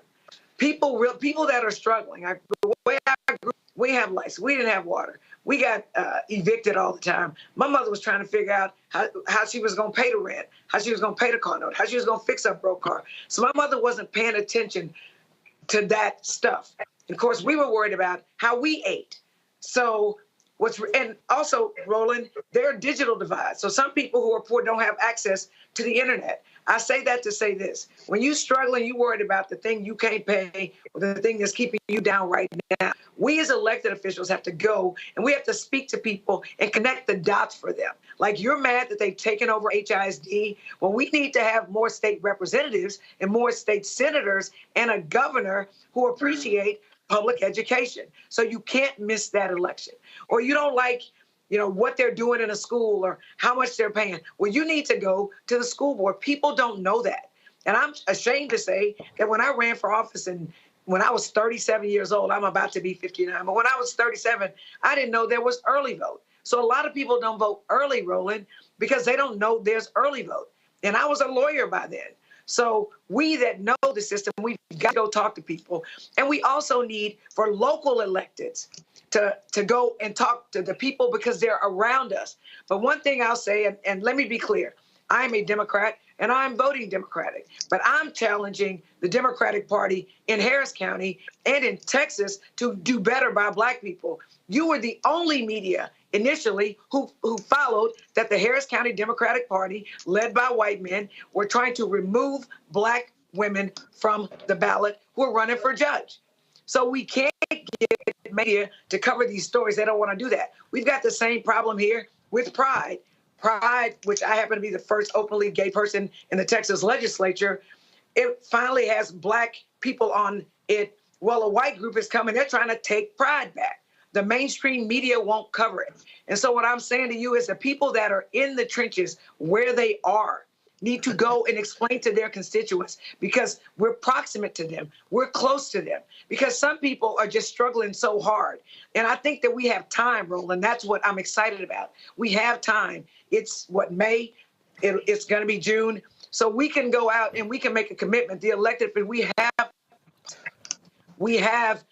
People that are struggling. The way I grew, we have lights. We didn't have water. We got evicted all the time. My mother was trying to figure out how she was going to pay the rent, how she was going to pay the car note, how she was going to fix her broke car. So my mother wasn't paying attention to that stuff. And of course, we were worried about how we ate. So and also, Roland, there are digital divides. So some people who are poor don't have access to the internet. I say that to say this. When you're struggling, you're worried about the thing you can't pay or the thing that's keeping you down right now. We as elected officials have to go and we have to speak to people and connect the dots for them. Like you're mad that they've taken over HISD. Well, we need to have more state representatives and more state senators and a governor who appreciate public education. So you can't miss that election. Or you don't like, what they're doing in a school or how much they're paying. Well, you need to go to the school board. People don't know that. And I'm ashamed to say that when I ran for office and when I was 37 years old, I'm about to be 59, but when I was 37, I didn't know there was early vote. So a lot of people don't vote early, Roland, because they don't know there's early vote. And I was a lawyer by then. So we that know the system, we've got to go talk to people. And we also need for local electeds to go and talk to the people because they're around us. But one thing I'll say, and let me be clear, I'm a Democrat and I'm voting Democratic, but I'm challenging the Democratic Party in Harris County and in Texas to do better by Black people. You were the only media initially who followed that the Harris County Democratic Party, led by white men, were trying to remove Black women from the ballot who are running for judge. So we can't get media to cover these stories. They don't want to do that. We've got the same problem here with Pride. Pride, which I happen to be the first openly gay person in the Texas legislature, it finally has Black people on it. Well, a white group is coming. They're trying to take Pride back. The mainstream media won't cover it. And so what I'm saying to you is the people that are in the trenches where they are need to go and explain to their constituents because we're proximate to them. We're close to them because some people are just struggling so hard. And I think that we have time, Roland. That's what I'm excited about. We have time. It's May? It's going to be June. So we can go out and we can make a commitment. The elected, but we have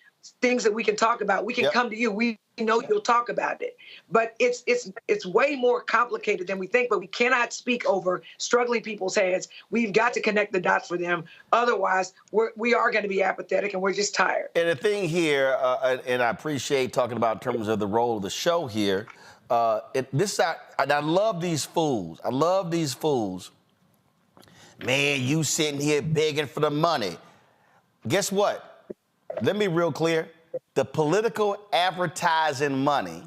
things that we can talk about. We can come to you. We know you'll talk about it. But it's way more complicated than we think, but we cannot speak over struggling people's heads. We've got to connect the dots for them. Otherwise, we are going to be apathetic and we're just tired.
And the thing here, and I appreciate talking about in terms of the role of the show here, I love these fools. I love these fools. Man, you sitting here begging for the money. Guess what? Let me be real clear. The political advertising money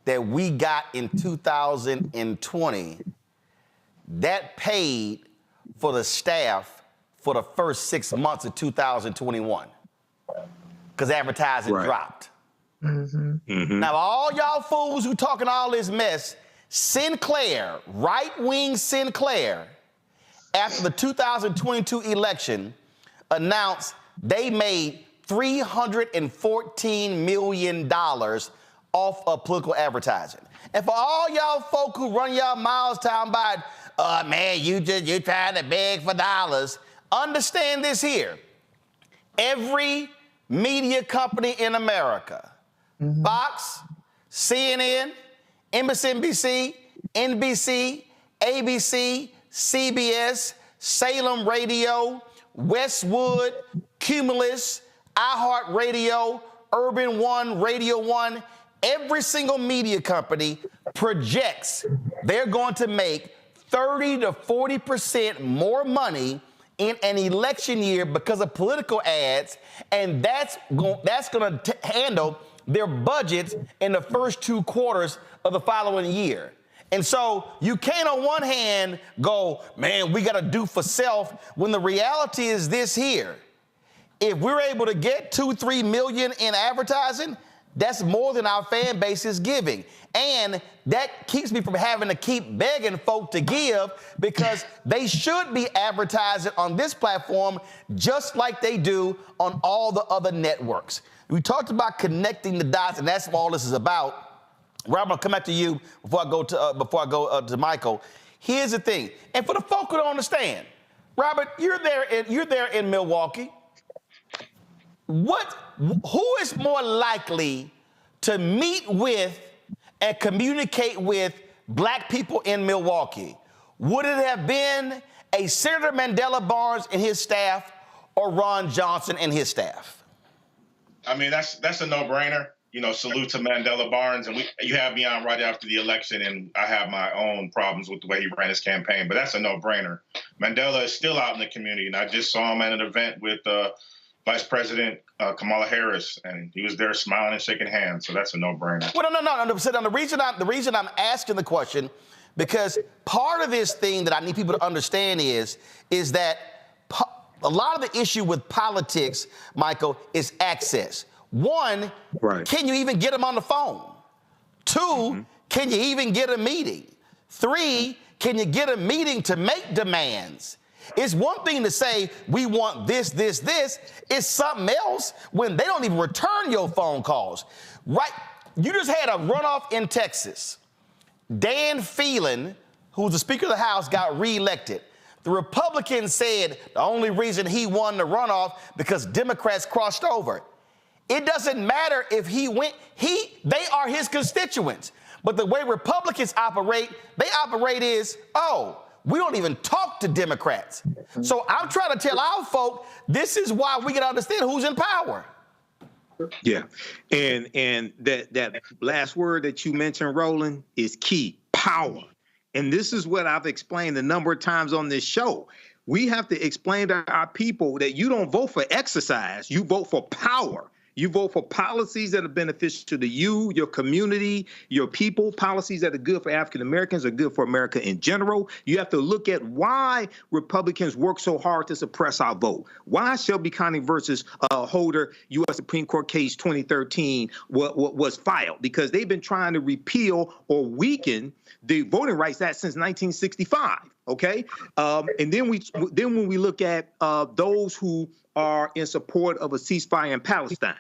that we got in 2020, that paid for the staff for the first 6 months of 2021 because advertising dropped.
Mm-hmm. Mm-hmm.
Now, all y'all fools who talking all this mess, Sinclair, right-wing Sinclair, after the 2022 election, announced they made $314 million off of political advertising. And for all y'all folk who run y'all miles talking about, man, you trying to beg for dollars, understand this here. Every media company in America, Fox, CNN, MSNBC, NBC, ABC, CBS, Salem Radio, Westwood, Cumulus, iHeartRadio, Urban One, Radio One, every single media company projects they're going to make 30 to 40% more money in an election year because of political ads, and that's going to handle their budgets in the first 2 quarters of the following year. And so you can't on one hand go, man, we got to do for self, when the reality is this here. If we're able to get 2-3 million in advertising, that's more than our fan base is giving. And that keeps me from having to keep begging folk to give, because they should be advertising on this platform just like they do on all the other networks. We talked about connecting the dots, and that's what all this is about. Rob, I'm gonna come back to you before I go to Michael. Here's the thing, and for the folk who don't understand, Robert, you're there in Milwaukee. Who is more likely to meet with and communicate with black people in Milwaukee? Would it have been a Senator Mandela Barnes and his staff, or Ron Johnson and his staff?
I mean, that's a no-brainer. You know, salute to Mandela Barnes. And you have me on right after the election, and I have my own problems with the way he ran his campaign, but that's a no-brainer. Mandela is still out in the community, and I just saw him at an event with Vice President Kamala Harris, and he was there smiling and shaking hands, so that's a no-brainer.
Well, no. So the reason I'm asking the question, because part of this thing that I need people to understand is that a lot of the issue with politics, Michael, is access. One, can you even get them on the phone? Two, can you even get a meeting? Three, can you get a meeting to make demands? It's one thing to say, we want this. It's something else when they don't even return your phone calls. Right? You just had a runoff in Texas. Dan Phelan, who's the Speaker of the House, got reelected. The Republicans said the only reason he won the runoff because Democrats crossed over. It doesn't matter if he went, they are his constituents. But the way Republicans operate, we don't even talk to Democrats. So I'm trying to tell our folk, this is why we got to understand who's in power.
Yeah. And that last word that you mentioned, Roland, is key: power. And this is what I've explained a number of times on this show. We have to explain to our people that you don't vote for exercise, you vote for power. You vote for policies that are beneficial to you, your community, your people, policies that are good for African Americans, are good for America in general. You have to look at why Republicans work so hard to suppress our vote. Why Shelby County versus Holder U.S. Supreme Court case 2013 was filed? Because they've been trying to repeal or weaken the Voting Rights Act since 1965. Okay, and then when we look at those who are in support of a ceasefire in Palestine,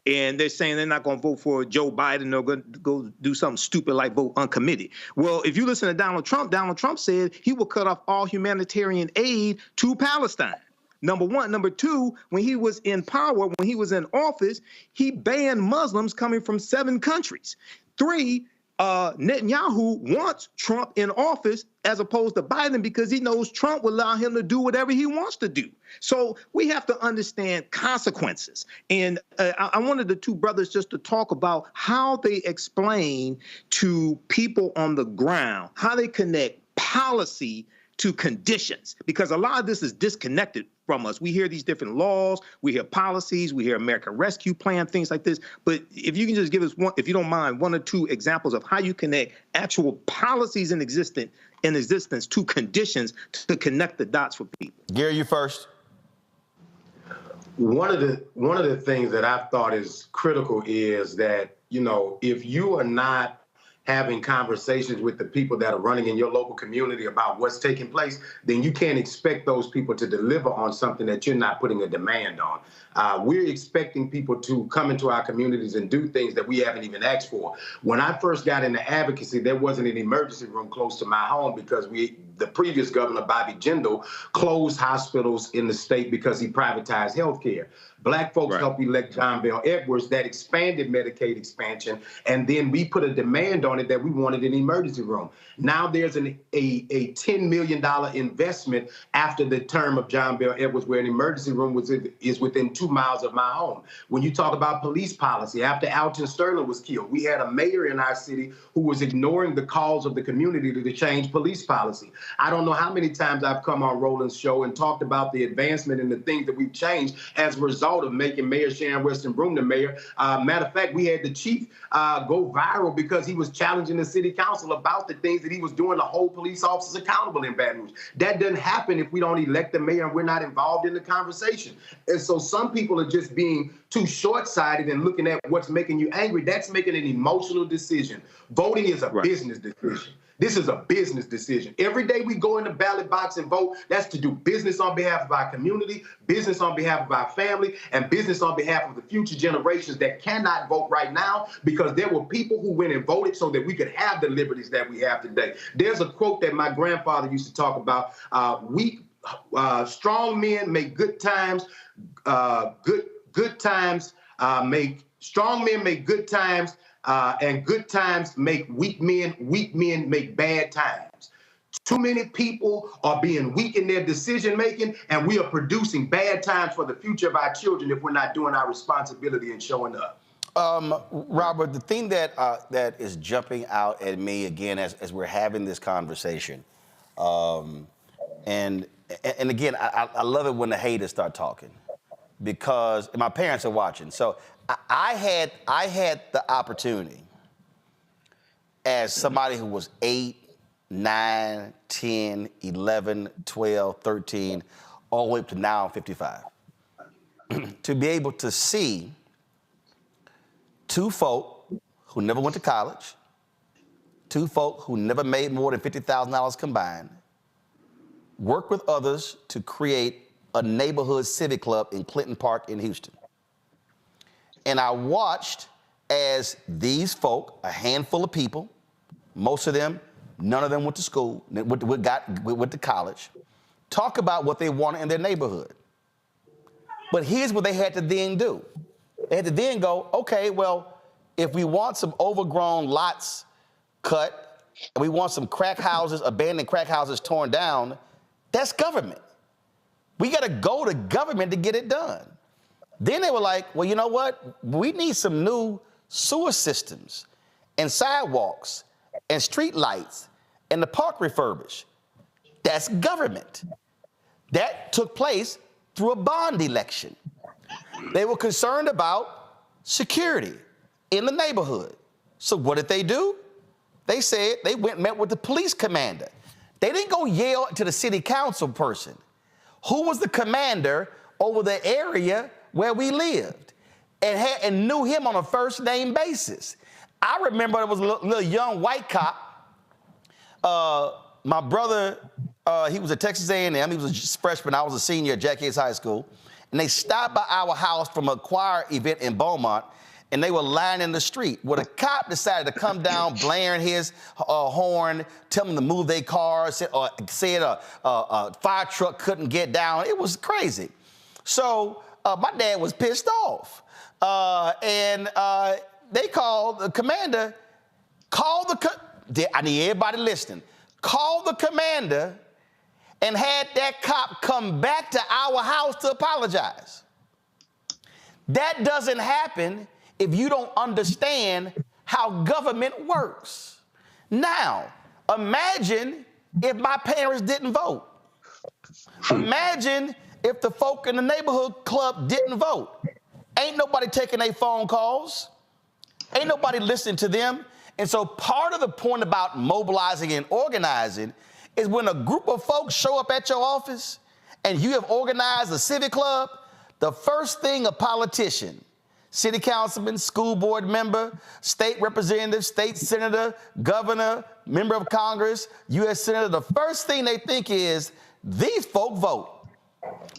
and they're saying they're not going to vote for Joe Biden, they're going to go do something stupid like vote uncommitted. Well, if you listen to Donald Trump said he will cut off all humanitarian aid to Palestine. Number one. Number two, when he was in power, when he was in office, he banned Muslims coming from 7 countries. 3, Netanyahu wants Trump in office as opposed to Biden because he knows Trump will allow him to do whatever he wants to do. So we have to understand consequences. And I wanted the two brothers just to talk about how they explain to people on the ground, how they connect policy to conditions, because a lot of this is disconnected from us. We hear these different laws, we hear policies, we hear American Rescue Plan, things like this. But if you can just give us one, if you don't mind, 1 or 2 examples of how you connect actual policies in existence to conditions to connect the dots for people.
Gary, you first.
One of the things that I've thought is critical is that, you know, if you are not having conversations with the people that are running in your local community about what's taking place, then you can't expect those people to deliver on something that you're not putting a demand on. We're expecting people to come into our communities and do things that we haven't even asked for. When I first got into advocacy, there wasn't an emergency room close to my home because the previous governor, Bobby Jindal, closed hospitals in the state because he privatized health care. Black folks helped elect John Bell Edwards that expanded Medicaid expansion, and then we put a demand on it that we wanted an emergency room. Now there's a $10 million investment after the term of John Bell Edwards where an emergency room is within 2 miles of my home. When you talk about police policy, after Alton Sterling was killed, we had a mayor in our city who was ignoring the calls of the community to change police policy. I don't know how many times I've come on Roland's show and talked about the advancement and the things that we've changed as a result of making Mayor Sharon Weston Broome the mayor. Matter of fact, we had the chief go viral because he was challenging the city council about the things that he was doing to hold police officers accountable in Baton Rouge. That doesn't happen if we don't elect the mayor and we're not involved in the conversation. And so some people are just being too short-sighted and looking at what's making you angry. That's making an emotional decision. Voting is a business decision. This is a business decision. Every day we go in the ballot box and vote, that's to do business on behalf of our community, business on behalf of our family, and business on behalf of the future generations that cannot vote right now because there were people who went and voted so that we could have the liberties that we have today. There's a quote that my grandfather used to talk about, strong men make good times, strong men make good times, and good times make weak men make bad times. Too many people are being weak in their decision making, and we are producing bad times for the future of our children if we're not doing our responsibility and showing up.
Robert, the thing that that is jumping out at me again as we're having this conversation, and again, I love it when the haters start talking, because my parents are watching. So I had the opportunity as somebody who was 8, 9, 10, 11, 12, 13, all the way up to now I'm 55, to be able to see two folk who never went to college, two folk who never made more than $50,000 combined, work with others to create a neighborhood civic club in Clinton Park in Houston. And I watched as these folk, a handful of people, most of them, none of them went to school, went to college, talk about what they wanted in their neighborhood. But here's what they had to then do. They had to then go, okay, well, if we want some overgrown lots cut, and we want some crack houses, abandoned crack houses torn down, that's government. We got to go to government to get it done. Then they were like, well, you know what? We need some new sewer systems and sidewalks and street lights and the park refurbished. That's government. That took place through a bond election. They were concerned about security in the neighborhood. So what did they do? They said they went and met with the police commander. They didn't go yell to the city council person. Who was the commander over the area where we lived and knew him on a first name basis. I remember there was a little young white cop. My brother, he was at Texas A&M. He was a freshman. I was a senior at Jack Yates High School. And they stopped by our house from a choir event in Beaumont, and they were lying in the street. Well, the cop decided to come down, blaring his horn, tell them to move their cars, said a fire truck couldn't get down. It was crazy. So my dad was pissed off. And they called the commander, I need everybody listening, called the commander and had that cop come back to our house to apologize. That doesn't happen if you don't understand how government works. Now, imagine if my parents didn't vote. Imagine if the folk in the neighborhood club didn't vote. Ain't nobody taking their phone calls. Ain't nobody listening to them. And so part of the point about mobilizing and organizing is when a group of folks show up at your office and you have organized a civic club, the first thing a politician, city councilman, school board member, state representative, state senator, governor, member of Congress, U.S. senator, the first thing they think is, these folk vote.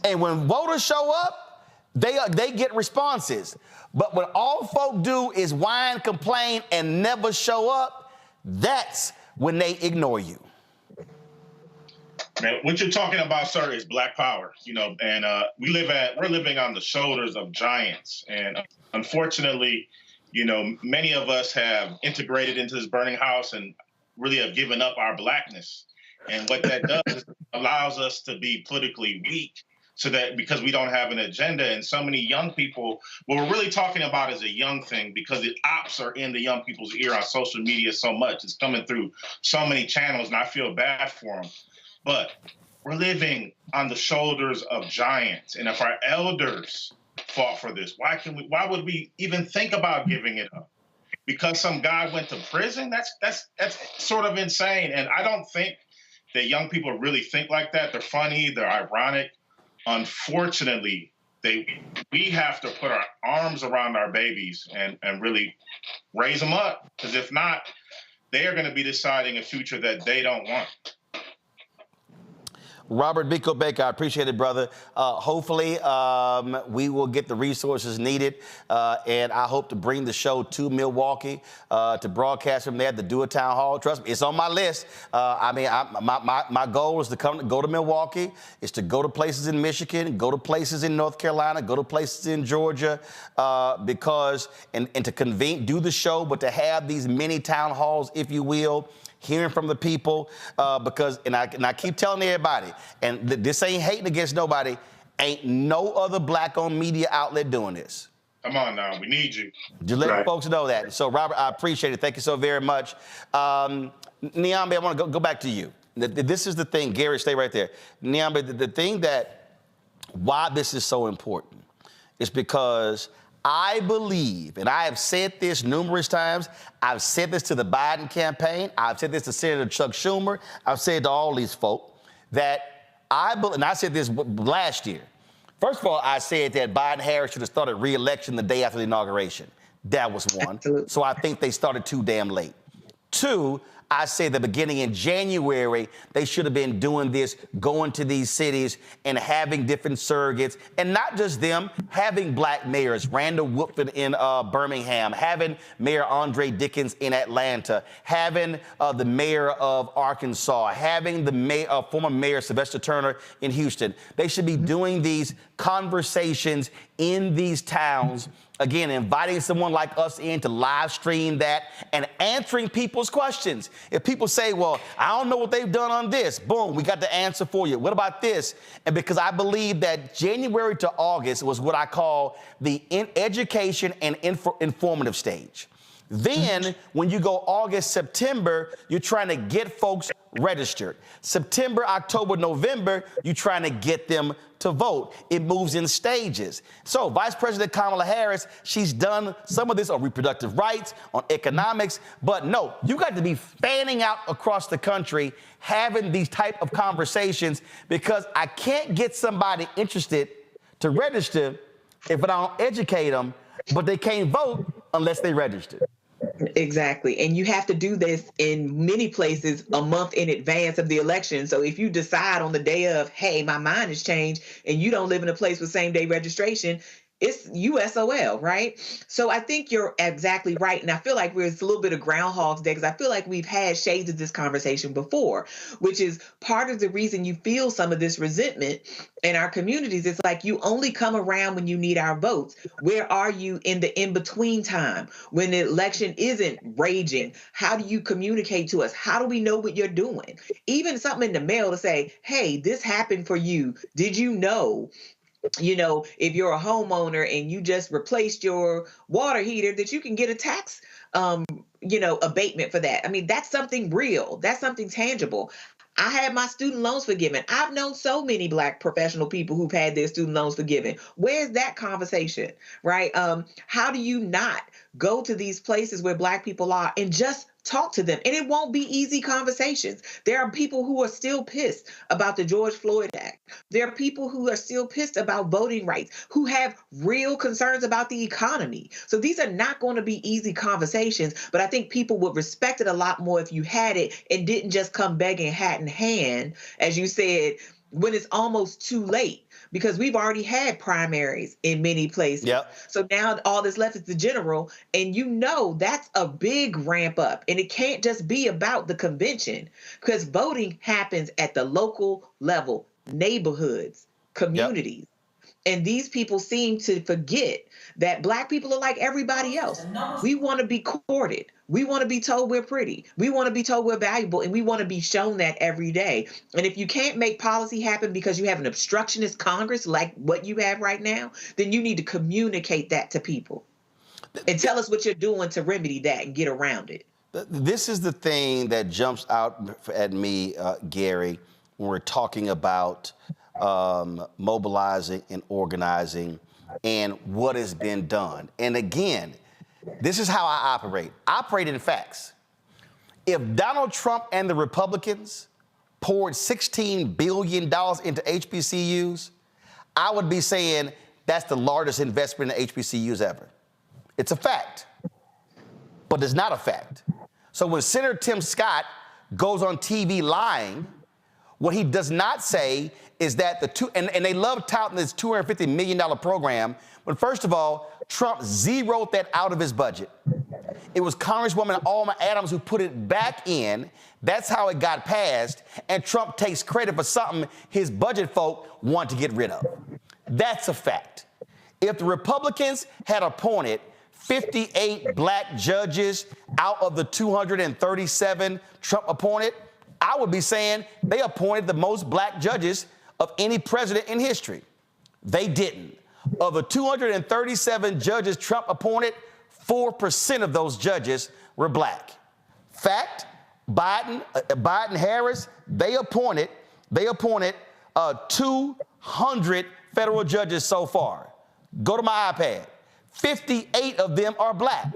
And when voters show up, they get responses. But when all folk do is whine, complain, and never show up, that's when they ignore you.
Man, what you're talking about, sir, is Black power. And we're living on the shoulders of giants, and unfortunately, many of us have integrated into this burning house and really have given up our Blackness. And what that does is allows us to be politically weak, so that because we don't have an agenda, and so many young people, what we're really talking about is a young thing, because the ops are in the young people's ear on social media so much. It's coming through so many channels, and I feel bad for them. But we're living on the shoulders of giants. And if our elders fought for this, why would we even think about giving it up? Because some guy went to prison? That's sort of insane. And I don't think that young people really think like that. They're funny, they're ironic. Unfortunately, we have to put our arms around our babies and really raise them up. Because if not, they are going to be deciding a future that they don't want.
Robert Biko Baker, I appreciate it, brother. Hopefully, we will get the resources needed, and I hope to bring the show to Milwaukee to broadcast from there, to do a town hall. Trust me, it's on my list. My goal is to go to Milwaukee, is to go to places in Michigan, go to places in North Carolina, go to places in Georgia, because to convene, do the show, but to have these mini town halls, if you will, hearing from the people, because I keep telling everybody, and this ain't hating against nobody, ain't no other Black-owned media outlet doing this.
Come on now, we need you.
Just let folks know that. So, Robert, I appreciate it. Thank you so very much. Niambe, I want to go back to you. This is the thing. Gary, stay right there. Niambe, the thing why this is so important is because I believe, and I have said this numerous times, I've said this to the Biden campaign, I've said this to Senator Chuck Schumer, I've said to all these folk, that and I said this last year. First of all, I said that Biden-Harris should have started re-election the day after the inauguration. That was one. Absolutely. So I think they started too damn late. Two, I say that beginning in January, they should have been doing this, going to these cities and having different surrogates, and not just them, having Black mayors, Randall Woodford in Birmingham, having Mayor Andre Dickens in Atlanta, having the mayor of Arkansas, having the former mayor Sylvester Turner in Houston. They should be doing these conversations in these towns. Again, inviting someone like us in to live stream that and answering people's questions. If people say, well, I don't know what they've done on this, boom, we got the answer for you. What about this? And because I believe that January to August was what I call the education and informative stage. Then when you go August, September, you're trying to get folks registered. September, October, November, you're trying to get them to vote. It moves in stages. So Vice President Kamala Harris, she's done some of this on reproductive rights, on economics, but no, you got to be fanning out across the country, having these type of conversations, because I can't get somebody interested to register if I don't educate them, but they can't vote unless they register.
Exactly. And you have to do this in many places a month in advance of the election. So if you decide on the day of, hey, my mind has changed, and you don't live in a place with same day registration, it's USOL, right? So I think you're exactly right. And I feel like it's a little bit of Groundhog's Day, because I feel like we've had shades of this conversation before, which is part of the reason you feel some of this resentment in our communities. It's like you only come around when you need our votes. Where are you in the in-between time when the election isn't raging? How do you communicate to us? How do we know what you're doing? Even something in the mail to say, hey, this happened for you. Did you know? You know, if you're a homeowner and you just replaced your water heater, that you can get a tax, abatement for that. I mean, that's something real. That's something tangible. I had my student loans forgiven. I've known so many Black professional people who've had their student loans forgiven. Where's that conversation, right? How do you not go to these places where Black people are and just talk to them? And it won't be easy conversations. There are people who are still pissed about the George Floyd Act. There are people who are still pissed about voting rights, who have real concerns about the economy. So these are not going to be easy conversations, but I think people would respect it a lot more if you had it and didn't just come begging hat in hand, as you said, when it's almost too late, because we've already had primaries in many places.
Yep.
So now all that's left is the general, and that's a big ramp up, and it can't just be about the convention, because voting happens at the local level, neighborhoods, communities. Yep. And these people seem to forget that Black people are like everybody else. We want to be courted. We want to be told we're pretty. We want to be told we're valuable, and we want to be shown that every day. And if you can't make policy happen because you have an obstructionist Congress like what you have right now, then you need to communicate that to people and tell us what you're doing to remedy that and get around it.
This is the thing that jumps out at me, Gary, when we're talking about mobilizing and organizing and what has been done. And again, this is how I operate. I operate in facts. If Donald Trump and the Republicans poured $16 billion into HBCUs, I would be saying that's the largest investment in HBCUs ever. It's a fact, but it's not a fact. So when Senator Tim Scott goes on TV lying, what he does not say is that and they love touting this $250 million program, when first of all, Trump zeroed that out of his budget. It was Congresswoman Alma Adams who put it back in. That's how it got passed, and Trump takes credit for something his budget folk want to get rid of. That's a fact. If the Republicans had appointed 58 Black judges out of the 237 Trump appointed, I would be saying they appointed the most Black judges of any president in history. They didn't. Of the 237 judges Trump appointed, 4% of those judges were Black. Fact, Biden-Harris, they appointed 200 federal judges so far. Go to my iPad. 58 of them are Black.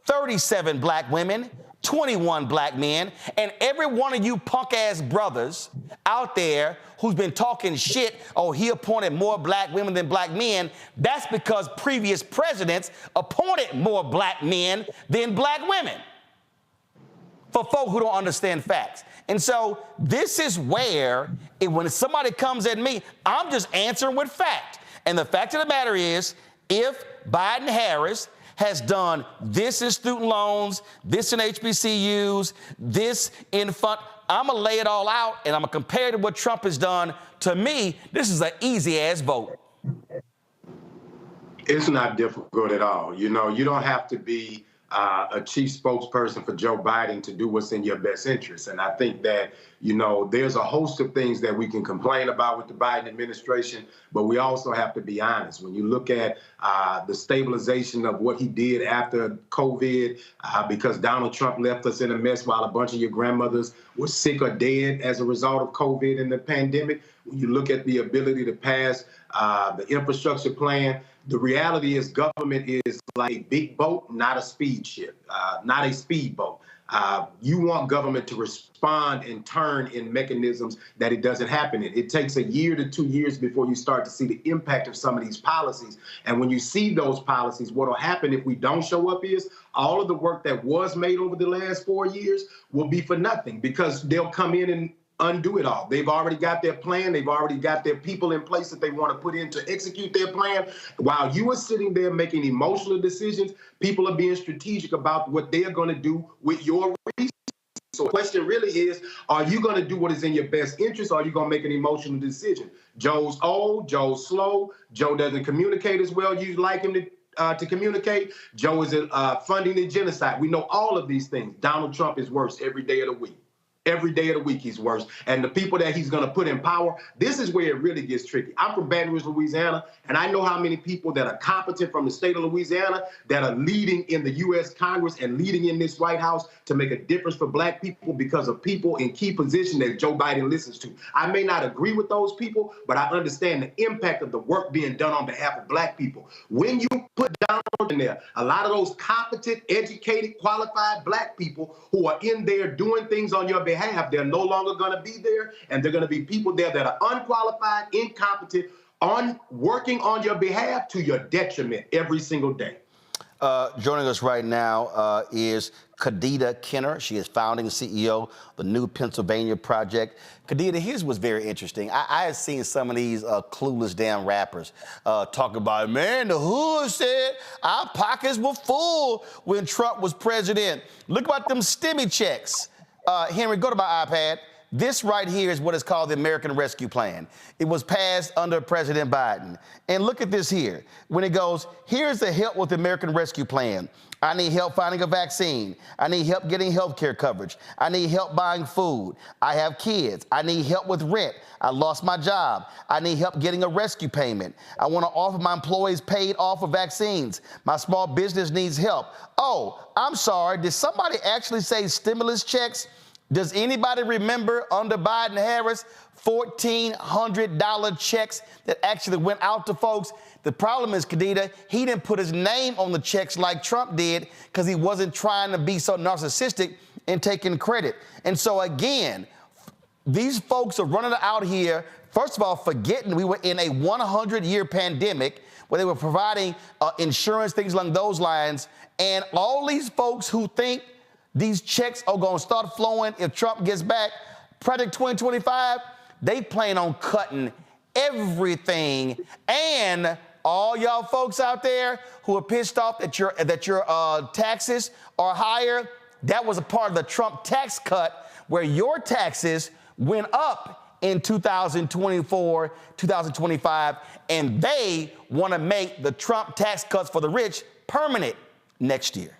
37 Black women, 21 Black men, and every one of you punk-ass brothers out there who's been talking shit, oh, he appointed more Black women than Black men, that's because previous presidents appointed more Black men than Black women. For folk who don't understand facts. And so this is where, when somebody comes at me, I'm just answering with fact. And the fact of the matter is, if Biden-Harris has done this in student loans, this in HBCUs, this in fund, I'm going to lay it all out, and I'm going to compare it to what Trump has done. To me, this is an easy-ass vote.
It's not difficult at all. You know, you don't have to be a chief spokesperson for Joe Biden to do what's in your best interest. And I think that, you know, there's a host of things that we can complain about with the Biden administration, but we also have to be honest. When you look at the stabilization of what he did after COVID, because Donald Trump left us in a mess while a bunch of your grandmothers were sick or dead as a result of COVID and the pandemic, when you look at the ability to pass the infrastructure plan, the reality is government is like a big boat, not a speed ship, not a speedboat. You want government to respond and turn in mechanisms that it doesn't happen in. It takes a year to 2 years before you start to see the impact of some of these policies. And when you see those policies, what will happen if we don't show up is all of the work that was made over the last 4 years will be for nothing, because they'll come in and undo it all. They've already got their plan. They've already got their people in place that they want to put in to execute their plan. While you are sitting there making emotional decisions, people are being strategic about what they're going to do with your resources. So the question really is, are you going to do what is in your best interest, or are you going to make an emotional decision? Joe's old, Joe's slow, Joe doesn't communicate as well you'd like him to communicate. Joe is funding the genocide. We know all of these things. Donald Trump is worse every day of the week. Every day of the week, he's worse. And the people that he's going to put in power, this is where it really gets tricky. I'm from Baton Rouge, Louisiana, and I know how many people that are competent from the state of Louisiana that are leading in the U.S. Congress and leading in this White House to make a difference for Black people because of people in key positions that Joe Biden listens to. I may not agree with those people, but I understand the impact of the work being done on behalf of Black people. When you put Donald in there, a lot of those competent, educated, qualified Black people who are in there doing things on your behalf, they're no longer going to be there, and they're going to be people there that are unqualified, incompetent, working on your behalf to your detriment every single day.
Joining us right now is Khadija Kenner. She is founding CEO of the New Pennsylvania Project. Khadija, here's what's very interesting. I have seen some of these clueless damn rappers talk about, man, the hood said our pockets were full when Trump was president. Look about them stimmy checks. Henry, go to my iPad. This right here is what is called the American Rescue Plan. It was passed under President Biden. And look at this here. When it goes, here's the help with the American Rescue Plan. I need help finding a vaccine. I need help getting health care coverage. I need help buying food. I have kids. I need help with rent. I lost my job. I need help getting a rescue payment. I want to offer my employees paid off of vaccines. My small business needs help. Oh, I'm sorry. Did somebody actually say stimulus checks? Does anybody remember under Biden-Harris $1,400 checks that actually went out to folks? The problem is, Khadija, he didn't put his name on the checks like Trump did because he wasn't trying to be so narcissistic and taking credit. And so, again, these folks are running out here, first of all, forgetting we were in a 100-year pandemic where they were providing insurance, things along those lines. And all these folks who think these checks are going to start flowing if Trump gets back, Project 2025, they plan on cutting everything. And all y'all folks out there who are pissed off that your taxes are higher, that was a part of the Trump tax cut where your taxes went up in 2024, 2025, and they want to make the Trump tax cuts for the rich permanent next year.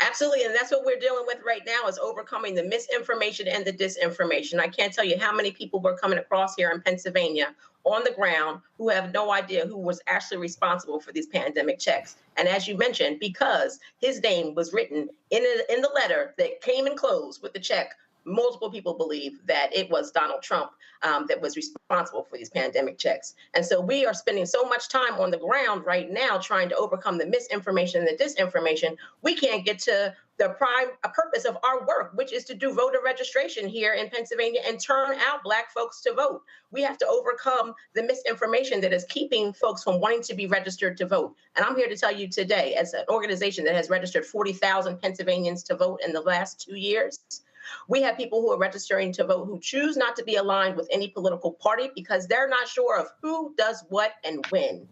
Absolutely, and that's what we're dealing with right now is overcoming the misinformation and the disinformation. I can't tell you how many people we're coming across here in Pennsylvania on the ground who have no idea who was actually responsible for these pandemic checks. And as you mentioned, because his name was written in the letter that came enclosed with the check, multiple people believe that it was Donald Trump that was responsible for these pandemic checks. And so we are spending so much time on the ground right now trying to overcome the misinformation and the disinformation, we can't get to the prime purpose of our work, which is to do voter registration here in Pennsylvania and turn out Black folks to vote. We have to overcome the misinformation that is keeping folks from wanting to be registered to vote. And I'm here to tell you today, as an organization that has registered 40,000 Pennsylvanians to vote in the last 2 years, we have people who are registering to vote who choose not to be aligned with any political party because they're not sure of who does what and when.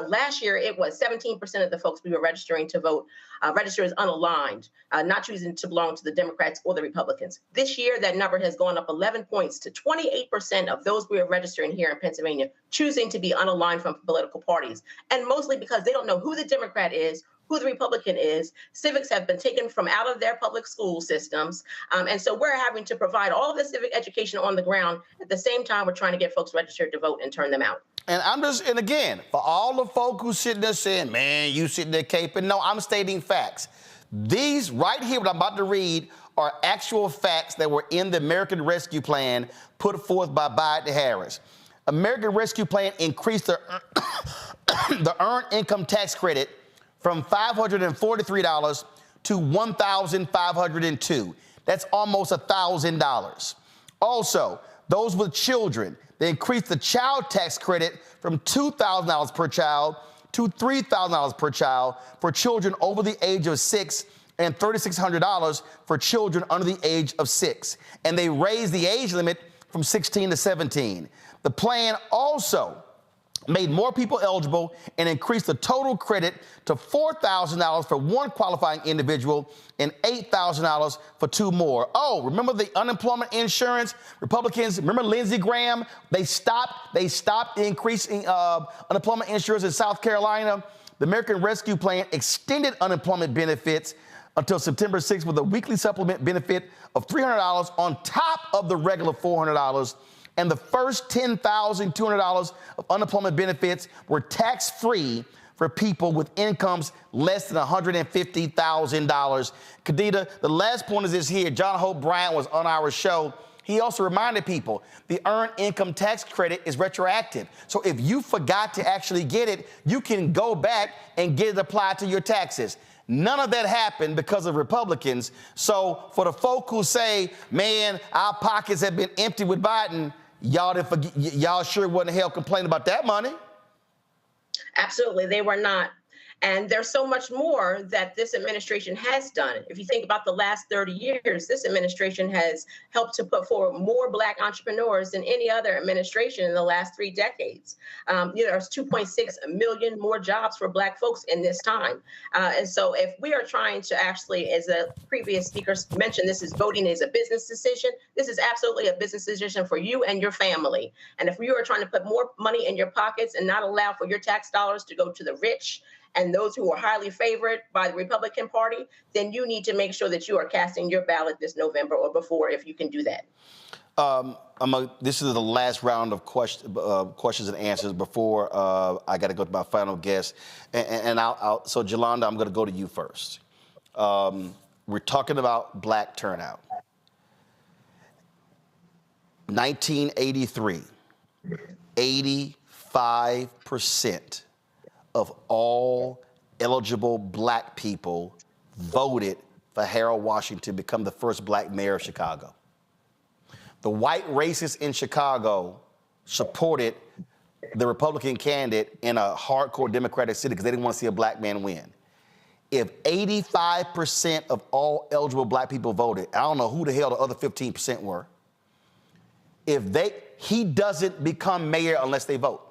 Last year, it was 17% of the folks we were registering to vote registered as unaligned, not choosing to belong to the Democrats or the Republicans. This year, that number has gone up 11 points to 28% of those we are registering here in Pennsylvania choosing to be unaligned from political parties, and mostly because they don't know who the Democrat is, who the Republican is. Civics have been taken from out of their public school systems. And so we're having to provide all of the civic education on the ground. At the same time, we're trying to get folks registered to vote and turn them out.
And again, for all the folk who sitting there saying, man, you sitting there caping, no, I'm stating facts. These right here, what I'm about to read, are actual facts that were in the American Rescue Plan put forth by Biden-Harris. American Rescue Plan increased the earned income tax credit from $543 to $1,502. That's almost $1,000. Also, those with children, they increased the child tax credit from $2,000 per child to $3,000 per child for children over the age of 6 and $3,600 for children under the age of 6. And they raised the age limit from 16 to 17. The plan also made more people eligible and increased the total credit to $4,000 for one qualifying individual and $8,000 for two more. Oh, remember the unemployment insurance? Republicans, remember Lindsey Graham? They stopped increasing unemployment insurance in South Carolina. The American Rescue Plan extended unemployment benefits until September 6th with a weekly supplement benefit of $300 on top of the regular $400. And the first $10,200 of unemployment benefits were tax-free for people with incomes less than $150,000. Khadija, the last point is this here. John Hope Bryant was on our show. He also reminded people the earned income tax credit is retroactive. So if you forgot to actually get it, you can go back and get it applied to your taxes. None of that happened because of Republicans. So for the folk who say, man, our pockets have been empty with Biden, y'all sure wasn't hell complaining about that money.
Absolutely, they were not. And there's so much more that this administration has done. If you think about the last 30 years, this administration has helped to put forward more Black entrepreneurs than any other administration in the last 3 decades. There's 2.6 million more jobs for Black folks in this time. And so if we are trying to actually, as the previous speakers mentioned, this is voting is a business decision. This is absolutely a business decision for you and your family. And if you are trying to put more money in your pockets and not allow for your tax dollars to go to the rich and those who are highly favored by the Republican Party, then you need to make sure that you are casting your ballot this November or before, if you can do that.
This is the last round of questions and answers before I got to go to my final guest. So, Jolanda, I'm going to go to you first. We're talking about Black turnout. 1983, 85% of all eligible Black people voted for Harold Washington to become the first Black mayor of Chicago. The white racists in Chicago supported the Republican candidate in a hardcore Democratic city because they didn't want to see a Black man win. If 85% of all eligible Black people voted, I don't know who the hell the other 15% were, he doesn't become mayor unless they vote.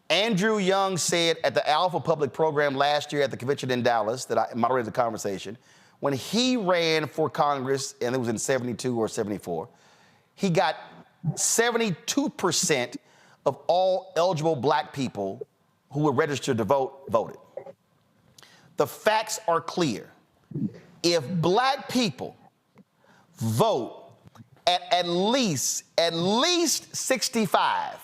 Andrew Young said at the Alpha Public Program last year at the convention in Dallas that I moderated the conversation, when he ran for Congress, and it was in 72 or 74, he got 72% of all eligible Black people who were registered to vote, voted. The facts are clear. If Black people vote at least 65,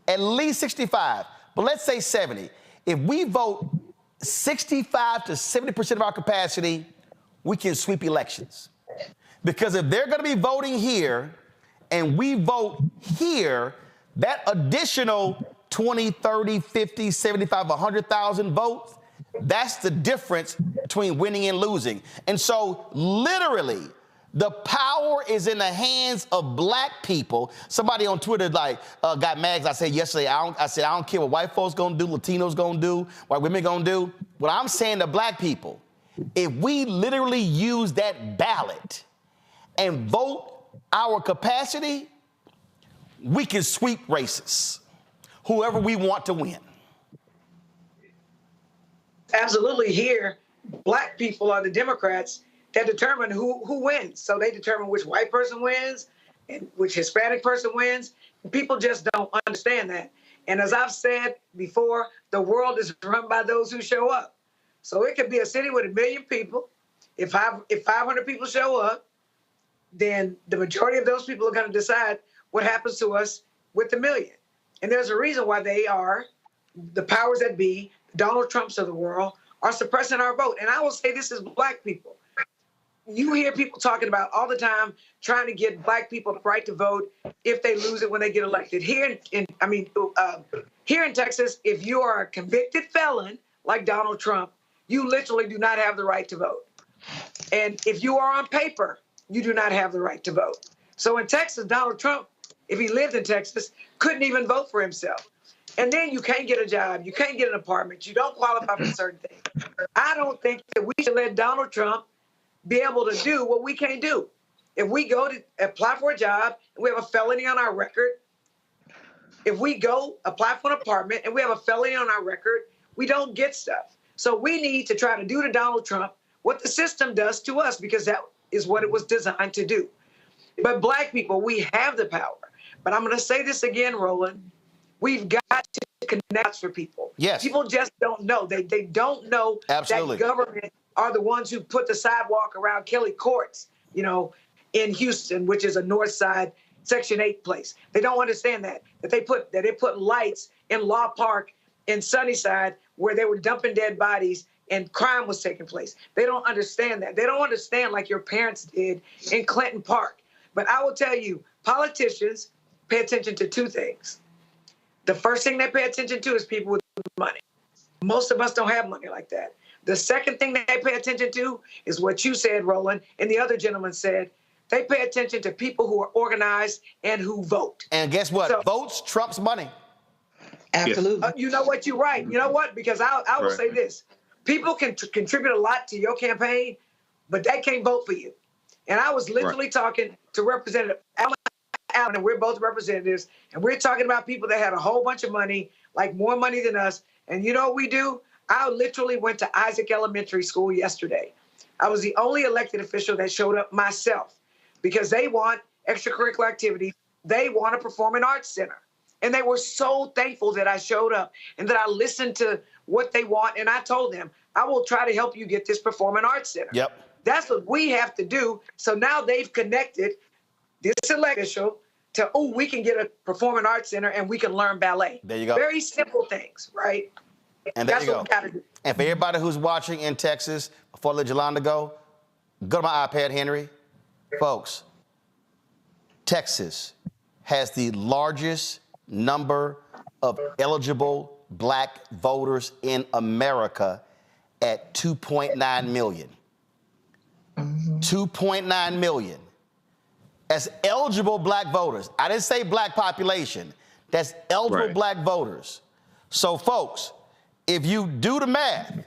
but let's say 70. If we vote 65 to 70% of our capacity, we can sweep elections. Because if they're going to be voting here and we vote here, that additional 20, 30, 50, 75, 100,000 votes, that's the difference between winning and losing. And so literally, the power is in the hands of Black people. Somebody on Twitter got mad. I said yesterday, I don't care what white folks gonna do, Latinos gonna do, white women gonna do. What I'm saying to Black people, if we literally use that ballot and vote our capacity, we can sweep races, whoever we want to win.
Absolutely. Here, Black people are the Democrats that determine who wins. So they determine which white person wins and which Hispanic person wins. People just don't understand that. And as I've said before, the world is run by those who show up. So it could be a city with 1 million people. If 500 people show up, then the majority of those people are going to decide what happens to us with the million. And there's a reason why they are, the powers that be, Donald Trumps of the world, are suppressing our vote. And I will say this is Black people. You hear people talking about all the time trying to get Black people the right to vote if they lose it when they get elected. Here in Texas, if you are a convicted felon like Donald Trump, you literally do not have the right to vote. And if you are on paper, you do not have the right to vote. So in Texas, Donald Trump, if he lived in Texas, couldn't even vote for himself. And then you can't get a job, you can't get an apartment, you don't qualify for certain things. I don't think that we should let Donald Trump be able to do what we can't do. If we go to apply for a job and we have a felony on our record, if we go apply for an apartment and we have a felony on our record, we don't get stuff. So we need to try to do to Donald Trump what the system does to us, because that is what it was designed to do. But Black people, we have the power. But I'm going to say this again, Roland. We've got to connect for people.
Yes.
People just don't know. They don't know
Absolutely.
that government are the ones who put the sidewalk around Kelly Courts, in Houston, which is a North Side Section 8 place. They don't understand that they put lights in Law Park in Sunnyside where they were dumping dead bodies and crime was taking place. They don't understand that. They don't understand like your parents did in Clinton Park. But I will tell you, politicians pay attention to two things. The first thing they pay attention to is people with money. Most of us don't have money like that. The second thing they pay attention to is what you said, Roland, and the other gentleman said. They pay attention to people who are organized and who vote.
And guess what? Votes trumps money.
Absolutely.
You know what? You're right. You know what? Because I will say this. People can contribute a lot to your campaign, but they can't vote for you. And I was literally talking to Representative Allen, and we're both representatives, and we're talking about people that had a whole bunch of money, like more money than us. And you know what we do? I literally went to Isaac Elementary School yesterday. I was the only elected official that showed up myself because they want extracurricular activities. They want a performing arts center. And they were so thankful that I showed up and that I listened to what they want. And I told them, I will try to help you get this performing arts center.
Yep.
That's what we have to do. So now they've connected this elected official to, we can get a performing arts center and we can learn ballet.
There you go.
Very simple things, right?
And there
That's
you go.
what we got to do.
And for everybody who's watching in Texas, before I let Yolanda go to my iPad, Henry. Folks, Texas has the largest number of eligible black voters in America at 2.9 million. 2.9 million. That's eligible black voters. I didn't say black population. That's eligible black voters. So, folks, if you do the math,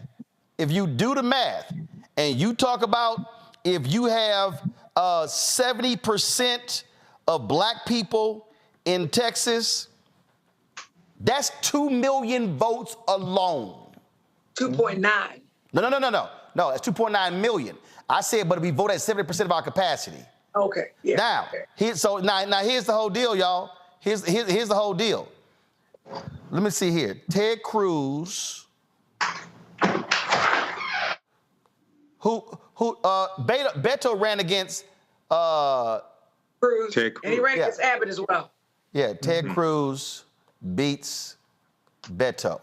and you talk about if you have 70% of black people in Texas, that's 2 million votes alone.
2.9.
No, it's 2.9 million. I said, but if we vote at 70% of our capacity.
Okay. Yeah.
Now, here's the whole deal, y'all. Here's the whole deal. Let me see here. Ted Cruz, Beto ran against
Cruz, and he ran against Abbott as well.
Yeah, Ted Cruz beats Beto.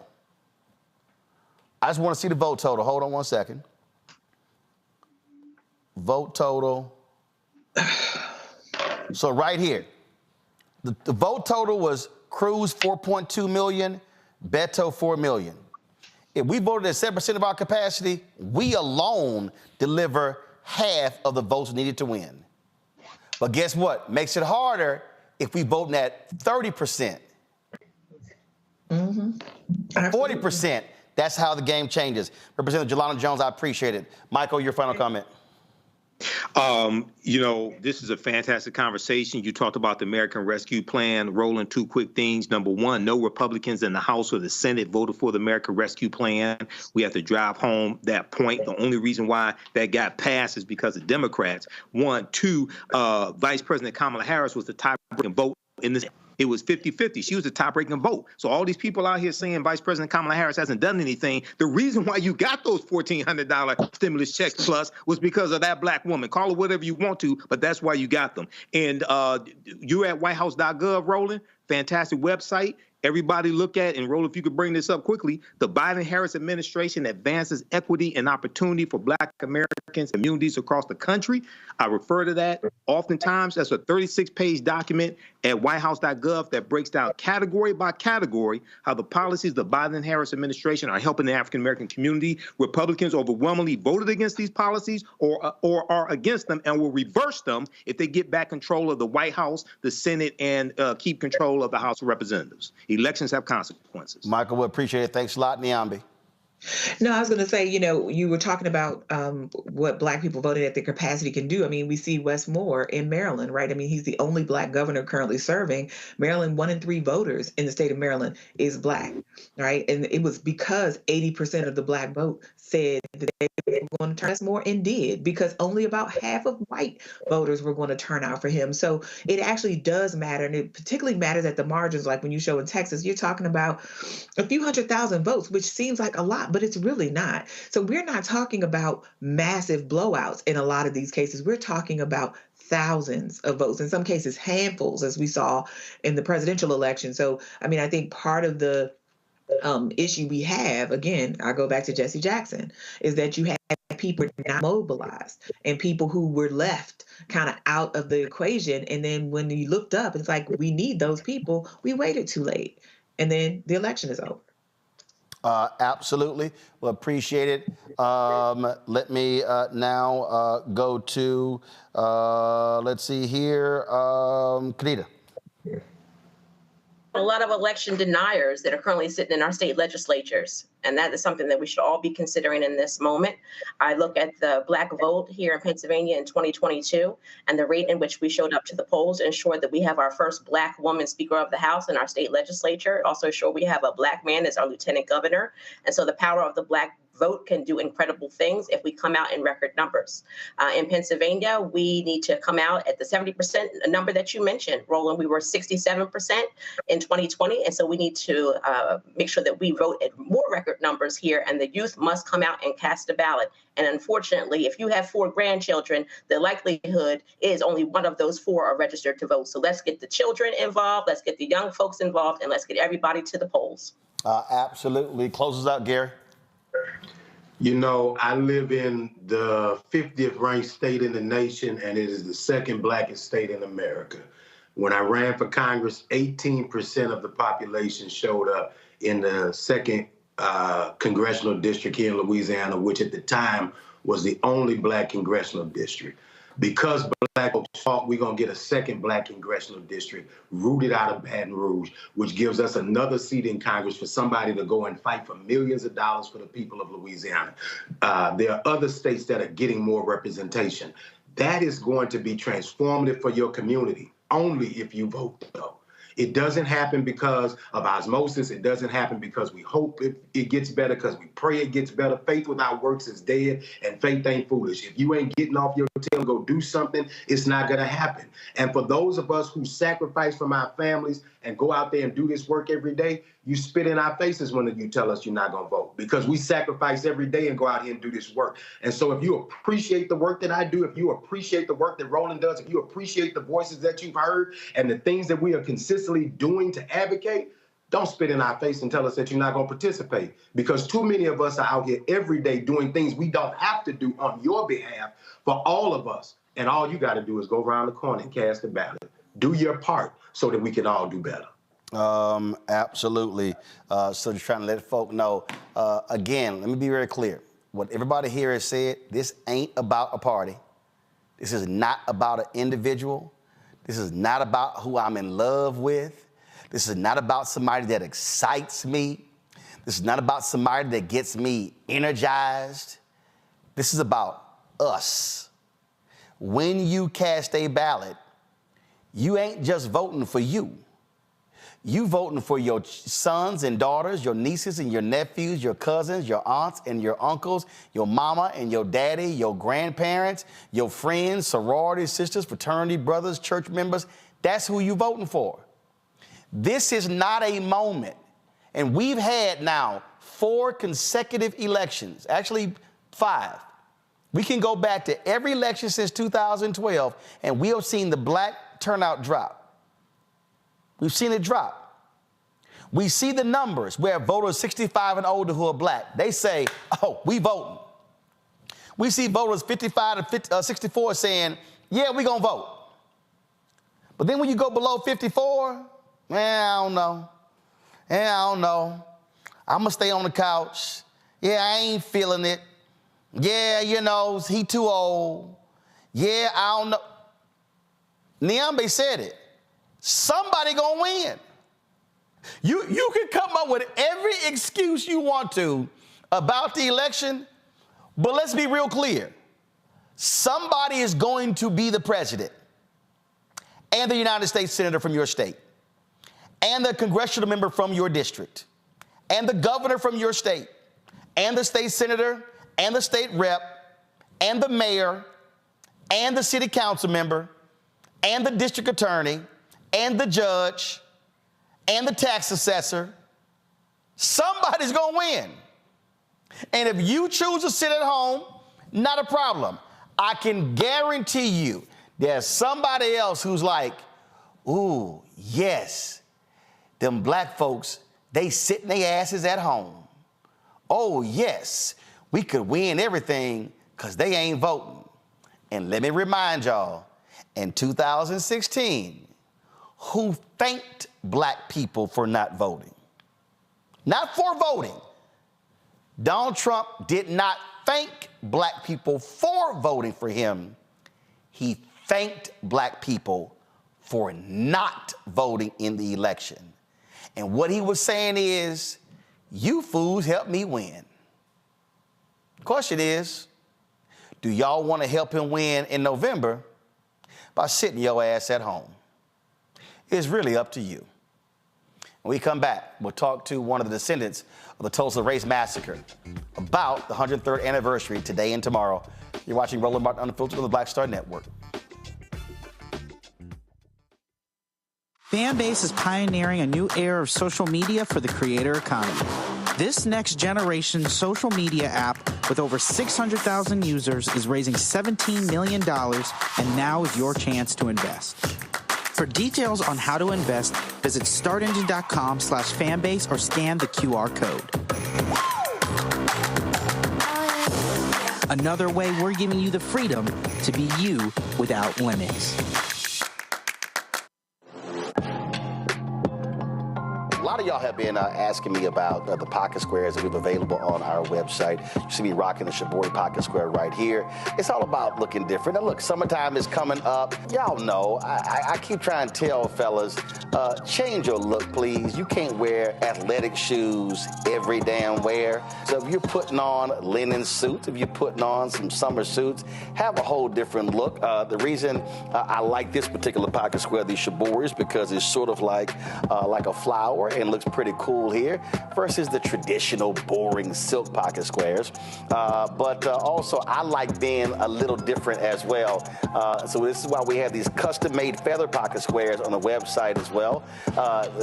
I just want to see the vote total. Hold on one second. Vote total. So right here, the vote total was Cruz 4.2 million, Beto 4 million. If we voted at 7% of our capacity, we alone deliver half of the votes needed to win. But guess what? Makes it harder if we vote at 30%. 40%. That's how the game changes. Representative Jelana Jones, I appreciate it. Michael, your final comment.
This is a fantastic conversation. You talked about the American Rescue Plan. Rolling two quick things. Number one, no Republicans in the House or the Senate voted for the American Rescue Plan. We have to drive home that point. The only reason why that got passed is because of Democrats. One, two, Vice President Kamala Harris was the tie-breaking vote in this. It was 50-50. She was the top-ranking vote. So all these people out here saying Vice President Kamala Harris hasn't done anything, the reason why you got those $1,400 stimulus checks plus was because of that black woman. Call her whatever you want to, but that's why you got them. And you're at whitehouse.gov, Roland. Fantastic website. Everybody look at, and Roland, if you could bring this up quickly, the Biden-Harris administration advances equity and opportunity for black Americans and communities across the country. I refer to that oftentimes. That's a 36-page document at whitehouse.gov that breaks down category by category how the policies of the Biden-Harris administration are helping the African-American community. Republicans overwhelmingly voted against these policies or are against them and will reverse them if they get back control of the White House, the Senate, and keep control of the House of Representatives. Elections have consequences.
Michael, we appreciate it. Thanks a lot, Niambi.
No, I was going to say, you were talking about what black people voted at their capacity can do. I mean, we see Wes Moore in Maryland, right? I mean, he's the only black governor currently serving. Maryland, 1 in 3 voters in the state of Maryland is black, right? And it was because 80% of the black vote said that they were going to turn Wes Moore, and did, because only about half of white voters were going to turn out for him. So it actually does matter, and it particularly matters at the margins. Like when you show in Texas, you're talking about a few 100,000 votes, which seems like a lot, but it's really not. So we're not talking about massive blowouts in a lot of these cases. We're talking about thousands of votes, in some cases handfuls, as we saw in the presidential election. So, I mean, I think part of the issue we have, again, I go back to Jesse Jackson, is that you had people not mobilized and people who were left kind of out of the equation. And then when you looked up, it's like, we need those people. We waited too late. And then the election is over.
Absolutely. Well, appreciate it. Let me now go to, let's see here, Kanita.
A lot of election deniers that are currently sitting in our state legislatures. And that is something that we should all be considering in this moment. I look at the Black vote here in Pennsylvania in 2022 and the rate in which we showed up to the polls ensured that we have our first Black woman Speaker of the House in our state legislature. Also ensure we have a Black man as our lieutenant governor. And so the power of the Black vote can do incredible things if we come out in record numbers. In Pennsylvania, we need to come out at the 70% number that you mentioned. Roland, we were 67% in 2020. And so we need to make sure that we vote at more record numbers here, and the youth must come out and cast a ballot. And unfortunately, if you have 4 grandchildren, the likelihood is only one of those 4 are registered to vote. So let's get the children involved, let's get the young folks involved, and let's get everybody to the polls.
Absolutely. Closes out, Gary.
You know, I live in the 50th ranked state in the nation, and it is the second blackest state in America. When I ran for Congress, 18% of the population showed up in the second congressional district here in Louisiana, which at the time was the only black congressional district. Because black folks thought we're going to get a second black congressional district rooted out of Baton Rouge, which gives us another seat in Congress for somebody to go and fight for millions of dollars for the people of Louisiana. There are other states that are getting more representation. That is going to be transformative for your community, only if you vote, though. It doesn't happen because of osmosis. It doesn't happen because we hope it gets better, because we pray it gets better. Faith without works is dead, and faith ain't foolish. If you ain't getting off your tail and go do something, it's not going to happen. And for those of us who sacrifice from our families and go out there and do this work every day, you spit in our faces when you tell us you're not going to vote, because we sacrifice every day and go out here and do this work. And so if you appreciate the work that I do, if you appreciate the work that Roland does, if you appreciate the voices that you've heard and the things that we are consistently doing to advocate, don't spit in our face and tell us that you're not going to participate, because too many of us are out here every day doing things we don't have to do on your behalf for all of us. And all you got to do is go around the corner and cast a ballot. Do your part so that we can all do better.
Absolutely. So just trying to let folk know, again, let me be very clear. What everybody here has said, this ain't about a party. This is not about an individual. This is not about who I'm in love with. This is not about somebody that excites me. This is not about somebody that gets me energized. This is about us. When you cast a ballot, you ain't just voting for you. You voting for your sons and daughters, your nieces and your nephews, your cousins, your aunts and your uncles, your mama and your daddy, your grandparents, your friends, sororities, sisters, fraternity, brothers, church members. That's who you voting for. This is not a moment. And we've had now 4 consecutive elections, actually 5. We can go back to every election since 2012, and we have seen the black turnout drop. We've seen it drop. We see the numbers where voters 65 and older who are black, they say, oh, we voting. We see voters 55 to 64 saying, yeah, we gonna vote. But then when you go below 54, I don't know. I don't know. I'm gonna stay on the couch. Yeah, I ain't feeling it. Yeah, you know, he too old. Yeah, I don't know. Niambe said it. Somebody gonna win. You can come up with every excuse you want to about the election, but let's be real clear. Somebody is going to be the president and the United States Senator from your state and the congressional member from your district and the governor from your state and the state senator and the state rep and the mayor and the city council member and the district attorney and the judge and the tax assessor. Somebody's going to win. And if you choose to sit at home, not a problem. I can guarantee you there's somebody else who's like, ooh, yes, them black folks, they sitting their asses at home. Oh, yes, we could win everything because they ain't voting. And let me remind y'all, in 2016, who thanked black people for not voting? Not for voting. Donald Trump did not thank black people for voting for him. He thanked black people for not voting in the election. And what he was saying is, you fools helped me win. Question is, do y'all want to help him win in November by sitting your ass at home? It's really up to you. When we come back, we'll talk to one of the descendants of the Tulsa Race Massacre about the 103rd anniversary today and tomorrow. You're watching Roland Martin Unfiltered on the Black Star Network.
Fanbase is pioneering a new era of social media for the creator economy. This next generation social media app with over 600,000 users is raising $17 million, and now is your chance to invest. For details on how to invest, visit startengine.com/fanbase or scan the QR code. Another way we're giving you the freedom to be you without limits.
A lot of y'all have been asking me about the pocket squares that we have available on our website. You see me rocking the Shibori pocket square right here. It's all about looking different. Now look, summertime is coming up. Y'all know, I keep trying to tell fellas, change your look, please. You can't wear athletic shoes every damn wear. So if you're putting on linen suits, if you're putting on some summer suits, have a whole different look. The reason I like this particular pocket square, the Shibori, is because it's sort of like a flower and looks pretty cool here versus the traditional boring silk pocket squares. But also I like being a little different as well. So this is why we have these custom-made feather pocket squares on the website as well.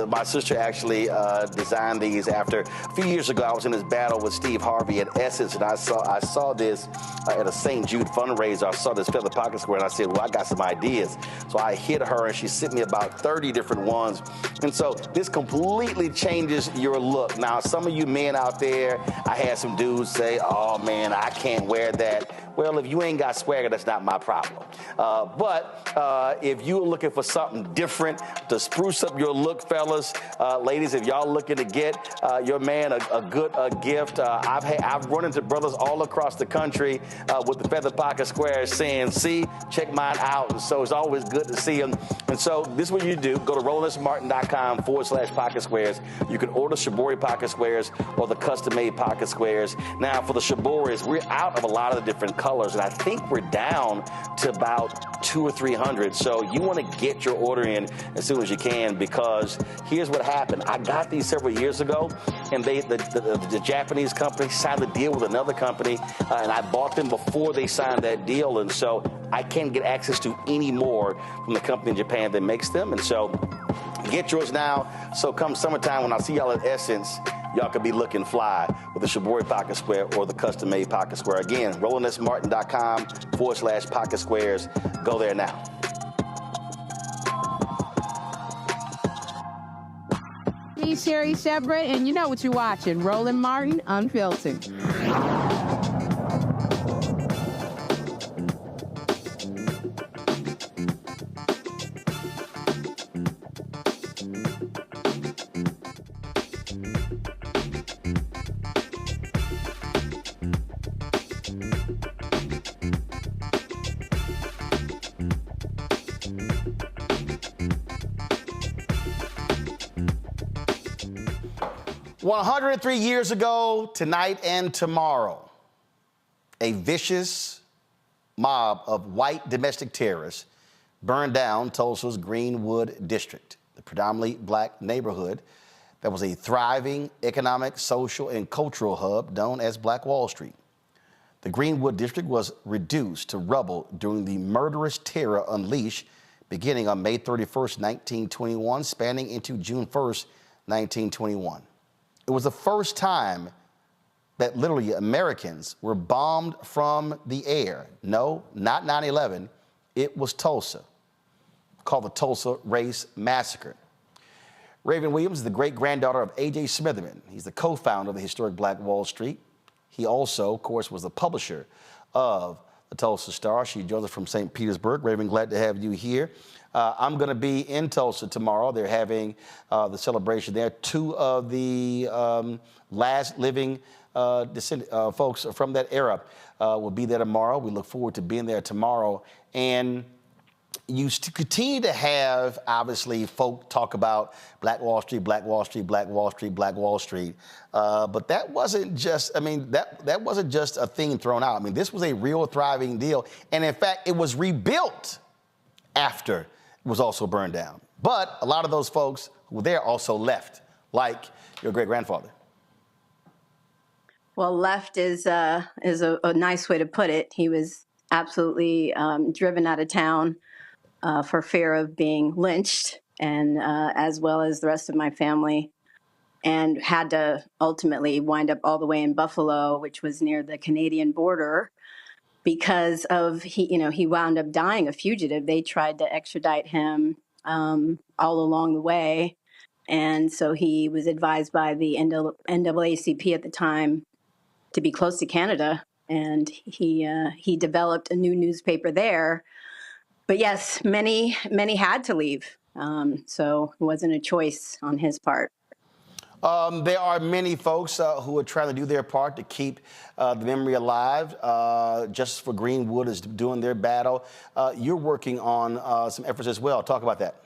My sister actually designed these after a few years ago. I was in this battle with Steve Harvey at Essence, and I saw this at a St. Jude fundraiser. I saw this feather pocket square, and I said, well, I got some ideas. So I hit her, and she sent me about 30 different ones. And so this completely changes your look. Now, some of you men out there, I had some dudes say, oh man, I can't wear that. Well, if you ain't got swagger, that's not my problem. But if you're looking for something different to spruce up your look, fellas, ladies, if y'all looking to get your man a good gift, I've run into brothers all across the country with the feather pocket squares saying, see, check mine out. And so it's always good to see them. And so this is what you do. Go to RolandSMartin.com/pocket squares. You can order Shibori pocket squares or the custom-made pocket squares. Now, for the Shiboris, we're out of a lot of the different colors, and I think we're down to about 200 or 300. So you want to get your order in as soon as you can, because here's what happened. I got these several years ago, and the Japanese company signed a deal with another company, and I bought them before they signed that deal, and so I can't get access to any more from the company in Japan that makes them. And so get yours now. So come summertime, when I see y'all at Essence, y'all could be looking fly with the Shibori pocket square or the custom-made pocket square. Again, RolandSMartin.com/pocket squares. Go there now.
He's Sherry Shepard, and you know what you're watching, Roland Martin Unfiltered.
103 years ago, tonight and tomorrow, a vicious mob of white domestic terrorists burned down Tulsa's Greenwood district, the predominantly black neighborhood that was a thriving economic, social, and cultural hub known as Black Wall Street. The Greenwood district was reduced to rubble during the murderous terror unleashed beginning on May 31st, 1921, spanning into June 1st, 1921. It was the first time that literally Americans were bombed from the air. No, not 9/11. It was Tulsa, called the Tulsa Race Massacre. Raven Williams is the great-granddaughter of A.J. Smitherman. He's the co-founder of the historic Black Wall Street. He also, of course, was the publisher of the Tulsa Star. She joins us from St. Petersburg. Raven, glad to have you here. I'm going to be in Tulsa tomorrow. They're having the celebration there. Two of the last living folks from that era will be there tomorrow. We look forward to being there tomorrow. And you continue to have, obviously, folk talk about Black Wall Street, Black Wall Street, Black Wall Street, Black Wall Street. But that wasn't just, that wasn't just a thing thrown out. This was a real thriving deal. And in fact, it was rebuilt after it was also burned down. But a lot of those folks who were there also left, like your great-grandfather.
Well, left is a nice way to put it. He was absolutely driven out of town for fear of being lynched, and as well as the rest of my family, and had to ultimately wind up all the way in Buffalo, which was near the Canadian border, because of he wound up dying a fugitive. They tried to extradite him all along the way, and so he was advised by the NAACP at the time to be close to Canada, and he developed a new newspaper there. But yes, many had to leave, so it wasn't a choice on his part.
There are many folks who are trying to do their part to keep the memory alive. Justice for Greenwood is doing their battle. You're working on some efforts as well. Talk about that.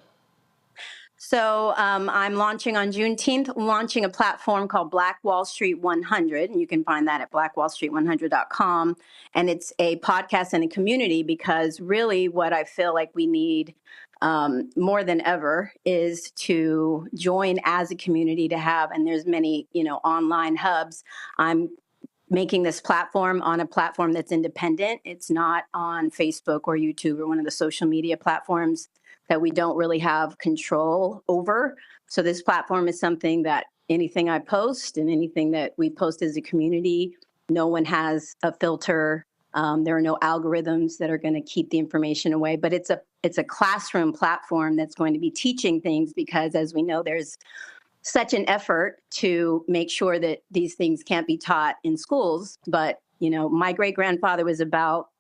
So I'm launching on Juneteenth, launching a platform called Black Wall Street 100. And you can find that at blackwallstreet100.com. And it's a podcast and a community, because really what I feel like we need more than ever is to join as a community to have, and there's many, online hubs. I'm making this platform on a platform that's independent. It's not on Facebook or YouTube or one of the social media platforms that we don't really have control over. So this platform is something that anything I post and anything that we post as a community, no one has a filter. There are no algorithms that are going to keep the information away, but it's a classroom platform that's going to be teaching things, because as we know, there's such an effort to make sure that these things can't be taught in schools. But, my great-grandfather was about,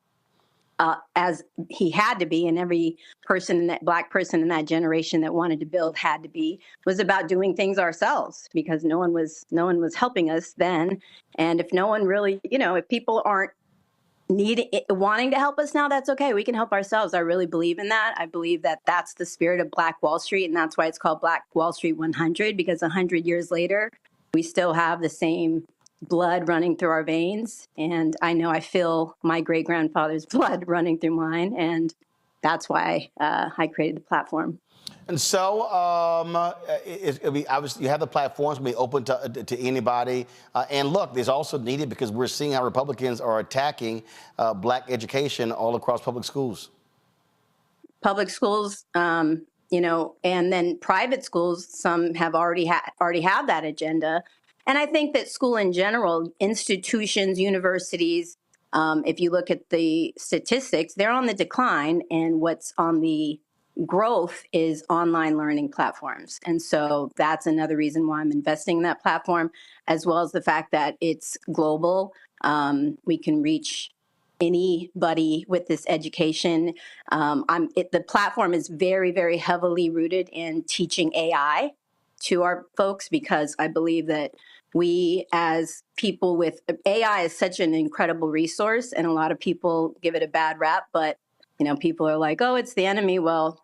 as he had to be, and every person, Black person in that generation that wanted to build had to be, was about doing things ourselves, because no one was helping us then. And if no one really, if people aren't wanting to help us now, that's okay. We can help ourselves. I really believe in that. I believe that that's the spirit of Black Wall Street, and that's why it's called Black Wall Street 100, because 100 years later, we still have the same blood running through our veins. And I know I feel my great-grandfather's blood running through mine, and that's why I created the platform.
And so, obviously, you have the platforms be open to anybody. And look, there's also needed, because we're seeing how Republicans are attacking Black education all across public schools.
Public schools, and then private schools. Some have already have that agenda. And I think that school in general, institutions, universities, if you look at the statistics, they're on the decline, and what's on the growth is online learning platforms. And so that's another reason why I'm investing in that platform, as well as the fact that it's global. We can reach anybody with this education. The platform is very, very heavily rooted in teaching AI to our folks, because I believe that we, as people with AI, is such an incredible resource, and a lot of people give it a bad rap. But people are like, "Oh, it's the enemy." Well,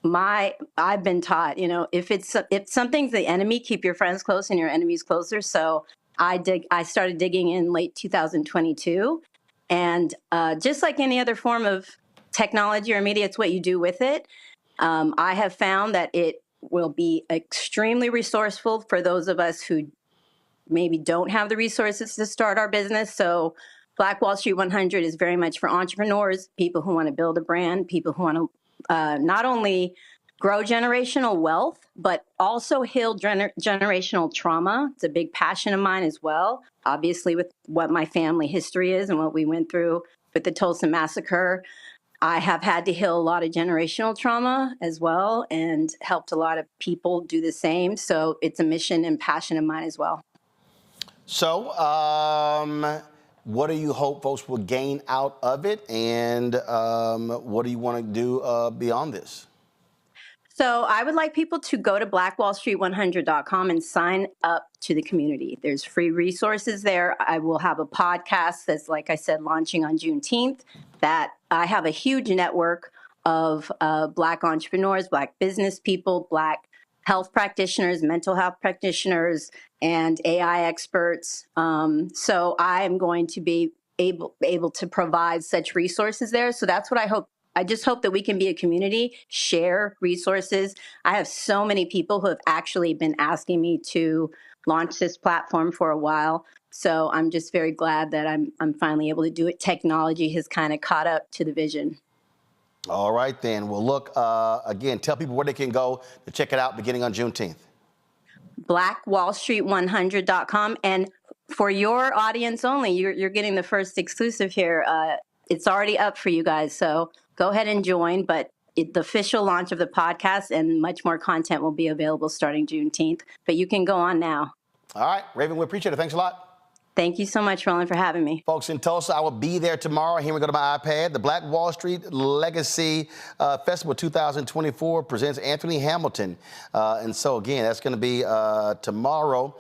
I've been taught, if something's the enemy, keep your friends close and your enemies closer. So I started digging in late 2022, and just like any other form of technology or media, it's what you do with it. I have found that it will be extremely resourceful for those of us who maybe don't have the resources to start our business. So Black Wall Street 100 is very much for entrepreneurs, people who want to build a brand, people who want to not only grow generational wealth, but also heal generational trauma. It's a big passion of mine as well, obviously, with what my family history is and what we went through with the Tulsa Massacre. I have had to heal a lot of generational trauma as well, and helped a lot of people do the same. So it's a mission and passion of mine as well.
So what do you hope folks will gain out of it, and what do you want to do beyond this?
So I would like people to go to blackwallstreet100.com and sign up to the community. There's free resources there. I will have a podcast that's, like I said, launching on Juneteenth, that I have a huge network of Black entrepreneurs, Black business people, Black health practitioners, mental health practitioners, and AI experts. So I am going to be able to provide such resources there. So that's what I hope. I just hope that we can be a community, share resources. I have so many people who have actually been asking me to launch this platform for a while. So I'm just very glad that I'm finally able to do it. Technology has kind of caught up to the vision.
All right, then. Well, look, again, tell people where they can go to check it out beginning on Juneteenth.
BlackWallStreet100.com. And for your audience only, you're getting the first exclusive here. It's already up for you guys, so go ahead and join. But the official launch of the podcast and much more content will be available starting Juneteenth. But you can go on now.
All right, Raven, we appreciate it. Thanks a lot.
Thank you so much, Roland, for having me.
Folks in Tulsa, I will be there tomorrow. Here we go to my iPad. The Black Wall Street Legacy Festival 2024 presents Anthony Hamilton. And so, again, that's going to be tomorrow,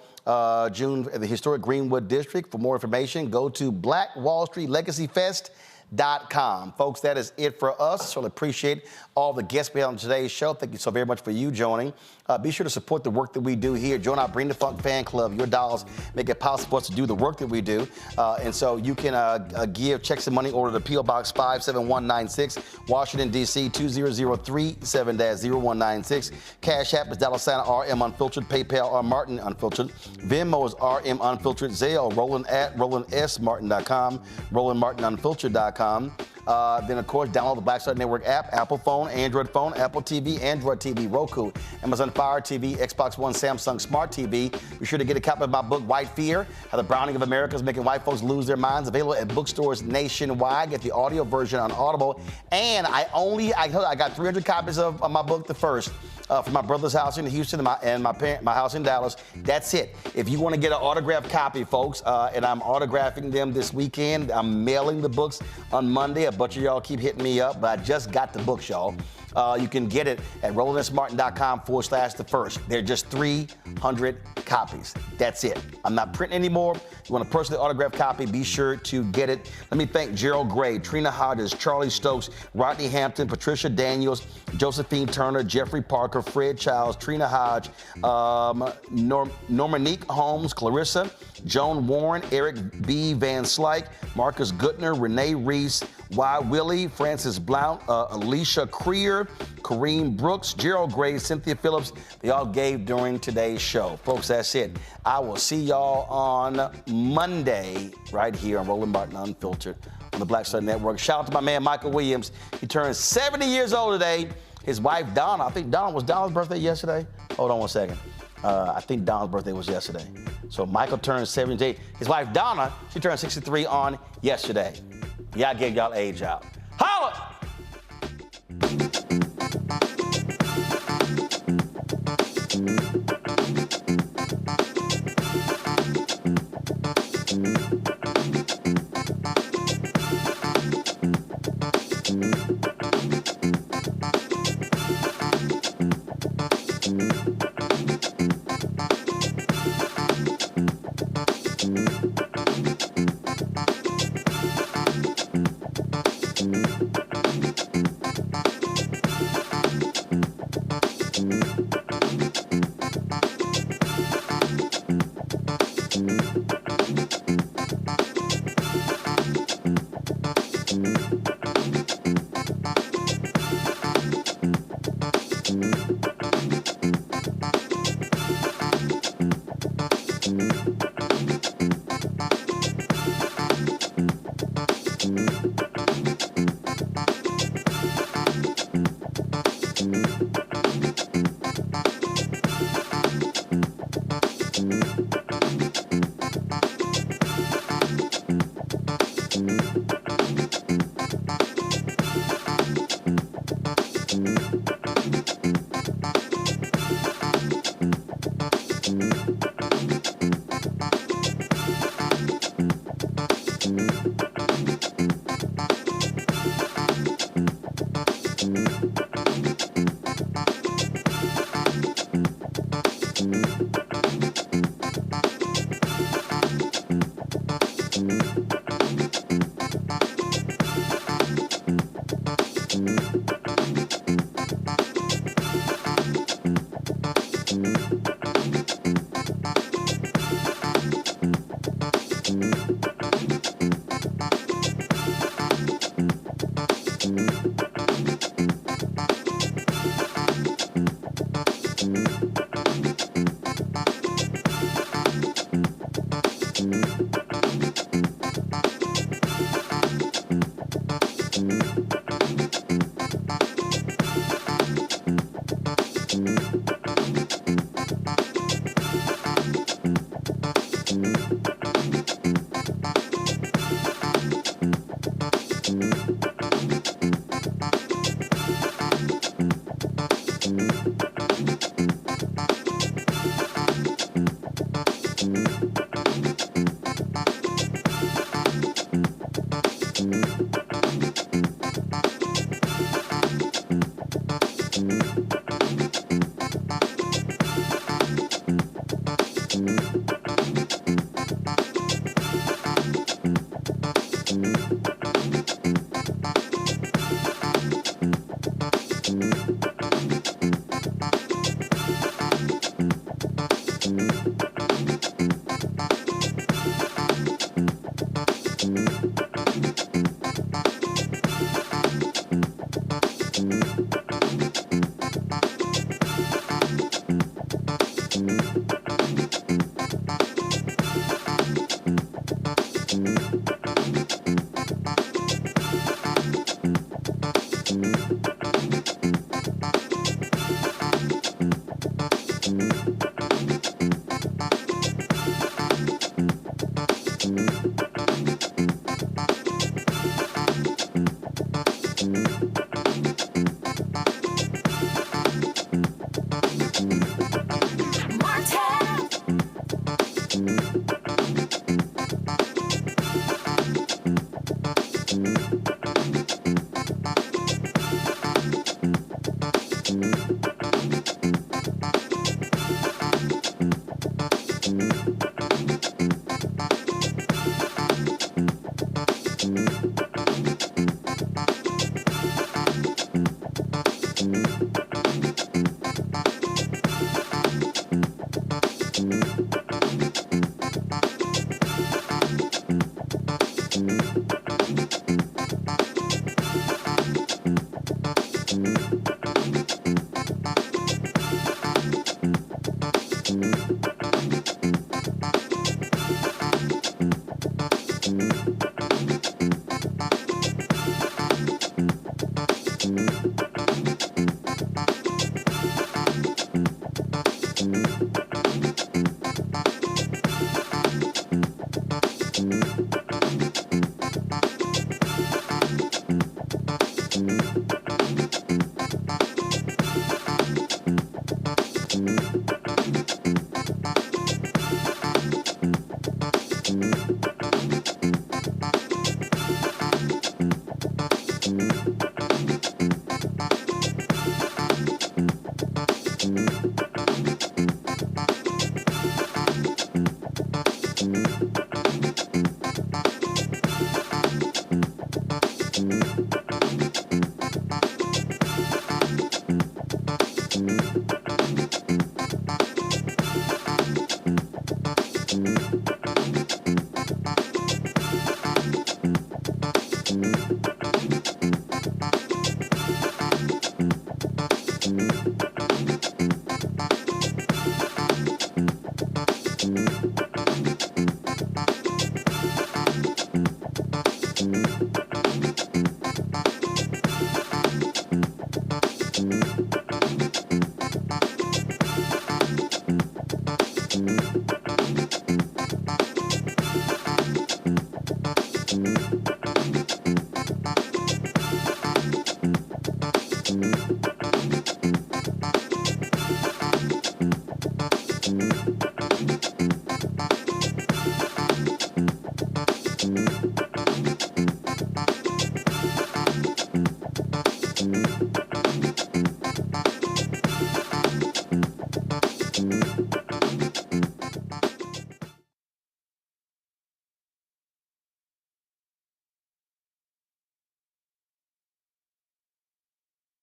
June, at the historic Greenwood District. For more information, go to blackwallstreetlegacyfest.com. Folks, that is it for us. So I appreciate all the guests we had on today's show. Thank you so very much for you joining. Be sure to support the work that we do here. Join our Bring the Funk fan club. Your dollars make it possible for us to do the work that we do. And so you can give checks and money order to P.O. Box 57196, Washington, D.C. 20037-0196. Cash App is $RM Unfiltered. PayPal R Martin Unfiltered. Venmo is RM Unfiltered. Zelle, Roland at RolandSMartin.com, RolandMartinUnfiltered.com. Then, of course, download the Black Star Network app, Apple phone, Android phone, Apple TV, Android TV, Roku, Amazon Fire TV, Xbox One, Samsung Smart TV. Be sure to get a copy of my book, White Fear, How the Browning of America is Making White Folks Lose Their Minds, available at bookstores nationwide. Get the audio version on Audible. And I got 300 copies of my book, The First, from my brother's house in Houston and my house in Dallas. That's it. If you want to get an autographed copy, folks, and I'm autographing them this weekend, I'm mailing the books on Monday. A bunch of y'all keep hitting me up, but I just got the books, y'all. You can get it at RolandSMartin.com/The First. They're just 300 copies. That's it. I'm not printing anymore. If you want a personally autographed copy, be sure to get it. Let me thank Gerald Gray, Trina Hodges, Charlie Stokes, Rodney Hampton, Patricia Daniels, Josephine Turner, Jeffrey Parker, Fred Childs, Trina Hodge, Normanique Holmes, Clarissa, Joan Warren, Eric B. Van Slyke, Marcus Gutner, Renee Reese, Y. Willie, Francis Blount, Alicia Creer, Kareem Brooks, Gerald Gray, Cynthia Phillips. They all gave during today's show. Folks, that's it. I will see y'all on Monday right here on Roland Martin Unfiltered on the Black Star Network. Shout out to my man, Michael Williams. He turned 70 years old today. His wife, Donna, I think was Donna's birthday yesterday? Hold on one second. I think Donna's birthday was yesterday. So Michael turned 78. His wife, Donna, she turned 63 on yesterday. Yeah, I gave y'all age out. Holla!